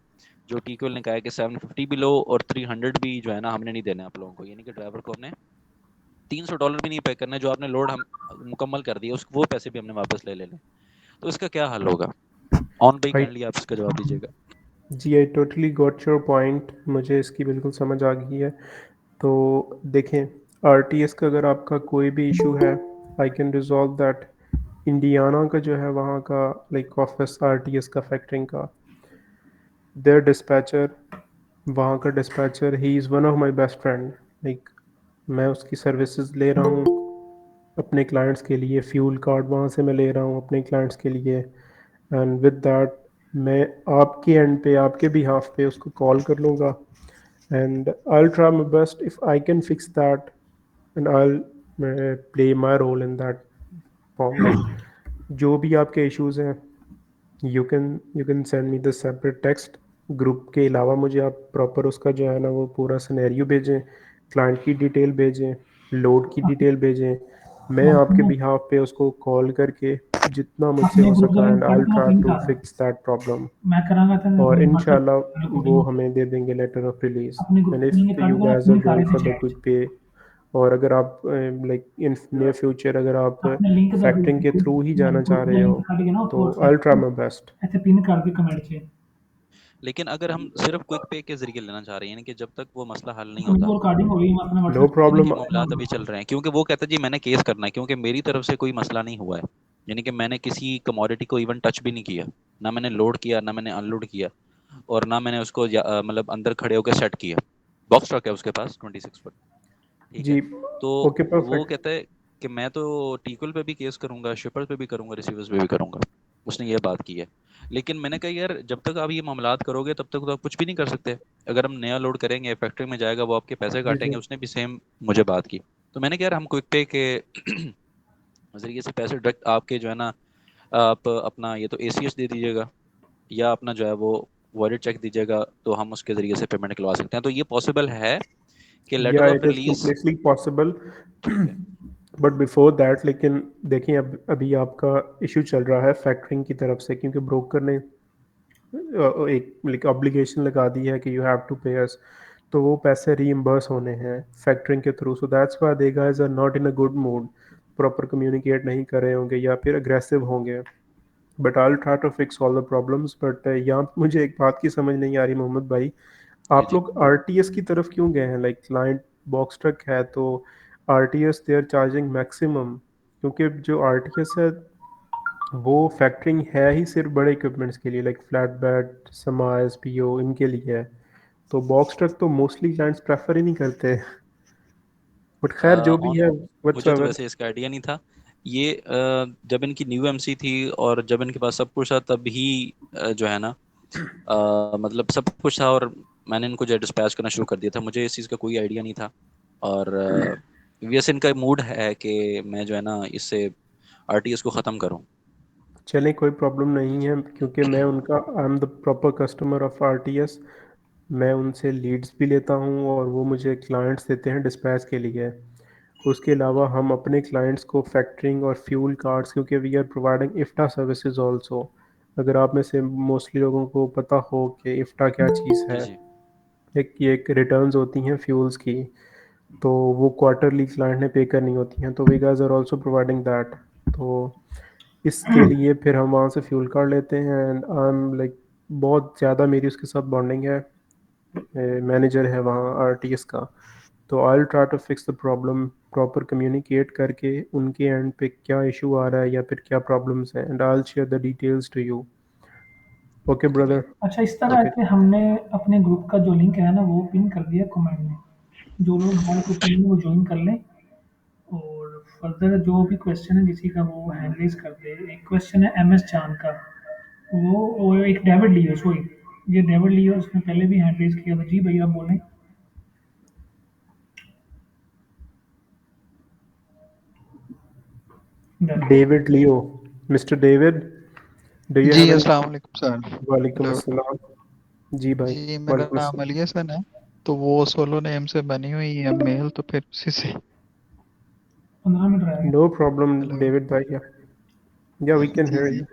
जो टीक्वल ने कहा है कि 750 भी लो और 300 भी जो है ना हमने नहीं देना आप लोगों को, यानी कि ड्राइवर को हमने $300 भी नहीं पे करना है, जो आपने लोड हम मुकम्मल कर दिया उस वो पैसे भी हमने वापस ले लेने। तो इसका क्या हल होगा? ऑन भाई Right. काइंडली आप इसका जवाब दीजिएगा। जी, I totally got your point, मुझे इसकी बिल्कुल समझ आ गई है। तो देखें, आरटीएस का अगर आपका कोई भी इशू है, I can resolve that. Indiana का जो है वहाँ का लाइक ऑफिस आरटीएस का फैक्टरिंग का, देयर डिस्पैचर, वहाँ का dispatcher he is one of my best friend. Like मैं उसकी सर्विसेज ले रहा हूँ अपने क्लाइंट्स के लिए, फ्यूल कार्ड वहाँ से मैं ले रहा हूँ अपने क्लाइंट्स के लिए, एंड विद दैट मैं आपके एंड पे, आपके बिहाफ पे उसको कॉल कर लूँगा, and I will try my best if I can fix that, and I will play my role in that form. Like जो भी आपके इश्यूज़ हैं, you can send me the separate text. Group के अलावा मुझे आप प्रॉपर उसका जो है ना वो पूरा सिनेरियो भेजें, क्लाइंट की डिटेल भेजें, लोड की डिटेल भेजें, मैं आपके बिहाफ पे उसको कॉल करके जितना मुझसे अपने हो ग्रुप सका, वाले एंड आई विल पढ़ना ट्राई नहीं टू कर रहा फिक्स दैट प्रॉब्लम, मैं करांगा था और व्हाट्सएप इंशाल्लाह वो रिकॉर्डिंग हमें दे देंगे लेटर ऑफ रिलीज। अपने ग्रुप एंड में इफ़ निकाल यू कर गाइस आर निकाले गोइंग थे फॉर द चैट क्विक पे, और अगर आप लाइक इन नियर फ्यूचर अगर आप अपने लिंक का फैक्टरिंग के थ्रू ही जाना चाह ग्रुप रहे लिंक हो, ਕੱਢ ਕੇ ਨਾ तो ਉੱਥੋਂ आई will try WhatsApp my best. ਇੱਥੇ ਪਿਨ ਕਰ ਦੇ ਕਮੈਂਟ 'ਚ लेकिन अगर हम सिर्फ क्विक पे के जरिए लेना चाह रहे हैं, यानी कि जब तक वो मसला हल नहीं ग्रुप होता, रिकॉर्डिंग हो गई मैं अपने नो WhatsApp यानी कि प्रॉब्लम। मामलात अभी चल रहे हैं, क्योंकि वो कहता है जी मैंने केस करना है, क्योंकि मेरी तरफ से कोई मसला नहीं हुआ है, यानी कि मैंने किसी कमोडिटी को इवन टच भी नहीं किया, ना मैंने लोड किया, ना मैंने अनलोड किया, और ना मैंने उसको मतलब अंदर खड़े होकर सेट किया। बॉक्स ट्रक है उसके पास 26 फुट, ठीक है। जी, तो ओके, वो परफेक्ट। कहता है कि मैं तो टीक्वल पे भी केस करूंगा, शिपर पे भी करूंगा, रिसीवर्स पे भी करूंगा, उसने ये बात की है। लेकिन मैंने कहा यार जब तक आप ये मामलात करोगे तब तक तो आप कुछ भी नहीं कर सकते। अगर हम नया लोड करेंगे, फैक्ट्री में जाएगा, वो आपके पैसे जी काटेंगे, जी उसने भी सेम मुझे बात की। तो मैंने कहा यार हम क्विक पे के जरिए से पैसे डायरेक्ट आपके जो है ना, आप अपना ये तो एसीएस दे दीजिएगा, या अपना जो है वो वॉलेट चेक दीजिएगा, तो हम उसके जरिए से पेमेंट निकलवा सकते हैं। तो ये पॉसिबल है कि या later of it is release, completely possible. ठीक है। बट बिफोर दैट, लेकिन देखिए अभी आपका इशू चल रहा है फैक्टरिंग की तरफ से, क्योंकि ब्रोकर ने एक ऑब्लिगेशन लगा दी है कि यू हैव टू पे अस, तो वो पैसे रीइम्बर्स होने हैं फैक्टरिंग के थ्रू। So that's why they guys are not in a good mood, proper communicate नहीं कर रहे होंगे या फिर अग्रेसिव होंगे। But I will try to fix all the problems. But यहाँ पे मुझे एक बात की समझ नहीं आ रही मोहम्मद भाई, जी आप जी। लोग आरटीएस की तरफ क्यों गए हैं? लाइक क्लाइंट बॉक्स ट्रक है तो RTS they are charging maximum, क्योंकि जो आरटीएस है वो फैक्टरिंग है ही सिर्फ बड़े इक्विपमेंट्स के लिए, लाइक फ्लैट बेड, समाज, पीओ, इनके लिए है। तो बॉक्स ट्रक तो मोस्टली क्लाइंट्स प्रेफर ही नहीं करते, बट खैर जो भी ऑन है मुझे तो व्हाटसोएवर। वैसे इसका आइडिया नहीं था। ये जब इनकी न्यू एमसी थी और जब इनके पास सब कुछ था तब ही जो है ना मतलब सब कुछ था और मैंने इनको जो है डिस्पैच करना शुरू कर दिया था। मुझे इस चीज़ का कोई आइडिया नहीं था। और वैसे इनका मूड है कि मैं जो है ना इससे आरटीएस को ख़त्म करूं। चलें कोई प्रॉब्लम नहीं है, क्योंकि मैं उनका I am the proper customer of RTS. मैं उनसे लीड्स भी लेता हूँ और वो मुझे क्लाइंट्स देते हैं डिस्पैच के लिए। उसके अलावा हम अपने क्लाइंट्स को फैक्टरिंग और फ्यूल कार्ड्स, क्योंकि we are providing IFTA services also. अगर आप में से मोस्टली लोगों को पता हो कि इफ्टा क्या चीज़ जी है, जी। एक रिटर्न्स होती हैं फ्यूल्स की, तो वो क्वार्टरली क्लाइंट ने पे करनी होती हैं, तो we guys are also providing that. तो इसके लिए फिर हम वहाँ से फ्यूल कार्ड लेते हैं एंड आई एम लाइक बहुत ज़्यादा मेरी उसके साथ बॉन्डिंग है। मैनेजर है वहाँ आरटीएस का, तो I will try to fix the problem, proper communicate करके उनके एंड पे क्या इशू आ रहा है या फिर क्या प्रॉब्लम्स हैं, and I will share the details to you. Okay okay भाई। ब्रदर। अच्छा, इस तरह है ओके कि हमने अपने ग्रुप का जो लिंक है ना वो पिन कर दिया कमेंट में। जो लोग हमारे ग्रुप में हैं, वो ज्वाइन कर लें। और फर्दर जो भी क्वेश्चन है किसी का वो हैंड रेज कर दे। एक क्वेश्चन है एम एस चांद का, वो एक डेविड लियो, सॉरी, ये डेविड लियो, उसने पहले भी हैंड रेज किया था। जी भैया आप बोलें। David Leo, mister David, do you जी, हैव एनी? अस्सलाम वालेकुम सर। वालेकुम हेलो। अस्सलाम। जी भाई। जी, मेरा वालेकुम नाम अस्सलाम। अलियसन है। तो वो सोलो नेम से बनी हुई है मेल, तो फिर उसी से। 15 मिनट रह गए। No problem hello. डेविड भाई, या वी कैन जी हियर जी। यू।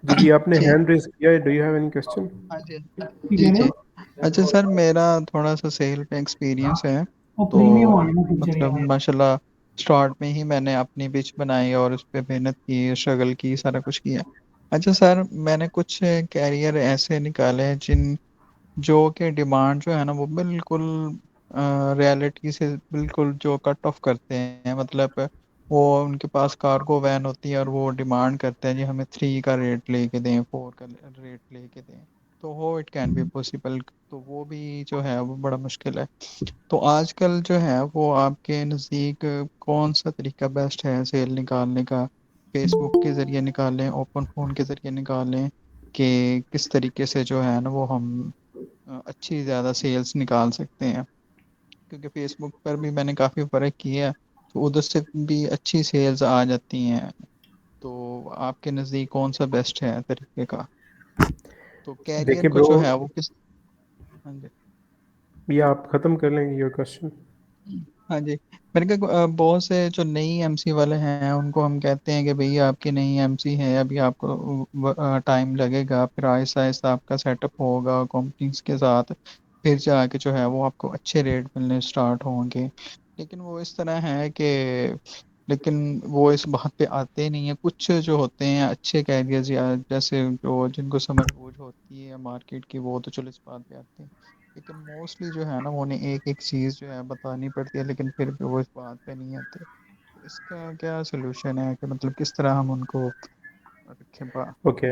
जी जी, आपने जी। हैंड रेज किया है, do you have any question? हाँ जी। ठीक जी है जी। ना? अच्छा सर, मेरा थोड़ा सा सेल पे एक्सपीरियंस है। वो तो प्रीमियम हो गया ना फीचर मतलब यार। माशाल्लाह स्टार्ट में ही मैंने अपनी पिच बनाई और उस पर मेहनत की, स्ट्रगल की, सारा कुछ किया। अच्छा सर, मैंने कुछ कैरियर ऐसे निकाले हैं जो कि डिमांड जो है ना वो बिल्कुल रियलिटी से बिल्कुल जो कट ऑफ करते हैं। मतलब वो उनके पास कार्गो वैन होती है और वो डिमांड करते हैं जी हमें 3 का रेट लेके दें, 4 का रेट लेके दें। तो वो इट कैन बी पॉसिबल। तो वो भी जो है वो बड़ा मुश्किल है। तो आजकल जो है वो आपके नज़दीक कौन सा तरीका बेस्ट है सेल निकालने का? फेसबुक के ज़रिए निकालें, ओपन फ़ोन के ज़रिए निकालें, कि किस तरीके से जो है ना वो हम अच्छी ज़्यादा सेल्स निकाल सकते हैं? क्योंकि फेसबुक पर भी मैंने काफ़ी फ़र्क किया है, तो उधर से भी अच्छी सेल्स आ जाती हैं। तो आपके नज़दीक कौन सा बेस्ट है तरीके का? तो कैरियर देखिए को ब्रो, जो है वो किस। हाँ जी। ये आप ख़त्म कर लेंगे योर क्वेश्चन? हाँ जी। मेरे को बहुत से जो नई एमसी वाले हैं उनको हम कहते हैं कि भैया आपकी नई एमसी है, अभी आपको टाइम लगेगा, फिर आहिस्ता आहिस्ता आपका सेटअप होगा कंपनीज के साथ, फिर जाके जो है वो आपको अच्छे रेट मिलने स्टार्ट होंगे। लेकिन वो इस तरह है कि लेकिन वो इस बात पे आते नहीं है। कुछ जो होते हैं अच्छे कैरियर्स या जैसे जो जिनको समझ बूझ होती है मार्केट की, वो तो चलो इस बात पे आते हैं। लेकिन मोस्टली जो है ना वो उन्हें एक एक चीज़ जो है बतानी पड़ती है, लेकिन फिर भी वो इस बात पे नहीं आते। तो इसका क्या सोल्यूशन है कि मतलब किस तरह हम उनको रखें okay,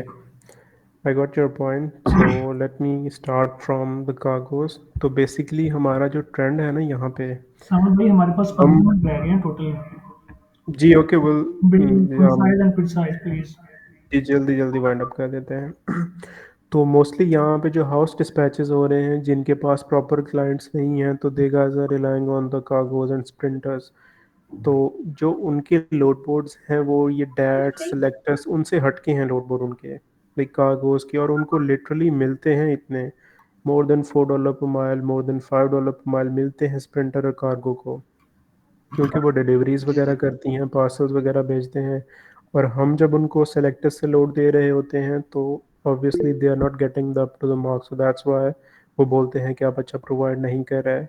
I got your point. So let me start from the cargos. तो बेसिकली हमारा जो ट्रेंड है ना यहाँ पे, सामन भाई हमारे पास हम 15 मिनट रह गए हैं टोटल। जी okay be will concise and precise please. जी जल्दी जल्दी वाइंड अप कर देते हैं। तो मोस्टली यहाँ पे जो हाउस डिस्पैचेस हो रहे हैं जिनके पास प्रॉपर क्लाइंट्स नहीं हैं, तो they guys are relying on the cargos and sprinters. तो जो उनके लोड बोर्ड्स हैं वो ये डैट सेलेक्टर्स उनसे हटके हैं लोड बोर्ड उनके, लाइक कार्गोज के, और उनको लिटरली मिलते हैं इतने more than $4 per mile, more than $5 per mile मिलते हैं स्प्रिंटर और कार्गो को, क्योंकि वो डिलीवरीज जी वगैरह जी। करती हैं, पार्सल्स वगैरह भेजते हैं। और हम जब उनको सेलेक्टर से लोड दे रहे होते हैं तो obviously they are not getting the up to the marks, so that's why वो बोलते हैं कि आप अच्छा प्रोवाइड नहीं कर रहे हैं।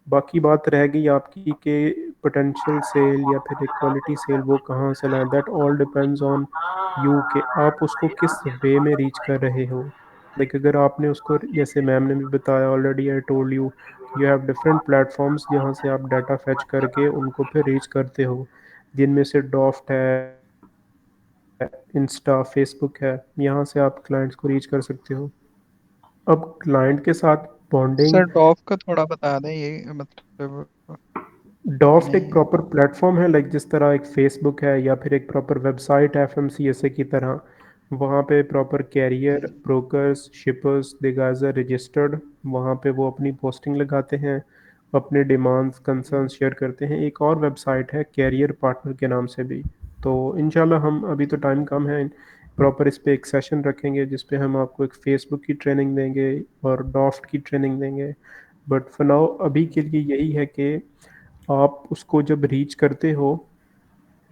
बाकी बात रह गई आपकी कि पोटेंशियल सेल या फिर एक क्वालिटी सेल वो कहाँ से लाएं, that all depends on you कि आप उसको किस वे में रीच कर रहे हो। लाइक अगर आपने उसको, जैसे मैम ने भी बताया already, I told you, you have different platforms जहाँ से आप डाटा फैच करके उनको फिर रीच करते हो, जिनमें से डॉफ्ट है, इंस्टा, फेसबुक है, यहाँ से आप क्लाइंट्स को रीच कर सकते हो। अब क्लाइंट के साथ बॉन्डिंग। सर डॉफ का थोड़ा बता दें, ये मतलब डॉफ्ट एक नहीं। प्रॉपर प्लेटफॉर्म है, लाइक जिस तरह एक फेसबुक है या फिर एक प्रॉपर वेबसाइट है एफएमसीएसए की तरह। वहाँ पे proper carrier brokers shippers they guys are registered. वहाँ पे वो अपनी पोस्टिंग लगाते हैं, अपने डिमांड्स कंसर्न शेयर करते हैं। एक और वेबसाइट है कैरियर पार्टनर के नाम से भी। तो इंशाल्लाह हम अभी तो टाइम कम है, प्रॉपर इस पे एक सेशन रखेंगे जिस पे हम आपको एक फेसबुक की ट्रेनिंग देंगे और डॉफ्ट की ट्रेनिंग देंगे। बट फॉर नाउ अभी के लिए यही है कि आप उसको जब रीच करते हो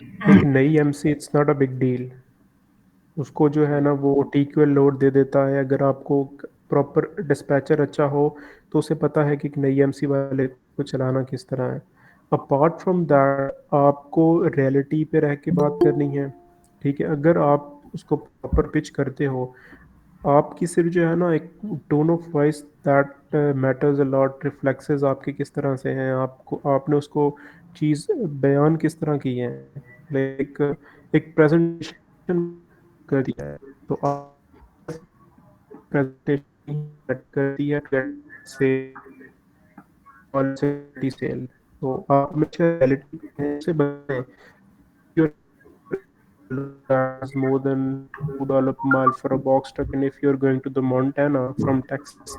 एक नई MC, it's not a big deal. उसको जो है ना वो टीक्यूएल लोड दे देता है। अगर आपको प्रॉपर डिस्पैचर अच्छा हो तो उसे पता है कि एक नई एमसी वाले को चलाना किस तरह है। अपार्ट फ्रॉम दैट आपको रियलिटी पे रह के बात करनी है, ठीक है। अगर आप उसको प्रॉपर पिच करते हो, आपकी सिर्फ जो है ना एक tone of voice that matters a lot, reflexes आपके किस तरह से हैं, आपको आपने उसको चीज़ बयान किस तरह की है। लाइक एक प्रेजेंटेशन कर दिया है तो आप प्रेजेंटेशन कर दिया से क्वालिटी सेल, तो आप हमेशा रियलिटी से बताएं more than $2 per mile for a box truck, and if you're going to the Montana from Texas,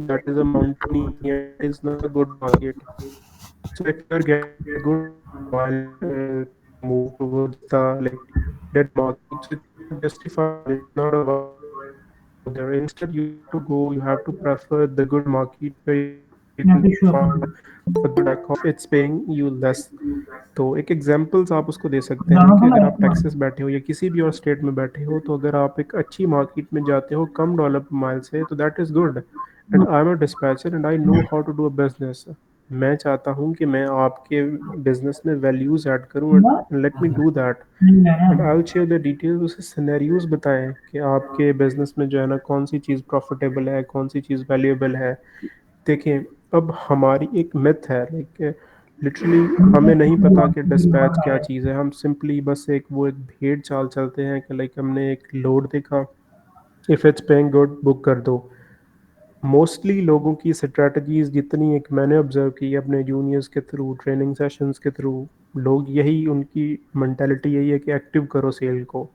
that is a mountain, it is not a good market. So if you're getting a good while move towards the like that market, so it's not justified. It's not about there. Instead, you have to go. You have to prefer the good market where you can find a good of it's paying you less. तो एक एग्जांपल्स आप उसको दे सकते हैं कि अगर आप टेक्सास बैठे हो या किसी भी और स्टेट में बैठे हो, तो अगर आप एक अच्छी मार्केट में जाते हो कम डॉलर पर माइल से, तो that is good. And I am a dispatcher and I know how to do a business. मैं चाहता हूँ कि मैं आपके बिजनेस में वैल्यूज़ ऐड करूँ and let me do that. And I will share the details. उसे सिनेरियोज बताएं कि आपके बिजनेस में जो है ना कौन सी चीज़ प्रॉफिटेबल है, कौन सी चीज़ वैल्यूएबल है। देखिए, अब हमारी एक मिथ है, लाइक लिटरली हमें नहीं पता कि डिस्पैच क्या चीज़ है। हम सिंपली बस एक भेड़ चाल चलते हैं कि लाइक हमने एक लोड देखा, if it's paying good book कर दो। मोस्टली लोगों की स्ट्रेटजीज जितनी एक मैंने ऑब्जर्व की अपने जूनियर्स के थ्रू ट्रेनिंग सेशंस के थ्रू, लोग यही उनकी मेंटालिटी यही है कि एक्टिव करो सेल को,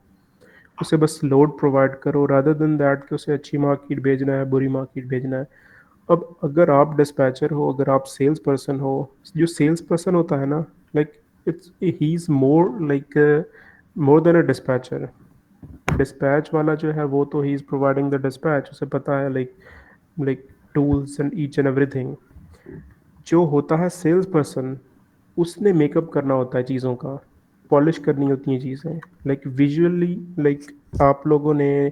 उसे बस लोड प्रोवाइड करो रादर देन दैट कि उसे अच्छी मार्केट भेजना है बुरी मार्केट भेजना है। अब अगर आप डिस्पैचर हो, अगर आप सेल्स पर्सन हो, जो सेल्स पर्सन होता है ना, like it's he is more like more than a dispatcher. Dispatch वाला जो है वो तो he is providing the dispatch, उसे पता है like tools and each and everything. जो होता है सेल्स पर्सन, उसने मेकअप करना होता है चीज़ों का, पॉलिश करनी होती हैं चीज़ें, लाइक विजुअली। लाइक आप लोगों ने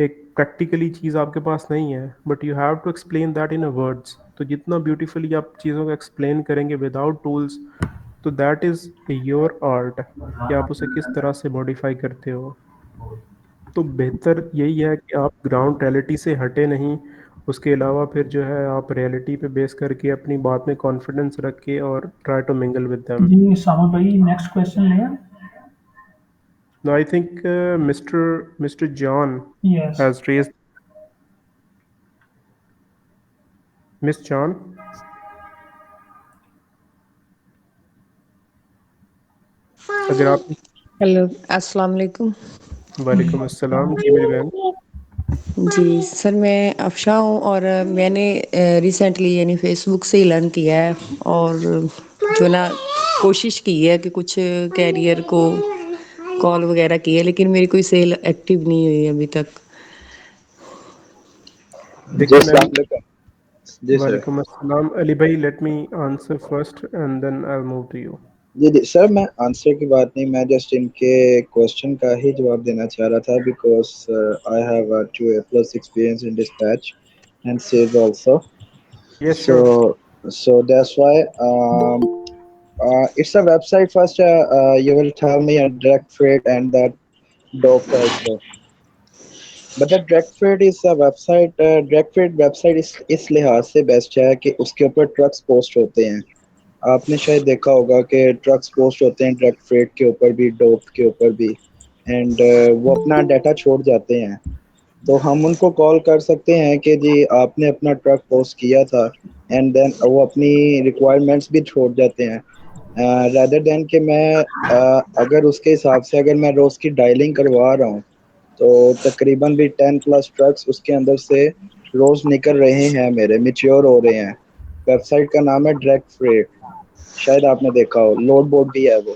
एक प्रैक्टिकली चीज़ आपके पास नहीं है, but you have to explain that in a words. तो जितना ब्यूटीफुली आप चीज़ों को एक्सप्लेन करेंगे विदाउट टूल्स, तो दैट इज़ योर आर्ट कि आप उसे किस तरह से मॉडिफाई करते हो। तो बेहतर यही है कि आप ग्राउंड रियलिटी से हटे नहीं, उसके अलावा फिर जो है आप रियलिटी पे बेस करके अपनी बात में कॉन्फिडेंस रख के और try to mingle with them. जी सामर भाई नेक्स्ट क्वेश्चन लें। Now I think Mr. John yes has raised. Miss John, अगर आप हेलो अस्सलाम वालेकुम। वालेकुम अस्सलाम जी मेरी बहन। जी सर, मैं अफशा हूँ और मैंने रिसेंटली यानी फेसबुक से ही लर्न किया है और जो ना कोशिश की है कि कुछ कैरियर को कॉल वगैरह की है, लेकिन मेरी कोई सेल एक्टिव नहीं हुई अभी तक। जी देखिए अस्सलाम मैम, वालेकुम। जी सर। वालेकुम अस्सलाम। अली भाई, let me answer first and then I will move to you. जी सर, मैं आंसर की बात नहीं, मैं जस्ट इनके क्वेश्चन का ही जवाब देना चाह रहा था because I have 2 A+ experience in dispatch and sales also. Yes, So sure. that's why it's a website first. You will tell me a direct freight and that Doft also. But the direct freight is a website. Direct freight website इस लिहाज से बेस्ट है कि उसके ऊपर ट्रक्स पोस्ट होते हैं। आपने शायद देखा होगा कि ट्रक्स पोस्ट होते हैं डायरेक्ट फ्रेट के ऊपर भी, डोप के ऊपर भी, एंड वो अपना डाटा छोड़ जाते हैं। तो हम उनको कॉल कर सकते हैं कि जी आपने अपना ट्रक पोस्ट किया था, एंड देन वो अपनी रिक्वायरमेंट्स भी छोड़ जाते हैं, रादर देन कि मैं अगर उसके हिसाब से अगर मैं रोज़ की डायलिंग करवा रहा हूँ तो तकरीबन भी 10+ ट्रक्स उसके अंदर से रोज़ निकल रहे हैं, मेरे मैच्योर हो रहे हैं। वेबसाइट का नाम है डायरेक्ट फ्रेट, शायद आपने देखा हो, लोड बोर्ड भी है वो।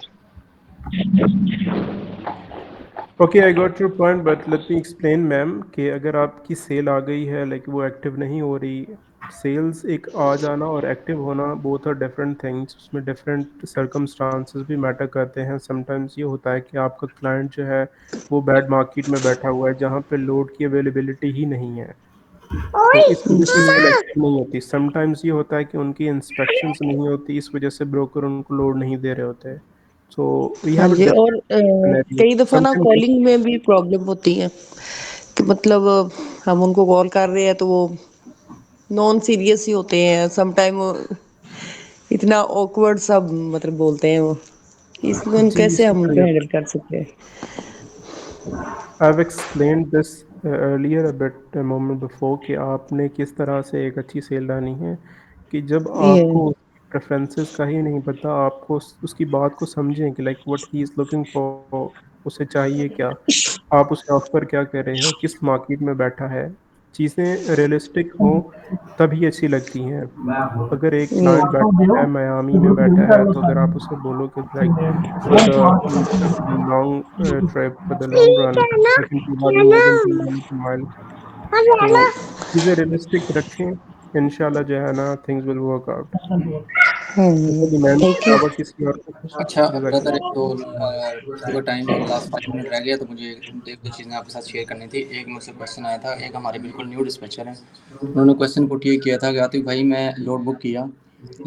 Okay, I got your point, but let me explain ma'am कि अगर आपकी सेल आ गई है, लाइक वो एक्टिव नहीं हो रही, सेल्स एक आ जाना और एक्टिव होना बोथ आर डिफरेंट थिंग्स, उसमें डिफरेंट सर्कमस्टांसेस भी मैटर करते हैं। समटाइम्स ये होता है कि आपका क्लाइंट जो है वो बैड मार्केट में बैठा हुआ है जहाँ पे लोड की अवेलेबिलिटी ही नहीं है, तो इस वजह से सेल एक्टिव नहीं होती। समटाइम्स ये होता है कि उनकी इंस्पेक्शंस नहीं होती, इस वजह से ब्रोकर उनको लोड नहीं दे रहे होते। सो वी हाँ हैव अ जी, और सिनेरियो कई दफा ना समटाइम्स। कॉलिंग में भी प्रॉब्लम होती है कि मतलब हम उनको कॉल कर रहे हैं तो वो नॉन सीरियस ही होते हैं, समटाइम इतना ऑकवर्ड सा मतलब बोलते हैं वो, इसमें जी, कैसे हम उनको शुक्रिया। हैंडल कर सकते हैं? I've explained this earlier a bit a moment before कि आपने किस तरह से एक अच्छी सेल लानी है, कि जब ये आपको प्रेफरेंसेस का ही नहीं पता, आपको उसकी बात को समझें कि like what he is looking for, उसे चाहिए क्या, आप उसे ऑफर क्या कर रहे हो, किस मार्केट में बैठा है। चीज़ें रियलिस्टिक हों तभी अच्छी लगती हैं। अगर एक क्लाइंट बैठा है मियामी में बैठा है, तो अगर आप उसे बोलो कि like for the long trip, for the long run I can provide you more than 200 miles, तो चीज़ें रियलिस्टिक रखें, इंशाल्लाह जो है ना थिंग्स विल वर्क आउट। जी मैम, थैंक इसके यू। अलावा किसी और को कुछ? अच्छा ब्रदर, एक जज़ाकल्लाह। तो थोड़ा टाइम लास्ट 5 मिनट रह गया, तो मुझे एक दो चीज़ें आपके साथ शेयर करनी थी। एक मुझसे क्वेश्चन आया था, एक हमारे बिल्कुल न्यू डिस्पैचर हैं, उन्होंने क्वेश्चन पुट ये किया था कि आतिफ भाई मैं लोड बुक किया,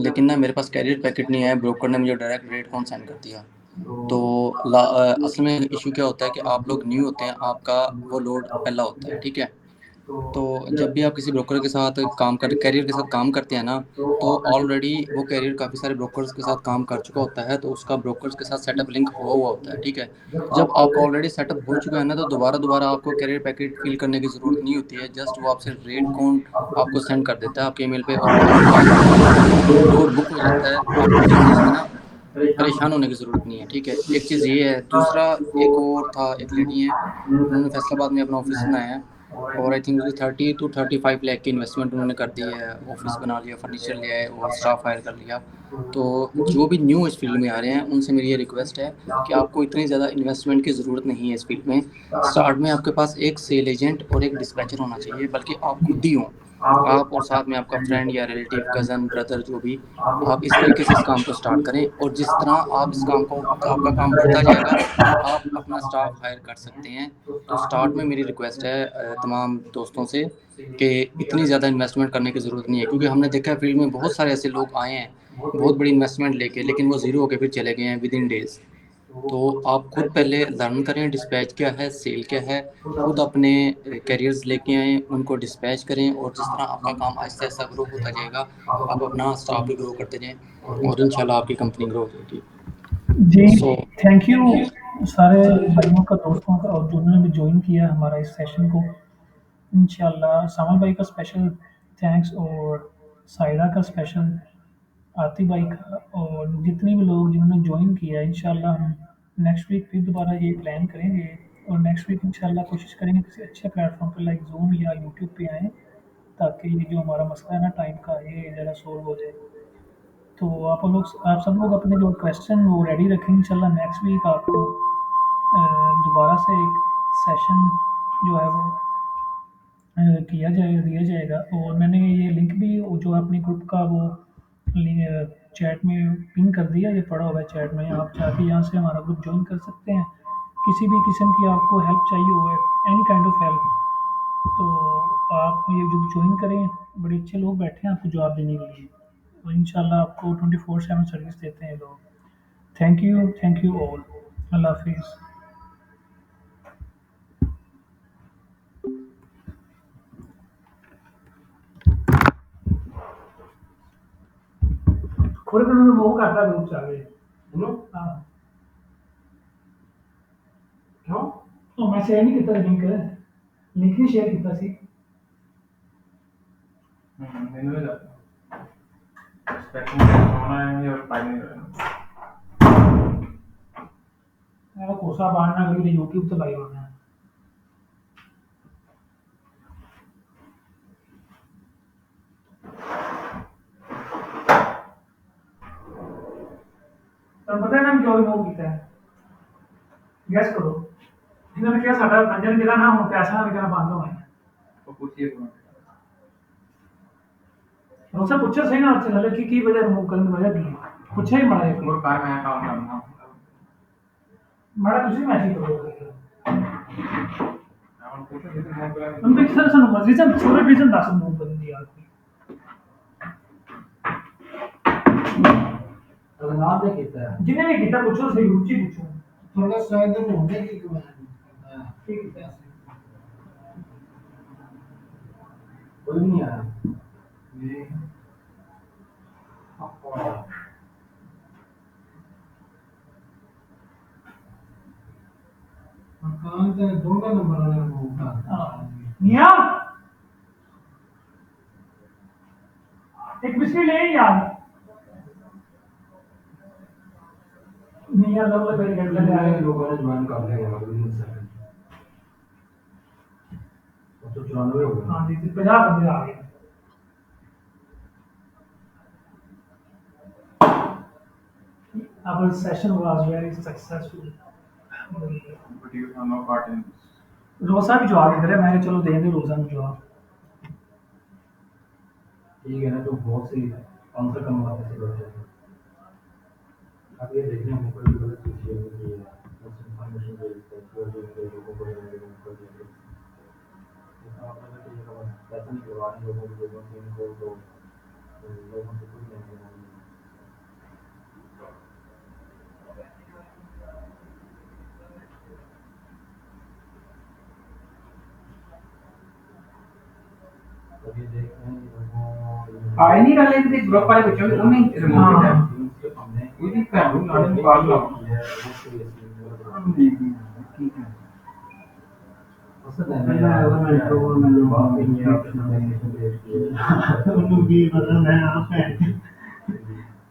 लेकिन ना मेरे पास कैरियर पैकेट नहीं है, ब्रोकर ने मुझे डायरेक्ट रेट कौन सेंड कर दिया। तो असल में इशू क्या होता है कि आप लोग न्यू होते हैं, आपका वो लोड पहला होता है, ठीक है। तो जब भी आप किसी ब्रोकर के साथ काम कर कैरियर के साथ काम करते हैं ना, तो ऑलरेडी वो कैरियर काफ़ी सारे ब्रोकर्स के साथ काम कर चुका होता है, तो उसका ब्रोकर्स के साथ सेटअप लिंक हुआ हुआ होता है, ठीक है। जब आपका ऑलरेडी सेटअप हो चुका है ना, तो दोबारा दोबारा आपको कैरियर पैकेट फिल करने की ज़रूरत नहीं होती है। जस्ट वो आपसे रेट कौन आपको सेंड कर देता है आपके ईमेल पे, और वो आपका लोड बुक हो जाता है। आपको किसी चीज़ में ना परेशान होने की ज़रूरत नहीं है, ठीक है। एक चीज़ ये है। दूसरा, एक और था, एक लेडी हैं, उन्होंने फैसलाबाद में अपना ऑफिस बनाया है, और आई थिंक उसकी 30 to 35 लाख की इन्वेस्टमेंट उन्होंने कर दी है, ऑफिस बना लिया, फर्नीचर लिया है और स्टाफ हायर कर लिया। तो जो भी न्यू इस फील्ड में आ रहे हैं, उनसे मेरी ये रिक्वेस्ट है कि आपको इतनी ज़्यादा इन्वेस्टमेंट की ज़रूरत नहीं है इस फील्ड में। स्टार्ट में आपके पास एक सेल एजेंट और एक डिस्पैचर होना चाहिए, बल्कि आप खुद ही हों, आप और साथ में आपका फ्रेंड या रिलेटिव, कज़न, ब्रदर, जो भी। आप इस तरीके से इस काम को स्टार्ट करें, और जिस तरह आप इस काम को आपका काम बढ़ता जाएगा, आप अपना स्टाफ हायर कर सकते हैं। तो स्टार्ट में मेरी रिक्वेस्ट है तमाम दोस्तों से कि इतनी ज़्यादा इन्वेस्टमेंट करने की ज़रूरत नहीं है, क्योंकि हमने देखा है फील्ड में बहुत सारे ऐसे लोग आए हैं बहुत बड़ी इन्वेस्टमेंट लेके, लेकिन वो ज़ीरो होके फिर चले गए हैं विद इन डेज़। तो आप खुद पहले लर्न करें डिस्पैच क्या है, सेल क्या है, खुद अपने कैरियर्स लेके आएँ, उनको डिस्पैच करें, और जिस तरह आपका काम आहिस्ता आहिस्ता ग्रो होता जाएगा, आप अपना स्टाफ भी ग्रो करते जाएँ, और इंशाल्लाह आपकी कंपनी ग्रो होगी। जी, सो थैंक यू सारे भाइयों का, दोस्तों का, और जिन्होंने भी ज्वाइन किया हमारा इस सेशन को। इंशाल्लाह सामा भाई का स्पेशल थैंक्स, और सायरा का स्पेशल, आतिफ भाई का, और जितने भी लोग जिन्होंने ज्वाइन किया। इंशाल्लाह हम नेक्स्ट वीक फिर दोबारा ये प्लान करेंगे, और नेक्स्ट वीक इंशाल्लाह कोशिश करेंगे किसी अच्छे प्लेटफॉर्म पर लाइक ज़ूम या यूट्यूब पे आएँ, ताकि ये जो हमारा मसला है ना टाइम का, ये ज़रा सॉल्व हो जाए। तो आप सब लोग अपने जो क्वेश्चन वो रेडी रखें, इंशाल्लाह नेक्स्ट वीक आपको दोबारा से एक सेशन जो है वो किया जाएगा, दिया जाएगा। और मैंने ये लिंक भी जो अपने ग्रुप का वो चैट में पिन कर दिया, ये पड़ा हुआ है चैट में, आप जाके यहाँ से हमारा ग्रुप ज्वाइन कर सकते हैं। किसी भी किस्म की आपको हेल्प चाहिए हो, एनी काइंड ऑफ हेल्प, तो आप ये जो ज्वाइन करें, बड़े अच्छे लोग बैठे हैं आपको जवाब देने के लिए, और इंशाल्लाह आपको 24/7 सर्विस देते हैं लोग। Thank you all. अल्लाह हाफिज़। खोले तो मैं वो करता ग्रुप चाहे हाँ क्यों तो मैं शेयर नहीं किया लिंक लिंक नहीं शेयर किया सी मैंने भी स्पेक्ट्रम होना है और फाइल नहीं रहना मैं कोसा बाहर ना कभी यूट्यूब तो लाइव होना है तो पता है ना जो रिमूव किया है गैस करो जिन्होंने क्या साडा पंजन जिला ना हो पैसा ना लगना बंद होना है तो पूछिए रोसा पूछो सही ना चल की वजह रिमूव करने की वजह की पूछे ही मारे और कार में काम करना मारा तुसी मैसेज करो हम पूछो लेकिन हम बोला हम तो किसी से रीजन छोरे रीजन दस रिमूव करने दी यार अगर नाम दे कितना है जिन्हें भी कितना पूछो सही रुचि पूछो थोड़ा शायद होने की ठीक है कोई नहीं आया ये मकान के दोनों नंबर वाले होगा मिया एक बिस्किट ले यार मिया लोग लगे कर ले आए लोगों ने ज्वाइन कर लिया होगा विदिन सेकंड तो 94 हो गए हां जी 50 बंदे आ गए Our session was very successful. but you have no part in this. रोसा भी जवाब दे रहा है मैंने चलो दे दे रोसा को जवाब ठीक है ना तो बहुत सही आंसर करना वापस से करते हैं अब ये देखने में कोई गलत चीज है कि बस इंफॉर्मेशन दे देते हैं जो जो लोगों को देने को दे देते हैं इसका मतलब है कि ये लोग पैसा नहीं करवा रहे लोगों को लोगों से इनको तो लोगों से कोई नहीं है अभी देखते हैं लोगों आए नहीं रहे थे ग्रुप वाले बच्चों को नहीं रिमूव किया कोई भी कर लो लाने निकाल लो ठीक है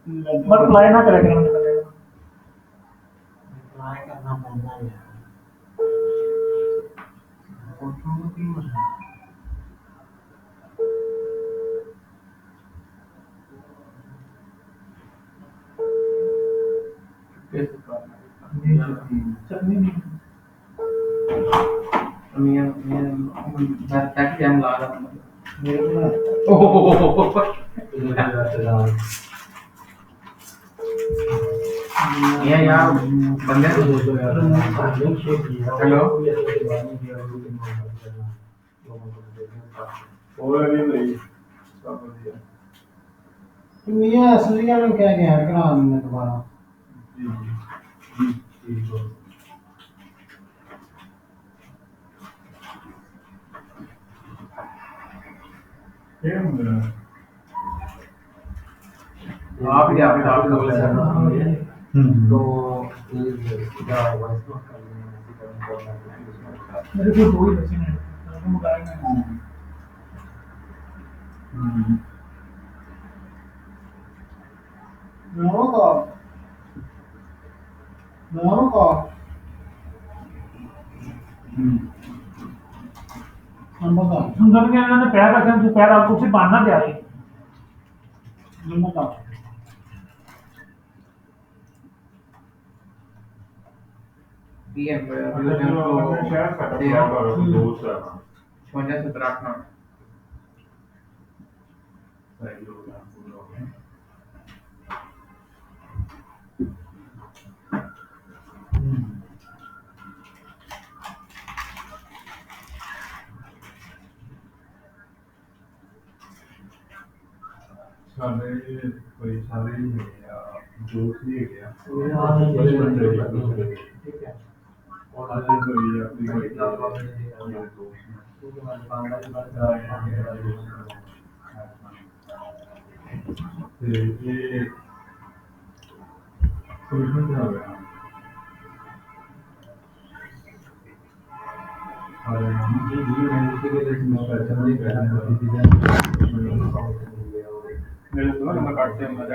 मल्टीप्लाई ना करेगा अप्लाई करना पड़ता है चटनी नहीं मैं टैक्स टाइम ला रहा हूं ये यार बंदे हेलो मियां असली का क्या क्या है करा हमने दोबारा आप ही बोल सकते तो इसका वॉइस नोट कर लेना मेरे को दो ही बचे हैं मोबाइल में सुंदर के इन्होंने पैर रखे हैं, तो पैर आपको सिर्फ बांधना क्या है पीएम सारे कोई सारे ही है जोश ही है क्या ठीक है और आगे कोई अपनी कोई ये सोल्यूशन क्या हो गया और मुझे भी मैंने उसी के लिए मैं कर नहीं कर रहा था, मेरे दोनों नंबर काटते हैं, मैं